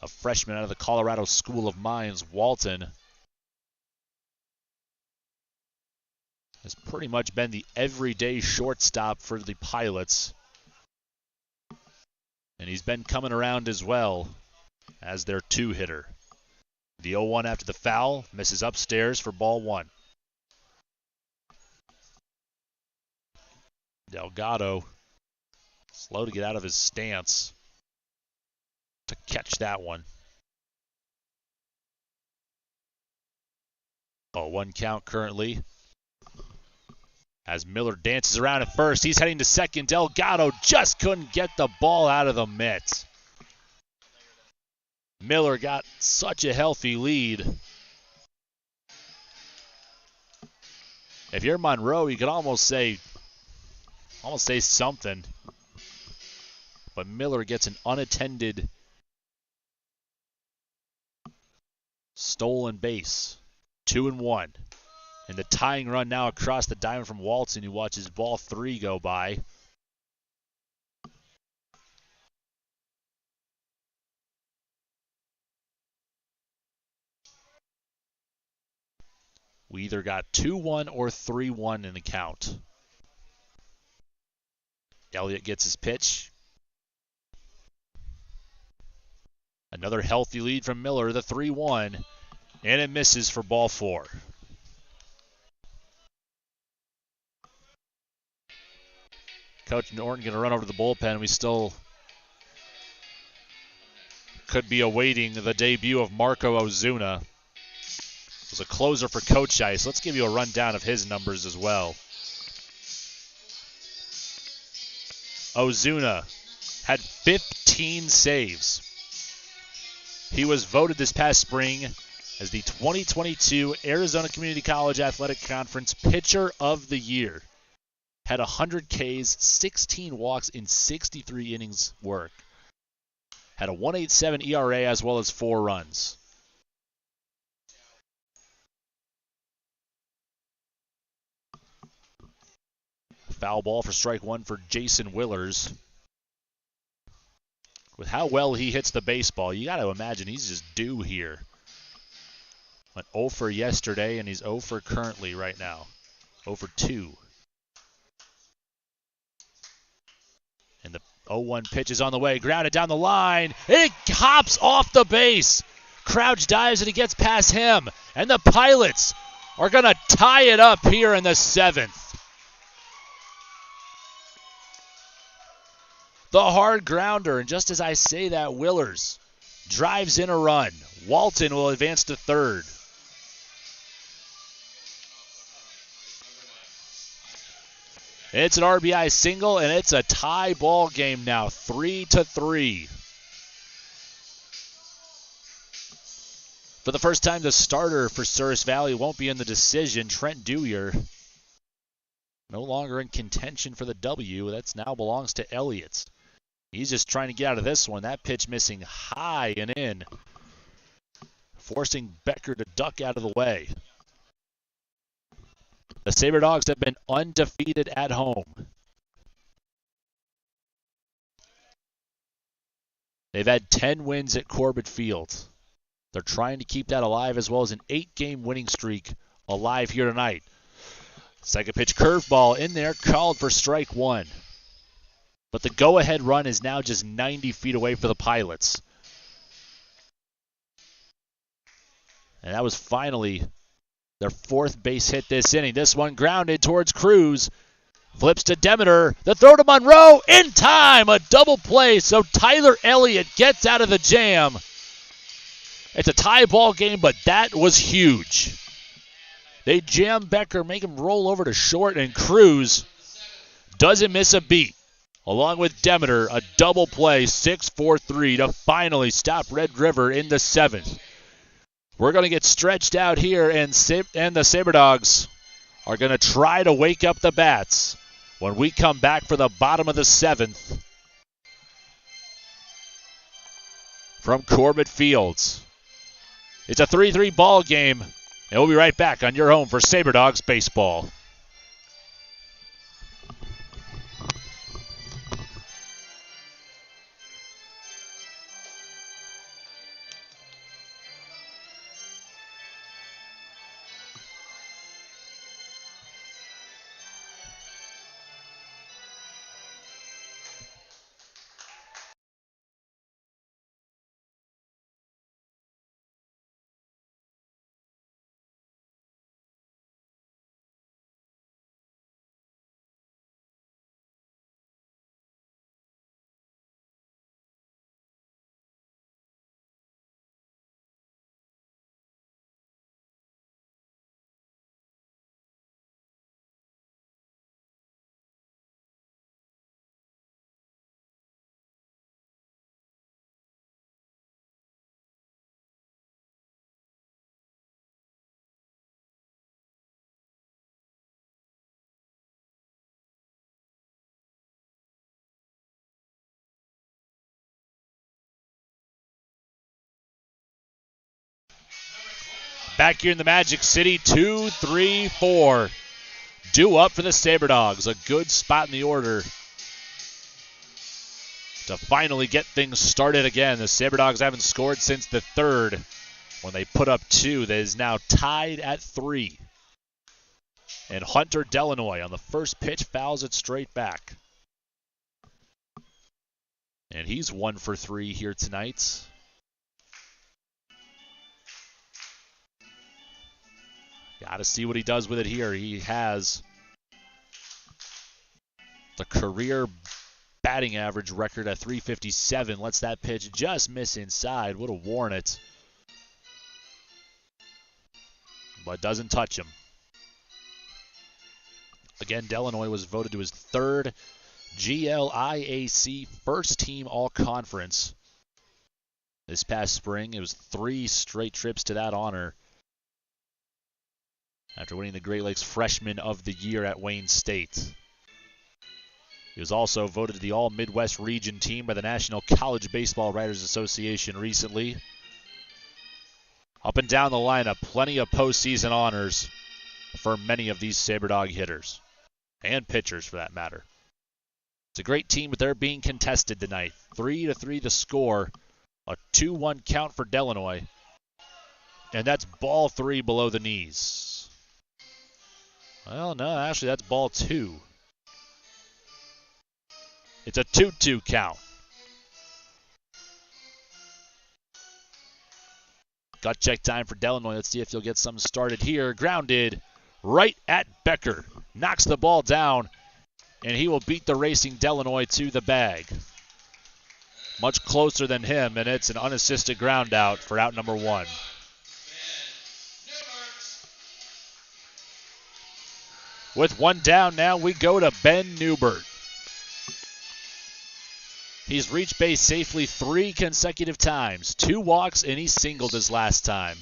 A freshman out of the Colorado School of Mines, Walton, has pretty much been the everyday shortstop for the Pilots. And he's been coming around as well as their 2-hitter. The 0-1 after the foul, misses upstairs for ball 1. Delgado, slow to get out of his stance to catch that one. 0-1 count currently. As Miller dances around at first, he's heading to second. Delgado just couldn't get the ball out of the mitt. Miller got such a healthy lead. If you're Monroe, you could almost say something. But Miller gets an unattended stolen base. 2-1. And the tying run now across the diamond from Walton, who watches ball 3 go by. We either got 2-1 or 3-1 in the count. Elliott gets his pitch. Another healthy lead from Miller, the 3-1, and it misses for ball 4. Coach Norton going to run over to the bullpen. We still could be awaiting the debut of Marco Ozuna. It was a closer for Coach Ice. Let's give you a rundown of his numbers as well. Ozuna had 15 saves. He was voted this past spring as the 2022 Arizona Community College Athletic Conference Pitcher of the Year. Had 100 Ks, 16 walks in 63 innings work. Had a 1.87 ERA as well as 4 runs. Foul ball for strike 1 for Jason Willers. With how well he hits the baseball, you got to imagine he's just due here. Went 0 for yesterday, and he's 0 for currently right now. 0 for 2. And the 0-1 pitch is on the way. Grounded down the line. It hops off the base. Crouch dives, and he gets past him. And the Pilots are going to tie it up here in the 7th. The hard grounder, and just as I say that, Willers drives in a run. Walton will advance to third. It's an RBI single, and it's a tie ball game now, 3-3. For the first time, the starter for Souris Valley won't be in the decision. Trent Dewyer, no longer in contention for the W. That now belongs to Elliott. He's just trying to get out of this one. That pitch missing high and in, forcing Becker to duck out of the way. The Sabre Dogs have been undefeated at home. They've had 10 wins at Corbett Field. They're trying to keep that alive, as well as an 8-game winning streak alive here tonight. Second pitch curveball in there, called for strike 1. But the go-ahead run is now just 90 feet away for the Pilots. And that was finally their 4th base hit this inning. This one grounded towards Cruz. Flips to Demeter. The throw to Monroe. In time. A double play. So Tyler Elliott gets out of the jam. It's a tie ball game, but that was huge. They jam Becker, make him roll over to short, and Cruz doesn't miss a beat. Along with Demeter, a double play, 6-4-3 to finally stop Red River in the 7th. We're going to get stretched out here, and the Sabre Dogs are going to try to wake up the bats when we come back for the bottom of the 7th from Corbett Fields. It's a 3-3 ball game, and we'll be right back on your home for Sabre Dogs baseball. Back here in the Magic City, 2-3-4. Due up for the Sabre Dogs. A good spot in the order to finally get things started again. The Sabre Dogs haven't scored since the 3rd when they put up 2. That is now tied at 3. And Hunter Delanoy on the first pitch fouls it straight back. And he's 1 for 3 here tonight. Got to see what he does with it here. He has the career batting average record at 357. Lets that pitch just miss inside. Would have worn it. But doesn't touch him. Again, Delanoy was voted to his 3rd GLIAC first team all-conference this past spring. It was 3 straight trips to that honor after winning the Great Lakes Freshman of the Year at Wayne State. He was also voted to the All-Midwest Region team by the National College Baseball Writers Association recently. Up and down the lineup, plenty of postseason honors for many of these Sabre Dog hitters, and pitchers for that matter. It's a great team, but they're being contested tonight. 3-3 the score, a 2-1 count for Delanoy, and that's ball 3 below the knees. Well, no, actually that's ball 2. It's a 2-2 count. Gut check time for Delanoy. Let's see if he'll get something started here. Grounded right at Becker. Knocks the ball down, and he will beat the racing Delanoy to the bag. Much closer than him, and it's an unassisted ground out for out number 1. With 1 down now, we go to Ben Newbert. He's reached base safely 3 consecutive times. 2 walks, and he singled his last time.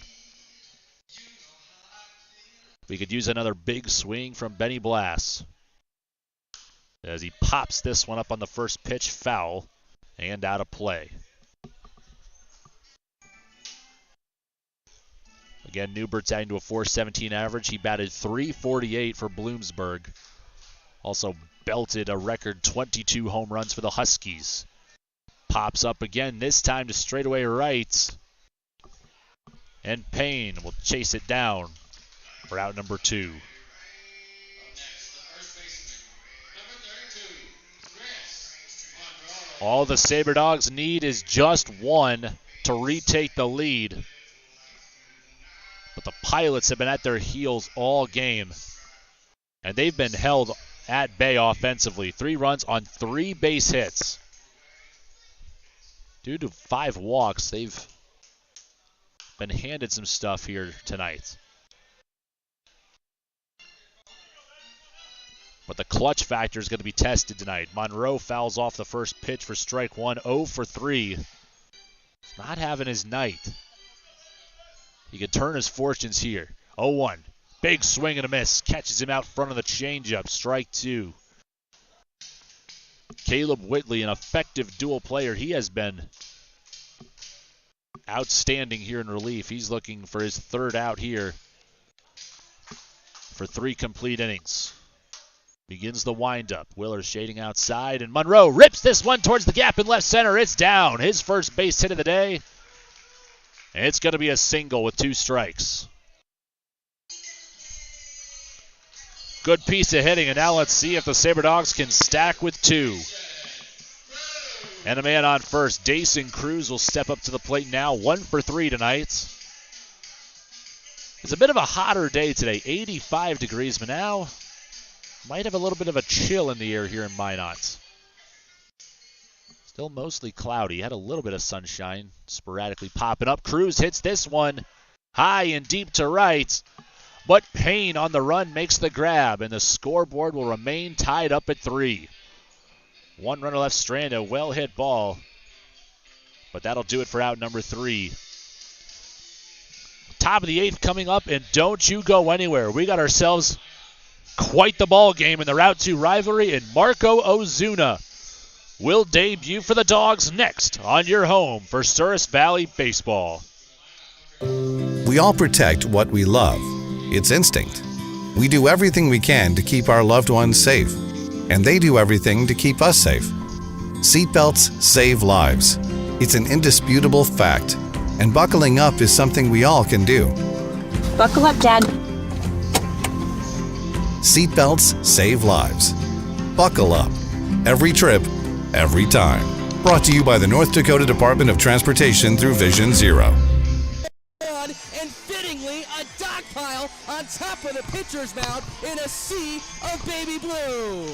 We could use another big swing from Benny Blass as he pops this one up on the first pitch, foul, and out of play. Again, Newbert's adding to a .417 average. He batted .348 for Bloomsburg. Also belted a record 22 home runs for the Huskies. Pops up again, this time to straightaway right. And Payne will chase it down for out number 2. All the Sabre Dogs need is just 1 to retake the lead. But the Pilots have been at their heels all game, and they've been held at bay offensively. 3 runs on 3 base hits. Due to 5 walks, they've been handed some stuff here tonight. But the clutch factor is going to be tested tonight. Monroe fouls off the first pitch for strike 1, 0 for 3. Not having his night. He could turn his fortunes here. 0-1. Big swing and a miss. Catches him out front of the changeup. Strike 2. Caleb Whitley, an effective dual player. He has been outstanding here in relief. He's looking for his 3rd out here for 3 complete innings. Begins the windup. Willer shading outside, and Monroe rips this one towards the gap in left center. It's down. His first base hit of the day. And it's going to be a single with 2 strikes. Good piece of hitting, and now let's see if the Sabre Dogs can stack with 2. And a man on first. Dason Cruz will step up to the plate now. 1 for 3 tonight. It's a bit of a hotter day today. 85 degrees, but now might have a little bit of a chill in the air here in Minot. Still mostly cloudy. Had a little bit of sunshine sporadically popping up. Cruz hits this one high and deep to right. But Payne on the run makes the grab, and the scoreboard will remain tied up at 3. 1 runner left stranded, a well-hit ball. But that'll do it for out number 3. Top of the 8th coming up, and don't you go anywhere. We got ourselves quite the ball game in the Route 2 rivalry, and Marco Ozuna will debut for the Dogs next on your home for Souris Valley Baseball. We all protect what we love. It's instinct. We do everything we can to keep our loved ones safe, and they do everything to keep us safe. Seatbelts save lives. It's an indisputable fact, and buckling up is something we all can do. Buckle up, Dad. Seatbelts save lives. Buckle up. Every trip, every time. Brought to you by the North Dakota Department of Transportation through Vision Zero. And fittingly, a dock pile on top of the pitcher's mound in a sea of baby blue.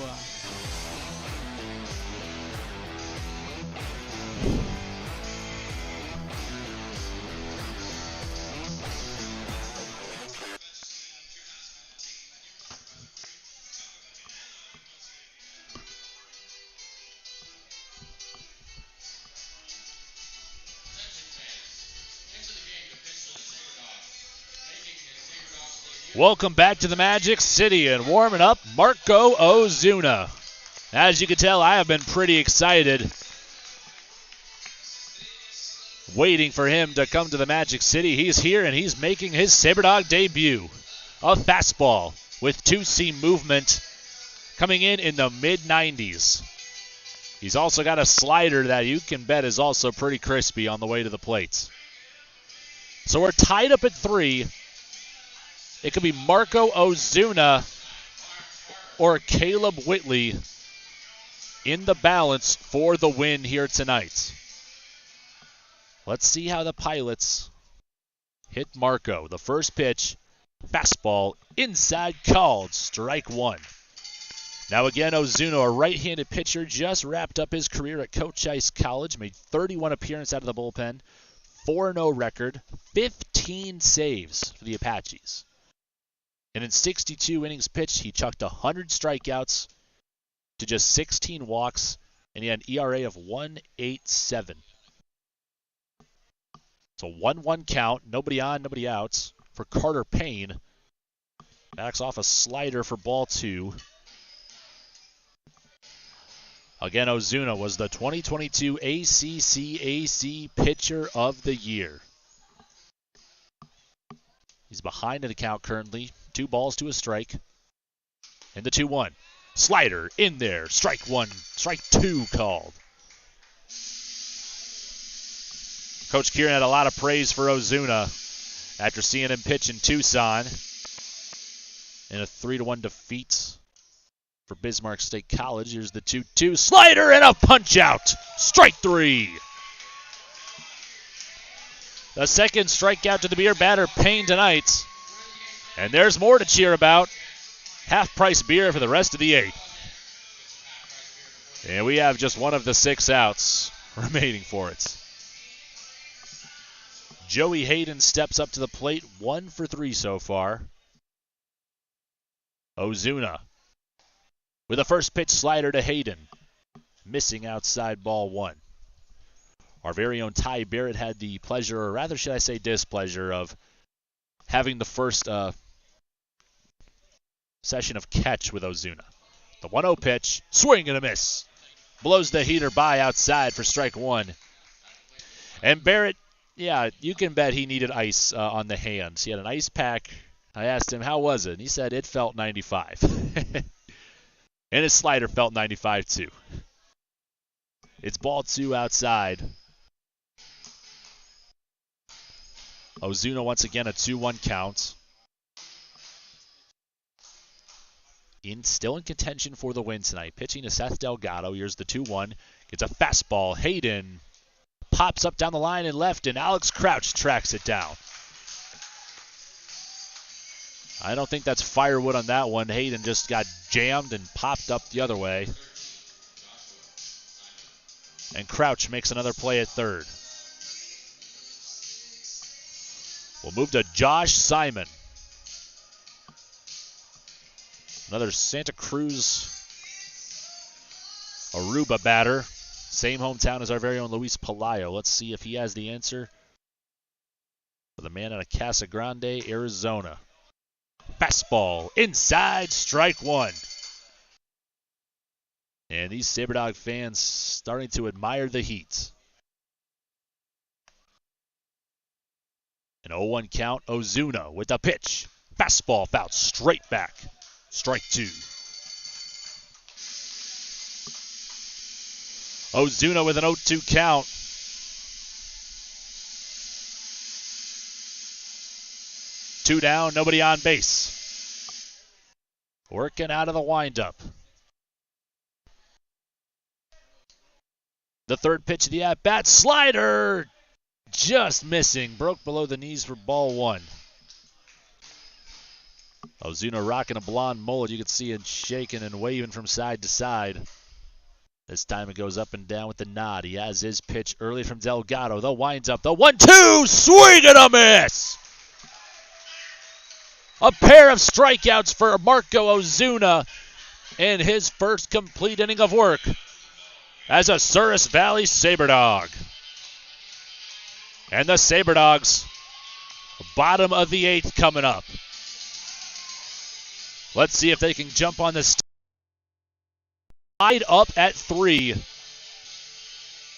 Welcome back to the Magic City, and warming up, Marco Ozuna. As you can tell, I have been pretty excited waiting for him to come to the Magic City. He's here, and he's making his SaberDog debut. A fastball with two-seam movement coming in the mid-90s. He's also got a slider that you can bet is also pretty crispy on the way to the plates. So we're tied up at 3. It could be Marco Ozuna or Caleb Whitley in the balance for the win here tonight. Let's see how the Pilots hit Marco. The first pitch, fastball, inside called, strike one. Now again, Ozuna, a right-handed pitcher, just wrapped up his career at Cochise College, made 31 appearances out of the bullpen, 4-0 record, 15 saves for the Apaches. And in 62 innings pitched, he chucked 100 strikeouts to just 16 walks, and he had an ERA of 1.87. So 1-1 count, nobody on, nobody outs for Carter Payne. Backs off a slider for ball 2. Again, Ozuna was the 2022 ACCAC Pitcher of the Year. He's behind in the count currently. 2 balls to a strike. And the 2-1. Slider in there. Strike 1. Strike 2 called. Coach Kieran had a lot of praise for Ozuna after seeing him pitch in Tucson in a 3-1 defeat for Bismarck State College. Here's the 2-2. Slider and a punch out. Strike 3. The second strikeout to the beer batter Payne tonight. And there's more to cheer about. Half-price beer for the rest of the 8th. And we have just one of the 6 outs remaining for it. Joey Hayden steps up to the plate, 1 for 3 so far. Ozuna with a first pitch slider to Hayden. Missing outside ball 1. Our very own Ty Barrett had the pleasure, or rather should I say displeasure, of having the first session of catch with Ozuna. The 1-0 pitch, swing and a miss. Blows the heater by outside for strike 1. And Barrett, yeah, you can bet he needed ice on the hands. He had an ice pack. I asked him, how was it? And he said it felt 95. And his slider felt 95 too. It's ball 2 outside. Ozuna once again a 2-1 count. Still in contention for the win tonight. Pitching to Seth Delgado. Here's the 2-1. Gets a fastball. Hayden pops up down the line and left, and Alex Crouch tracks it down. I don't think that's firewood on that one. Hayden just got jammed and popped up the other way. And Crouch makes another play at third. We'll move to Josh Simon. Another Santa Cruz Aruba batter. Same hometown as our very own Luis Palayo. Let's see if he has the answer for the man out of Casa Grande, Arizona. Fastball inside, strike 1. And these SaberDog fans starting to admire the heat. An 0-1 count, Ozuna with the pitch. Fastball foul straight back. Strike 2. Ozuna with an 0-2 count. Two down, nobody on base. Working out of the windup. The third pitch of the at-bat, slider, just missing. Broke below the knees for ball one. Ozuna rocking a blonde mullet. You can see him shaking and waving from side to side. This time it goes up and down with the nod. He has his pitch early from Delgado. The winds up. The 1-2. Swing and a miss. A pair of strikeouts for Marco Ozuna in his first complete inning of work as a Souris Valley Sabre Dog. And the Sabre Dogs, bottom of the eighth coming up. Let's see if they can jump on this. Tied up at 3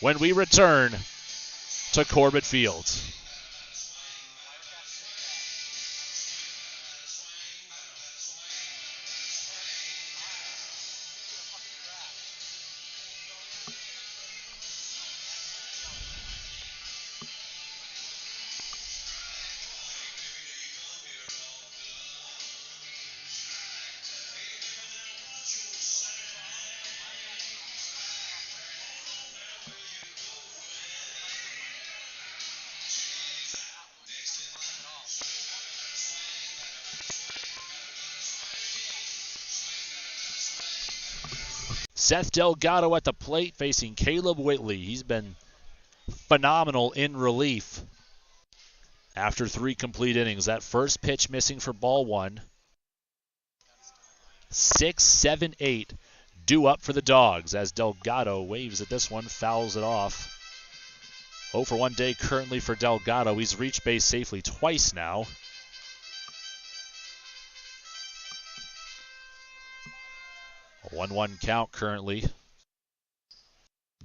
when we return to Corbett Fields. Seth Delgado at the plate facing Caleb Whitley. He's been phenomenal in relief after 3 complete innings. That first pitch missing for ball 1. 6, 7, 8 due up for the Dogs as Delgado waves at this one, fouls it off. 0 for 1 day currently for Delgado. He's reached base safely twice now. A 1-1 count currently.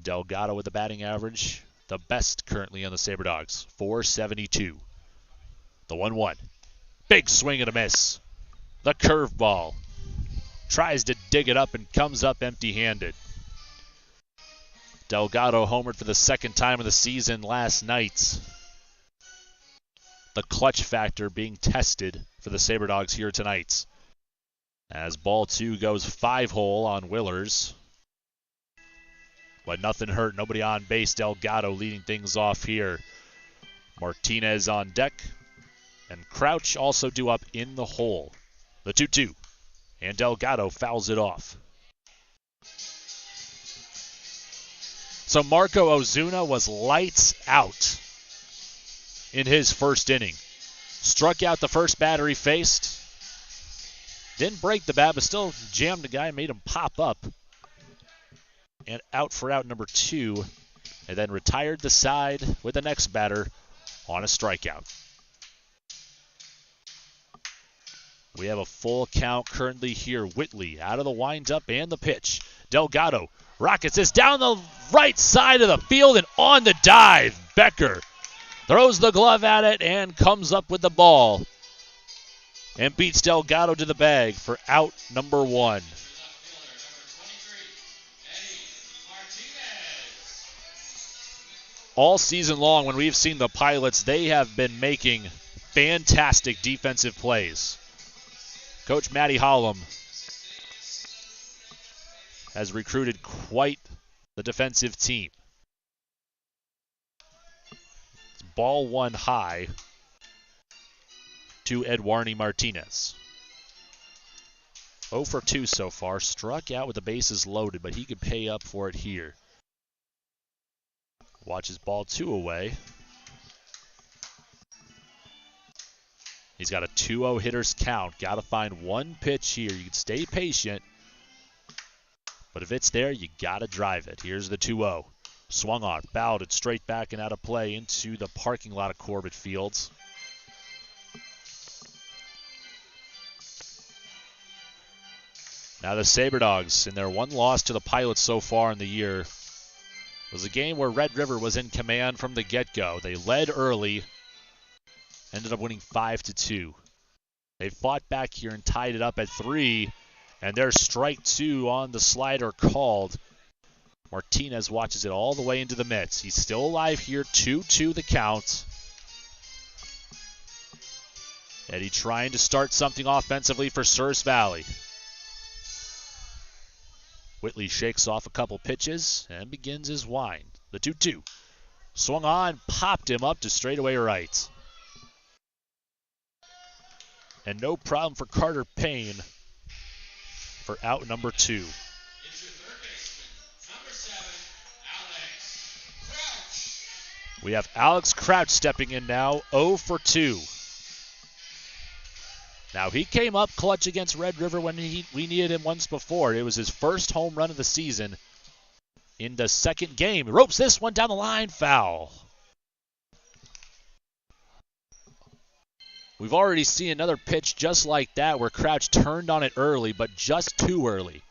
Delgado with the batting average, the best currently on the Sabre Dogs, 472. The 1-1. Big swing and a miss. The curveball. Tries to dig it up and comes up empty-handed. Delgado homered for the second time of the season last night. The clutch factor being tested for the Sabre Dogs here tonight. As ball 2 goes 5-hole on Willers. But nothing hurt, nobody on base. Delgado leading things off here. Martinez on deck. And Crouch also due up in the hole. The 2-2. And Delgado fouls it off. So Marco Ozuna was lights out in his first inning. Struck out the first batter he faced. Didn't break the bat, but still jammed the guy, made him pop up. And out for out number 2. And then retired the side with the next batter on a strikeout. We have a full count currently here. Whitley out of the windup and the pitch. Delgado rockets this down the right side of the field and on the dive. Becker throws the glove at it and comes up with the ball. And beats Delgado to the bag for out number 1. All season long when we've seen the Pilots, they have been making fantastic defensive plays. Coach Matty Hollum has recruited quite the defensive team. It's ball 1 high to Eduardo Martinez. 0 for 2 so far. Struck out with the bases loaded, but he could pay up for it here. Watches ball 2 away. He's got a 2-0 hitters count. Got to find one pitch here. You can stay patient, but if it's there, you got to drive it. Here's the 2-0. Swung on, fouled it straight back and out of play into the parking lot of Corbett Fields. Now the Sabre Dogs, in their one loss to the Pilots so far in the year, was a game where Red River was in command from the get-go. They led early, ended up winning 5-2. They fought back here and tied it up at 3, and there's strike 2 on the slider called. Martinez watches it all the way into the mitts. He's still alive here, 2-2 the count. Eddie trying to start something offensively for Souris Valley. Whitley shakes off a couple pitches and begins his wind. The 2-2. Swung on, popped him up to straightaway right. And no problem for Carter Payne for out number 2. We have Alex Crouch stepping in now, 0 for 2. Now, he came up clutch against Red River when we needed him once before. It was his first home run of the season in the second game. He ropes this one down the line, foul. We've already seen another pitch just like that where Crouch turned on it early, but just too early.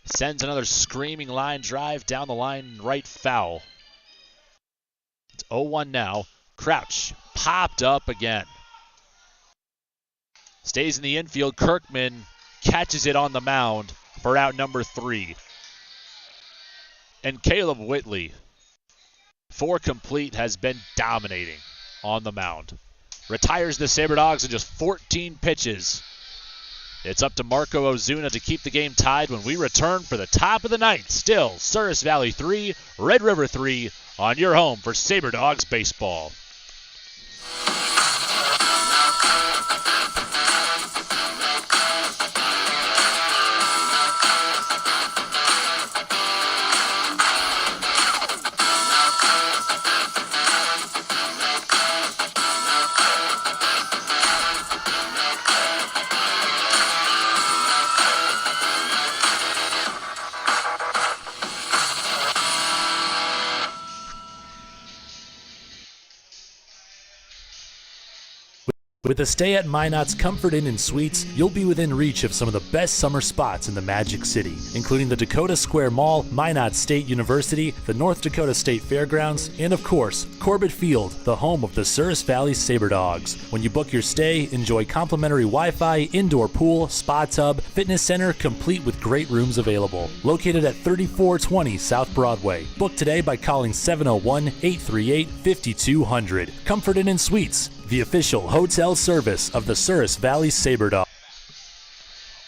Sends another screaming line drive down the line, right foul. It's 0-1 now. Crouch popped up again. Stays in the infield. Kirkman catches it on the mound for out number 3. And Caleb Whitley, 4 complete, has been dominating on the mound. Retires the Sabre Dogs in just 14 pitches. It's up to Marco Ozuna to keep the game tied when we return for the top of the ninth. Still, Souris Valley 3, Red River 3 on your home for Sabre Dogs baseball. With a stay at Minot's Comfort Inn and Suites, you'll be within reach of some of the best summer spots in the Magic City, including the Dakota Square Mall, Minot State University, the North Dakota State Fairgrounds, and of course, Corbett Field, the home of the Souris Valley Sabre Dogs. When you book your stay, enjoy complimentary Wi-Fi, indoor pool, spa tub, fitness center, complete with great rooms available. Located at 3420 South Broadway. Book today by calling 701-838-5200. Comfort Inn and Suites, the official hotel service of the Souris Valley Sabre Dogs.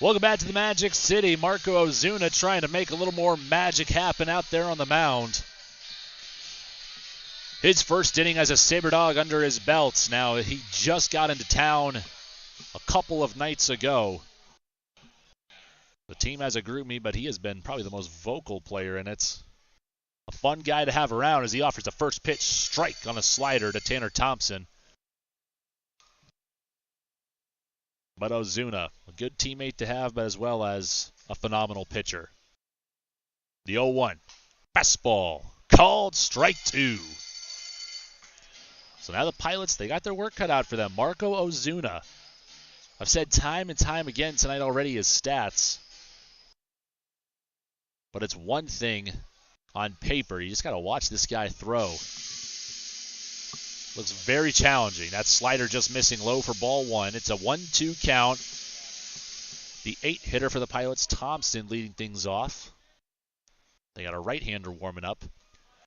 Welcome back to the Magic City. Marco Ozuna trying to make a little more magic happen out there on the mound. His first inning as a Sabre Dog under his belt. Now, he just got into town a couple of nights ago. The team has a group meet, but he has been probably the most vocal player, and it's a fun guy to have around as he offers the first pitch strike on a slider to Tanner Thompson. But Ozuna, a good teammate to have, but as well as a phenomenal pitcher. The 0-1. Fastball. Called strike 2. So now the Pilots, they got their work cut out for them. Marco Ozuna. I've said time and time again tonight already his stats. But it's one thing on paper. You just got to watch this guy throw. Looks very challenging. That slider just missing low for ball 1. It's a 1-2 count. The 8-hitter for the Pilots, Thompson, leading things off. They got a right-hander warming up.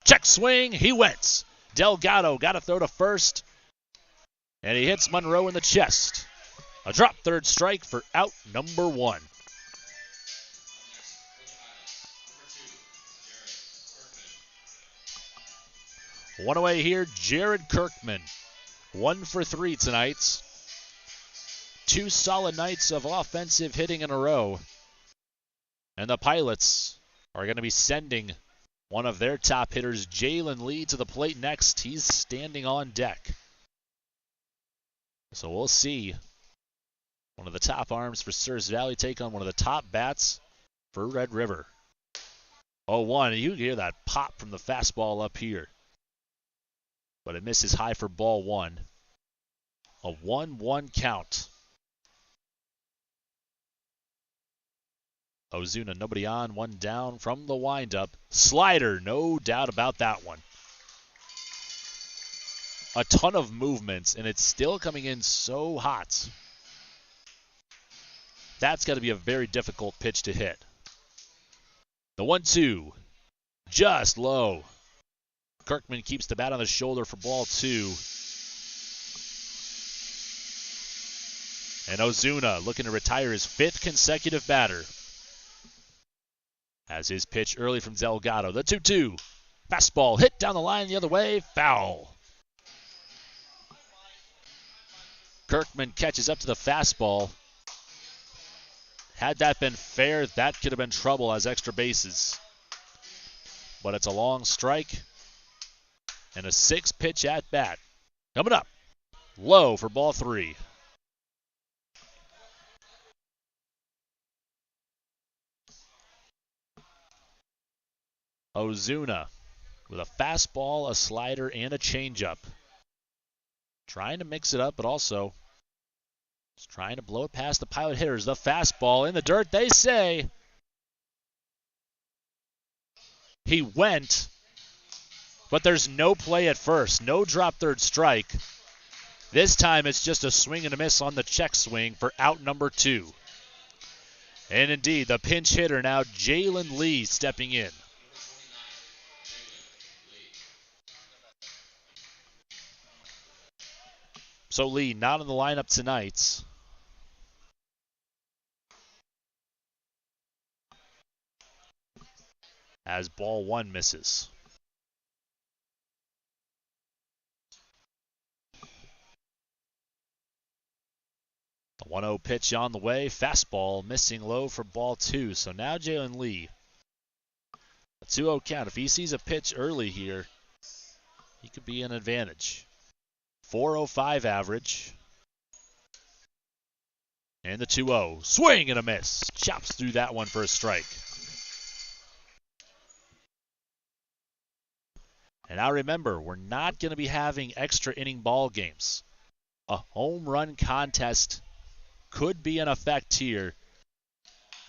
Check swing. He went. Delgado got a throw to first. And he hits Monroe in the chest. A drop third strike for out number 1. One away here, Jared Kirkman. 1 for 3 tonight. 2 solid nights of offensive hitting in a row. And the Pilots are going to be sending one of their top hitters, Jalen Lee, to the plate next. He's standing on deck. So we'll see one of the top arms for Souris Valley take on one of the top bats for Red River. 0-1. You can hear that pop from the fastball up here. But it misses high for ball 1. A 1-1 count. Ozuna, nobody on, 1 down from the windup. Slider, no doubt about that one. A ton of movements, and it's still coming in so hot. That's got to be a very difficult pitch to hit. The 1-2, just low. Kirkman keeps the bat on the shoulder for ball 2. And Ozuna looking to retire his 5th consecutive batter. As his pitch early from Delgado. The 2-2. Fastball hit down the line the other way. Foul. Kirkman catches up to the fastball. Had that been fair, that could have been trouble as extra bases. But it's a long strike and a 6-pitch at bat. Coming up. Low for ball 3. Ozuna with a fastball, a slider, and a changeup. Trying to mix it up, but also just trying to blow it past the Pilot hitters. The fastball in the dirt, they say. He went, but there's no play at first. No drop third strike. This time it's just a swing and a miss on the check swing for out number 2. And indeed, the pinch hitter now, Jalen Lee, stepping in. So Lee not in the lineup tonight. As ball 1 misses. The 1-0 pitch on the way. Fastball missing low for ball 2. So now Jalen Lee. A 2-0 count. If he sees a pitch early here, he could be an advantage. 4.05 average. And the 2-0. Swing and a miss. Chops through that one for a strike. And now remember, we're not going to be having extra inning ball games. A home run contest could be in effect here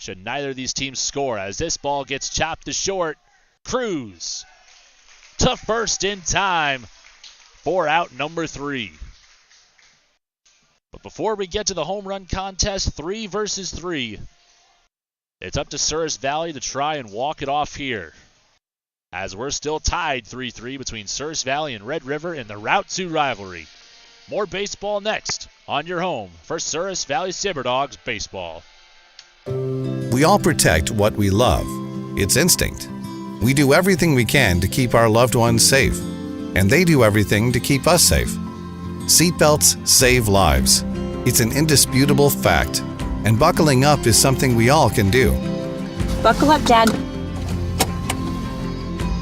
should neither of these teams score, as this ball gets chopped to short. Cruz to first in time for out number 3. But before we get to the home run contest, 3 versus 3, it's up to Souris Valley to try and walk it off here, as we're still tied 3-3 between Souris Valley and Red River in the Route 2 rivalry. More baseball next on your home for Souris Valley Sabre Dogs baseball. We all protect what we love. It's instinct. We do everything we can to keep our loved ones safe, and they do everything to keep us safe. Seatbelts save lives. It's an indisputable fact, and buckling up is something we all can do. Buckle up, Dad.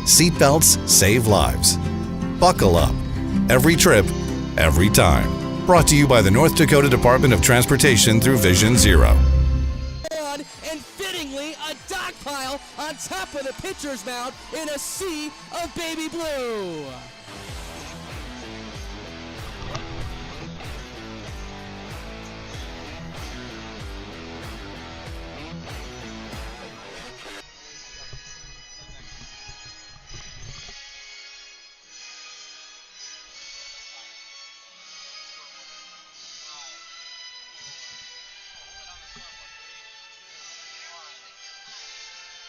Seatbelts save lives. Buckle up. Every trip, every time. Brought to you by the North Dakota Department of Transportation through Vision Zero. And fittingly, a dog pile on top of the pitcher's mound in a sea of baby blue.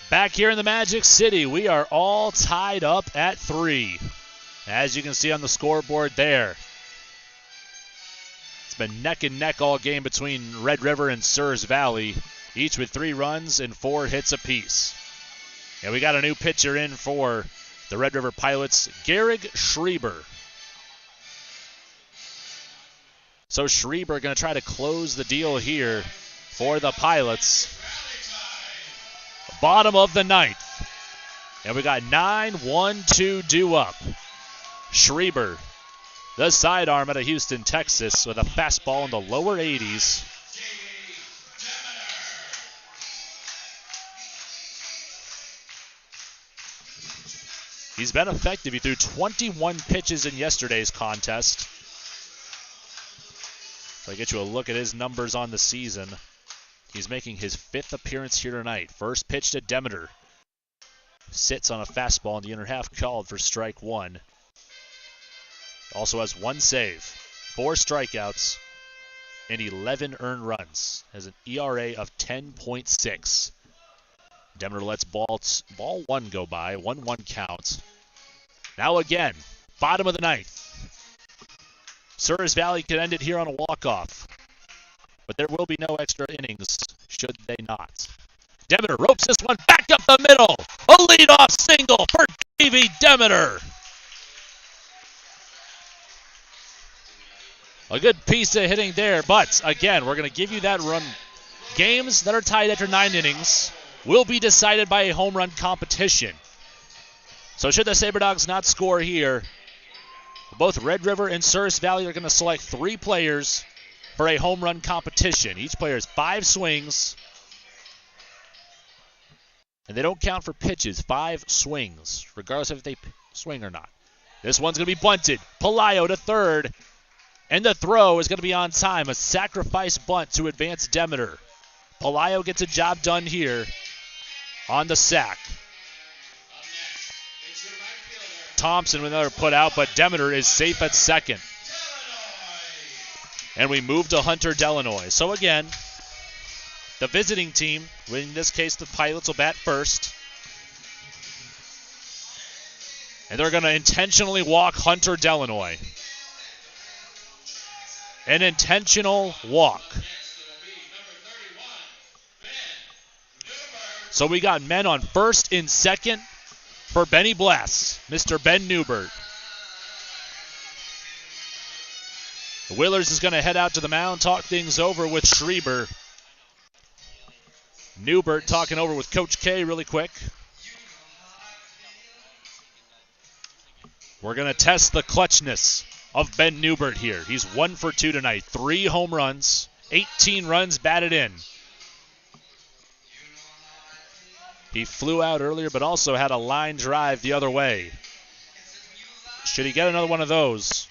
Back here in the Magic City, we are all tied up at 3. As you can see on the scoreboard there, it's been neck and neck all game between Red River and Souris Valley, each with 3 runs and 4 hits apiece. And we got a new pitcher in for the Red River Pilots, Garrig Schreiber. So Schreiber going to try to close the deal here for the Pilots. Bottom of the 9th. And we got 9-1-2 due up. Schreiber, the sidearm out of Houston, Texas, with a fastball in the lower 80s. He's been effective. He threw 21 pitches in yesterday's contest. So I get you a look at his numbers on the season. He's making his 5th appearance here tonight. First pitch to Demeter. Sits on a fastball in the inner half, called for strike 1. Also has 1 save, 4 strikeouts, and 11 earned runs. Has an ERA of 10.6. Demeter lets ball 1 go by, 1-1 count. Now again, bottom of the 9th. Souris Valley could end it here on a walk-off. But there will be no extra innings, should they not. Demeter ropes this one back up the middle. A leadoff single for Davey Demeter. A good piece of hitting there, but again, we're going to give you that run. Games that are tied after 9 innings will be decided by a home run competition. So should the Sabre Dogs not score here, both Red River and Souris Valley are going to select 3 players for a home run competition. Each player has 5 swings, and they don't count for pitches. 5 swings, regardless of if they swing or not. This one's going to be bunted. Pelayo to third, and the throw is going to be on time. A sacrifice bunt to advance Demeter. Pelayo gets a job done here on the sack. Thompson with another put out, but Demeter is safe at second. And we move to Hunter Delanoy. So again, the visiting team, in this case the Pilots, will bat first. And they're going to intentionally walk Hunter Delanoy. An intentional walk. So we got men on first and second for Benny Bless, Mr. Ben Newbert. The Whalers is going to head out to the mound, talk things over with Schreiber. Newbert talking over with Coach K really quick. We're going to test the clutchness of Ben Newbert here. He's 1 for 2 tonight. 3 home runs, 18 runs batted in. He flew out earlier, but also had a line drive the other way. Should he get another one of those,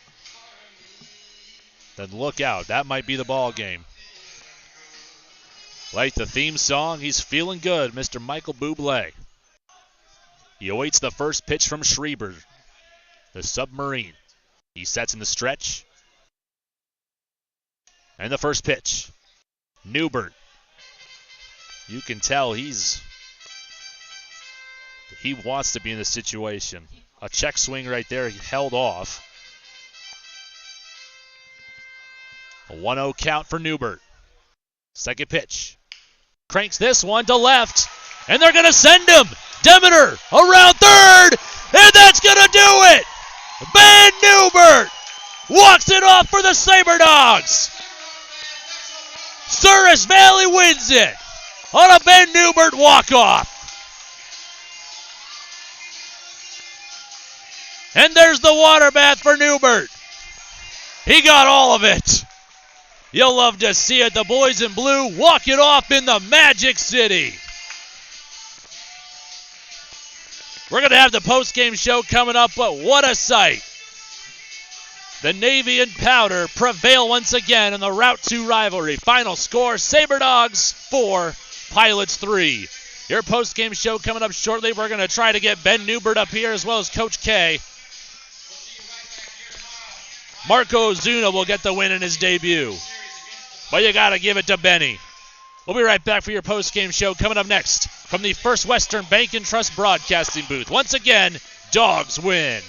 then look out. That might be the ball game. Like the theme song, he's feeling good, Mr. Michael Bublé. He awaits the first pitch from Schreiber, the Submarine. He sets in the stretch. And the first pitch. Newbert. You can tell he wants to be in this situation. A check swing right there. He held off. A 1-0 count for Newbert. Second pitch. Cranks this one to left. And they're going to send him. Demeter around third. And that's going to do it. Ben Newbert walks it off for the Sabre Dogs. Souris Valley wins it on a Ben Newbert walk-off. And there's the water bath for Newbert. He got all of it. You'll love to see it. The boys in blue walk it off in the Magic City. We're going to have the post-game show coming up, but what a sight. The Navy and Powder prevail once again in the Route 2 rivalry. Final score, Sabre Dogs 4, Pilots 3. Your post-game show coming up shortly. We're going to try to get Ben Newbert up here as well as Coach K. Marco Ozuna will get the win in his debut. But you got to give it to Benny. We'll be right back for your post-game show coming up next from the First Western Bank and Trust broadcasting booth. Once again, Dogs win.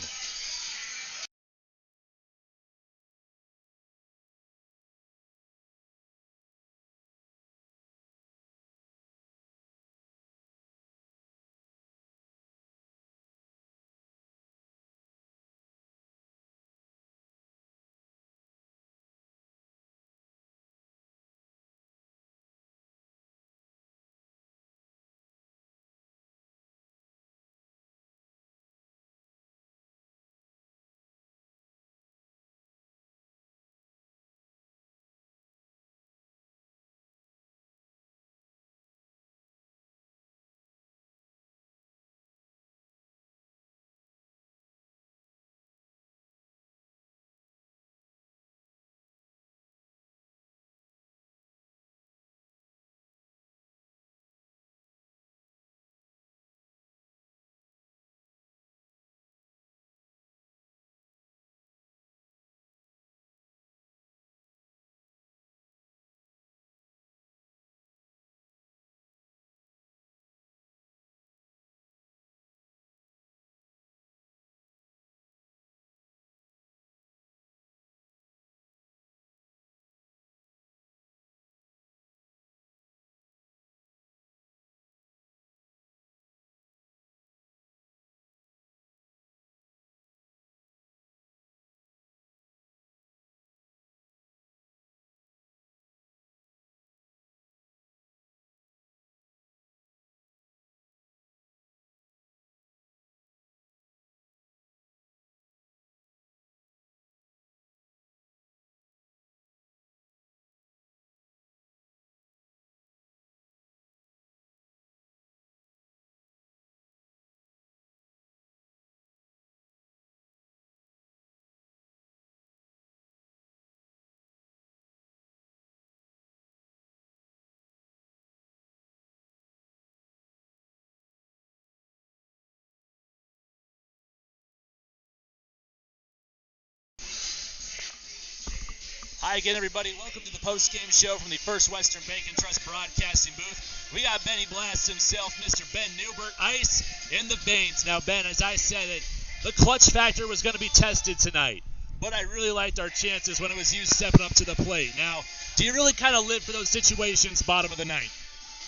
Hi again, everybody. Welcome to the post-game show from the First Western Bank and Trust broadcasting booth. We got Benny Blast himself, Mr. Ben Newbert, ice in the veins. Now, Ben, as I said it, the clutch factor was going to be tested tonight, but I really liked our chances when it was you stepping up to the plate. Now, do you really kind of live for those situations bottom of the ninth?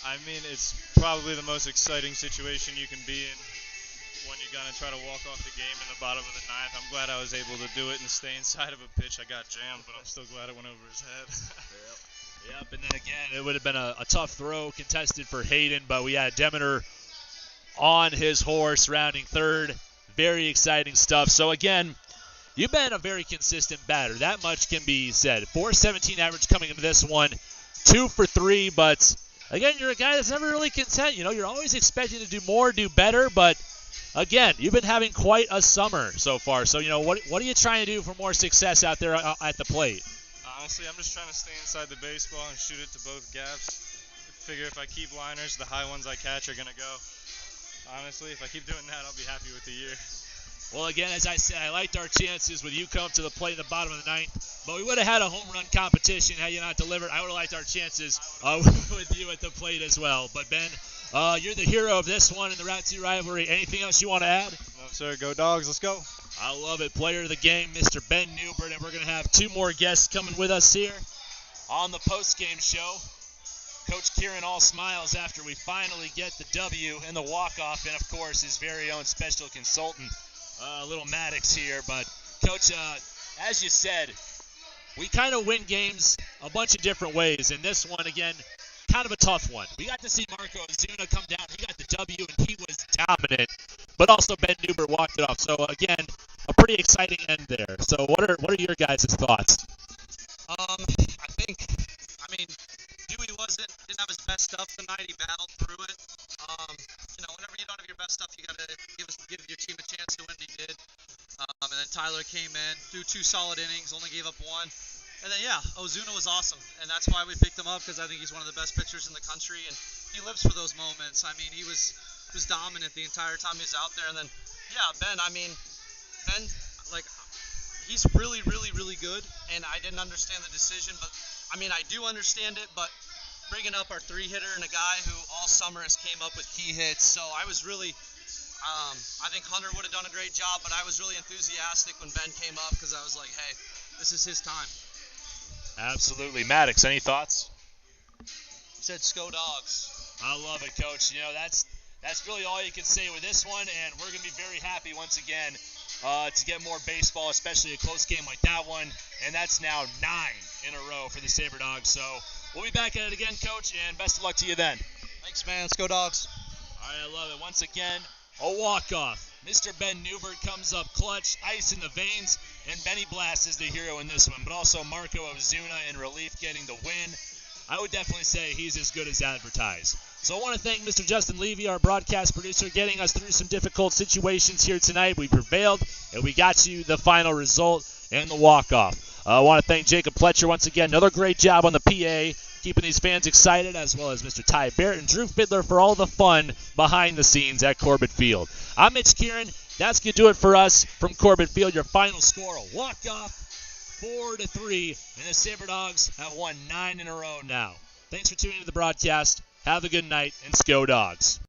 I mean, it's probably the most exciting situation you can be in when you're going to try to walk off the game in the bottom of the ninth. I'm glad I was able to do it and stay inside of a pitch. I got jammed, but I'm still glad it went over his head. Yep, and then again, it would have been a tough throw contested for Hayden, but we had Demeter on his horse rounding third. Very exciting stuff. So again, you've been a very consistent batter. That much can be said. .417 average coming into this one. 2 for 3, but again, you're a guy that's never really content. You know, you're always expecting to do more, do better, but again, you've been having quite a summer so far. So, you know, what are you trying to do for more success out there at the plate? Honestly, I'm just trying to stay inside the baseball and shoot it to both gaps. Figure if I keep liners, the high ones I catch are going to go. Honestly, if I keep doing that, I'll be happy with the year. Well, again, as I said, I liked our chances with you coming up to the plate in the bottom of the ninth, but we would have had a home run competition had you not delivered. I would have liked our chances with you at the plate as well. But, Ben, you're the hero of this one in the Route 2 rivalry. Anything else you want to add? No, sir. Go Dogs. Let's go. I love it. Player of the game, Mr. Ben Newbert, and we're going to have 2 more guests coming with us here on the post-game show. Coach Kieran all smiles after we finally get the W and the walk-off, and, of course, his very own special consultant, little Maddox here. But, Coach, as you said, we kind of win games a bunch of different ways, and this one, again, kind of a tough one. We got to see Marco Ozuna come down. He got the W, and he was dominant. But also Ben Newbert walked it off. So, again, a pretty exciting end there. So what are your guys' thoughts? Dewey didn't have his best stuff tonight. He battled through it. Whenever you don't have your best stuff, you got to give your team a chance to win. He did. And then Tyler came in, threw 2 solid innings, only gave up 1. And then, Ozuna was awesome, and that's why we picked him up, because I think he's one of the best pitchers in the country, and he lives for those moments. I mean, he was dominant the entire time he was out there. And then, Ben, he's really, really, really good, and I didn't understand the decision, but, I do understand it, but bringing up our 3-hitter and a guy who all summer has came up with key hits, so I was really, I think Hunter would have done a great job, but I was really enthusiastic when Ben came up, because I was like, hey, this is his time. Absolutely. Maddox, any thoughts? He said, "Sco Dogs." I love it, Coach. You know, that's really all you can say with this one, and we're going to be very happy once again to get more baseball, especially a close game like that one, and that's now 9 in a row for the Sabre Dogs. So we'll be back at it again, Coach, and best of luck to you then. Thanks, man. Let's go Dogs. All right, I love it. Once again, a walk-off. Mr. Ben Newbert comes up clutch, ice in the veins, and Benny Blast is the hero in this one, but also Marco Ozuna in relief getting the win. I would definitely say he's as good as advertised. So I want to thank Mr. Justin Levy, our broadcast producer, getting us through some difficult situations here tonight. We prevailed, and we got you the final result and the walk-off. I want to thank Jacob Pletcher once again. Another great job on the PA, keeping these fans excited, as well as Mr. Ty Barrett and Drew Fiddler for all the fun behind the scenes at Corbett Field. I'm Mitch Kieran. That's going to do it for us from Corbett Field. Your final score, a walk-off, 4-3, and the Sabre Dogs have won 9 in a row now. Thanks for tuning into the broadcast. Have a good night, and Sco Dogs.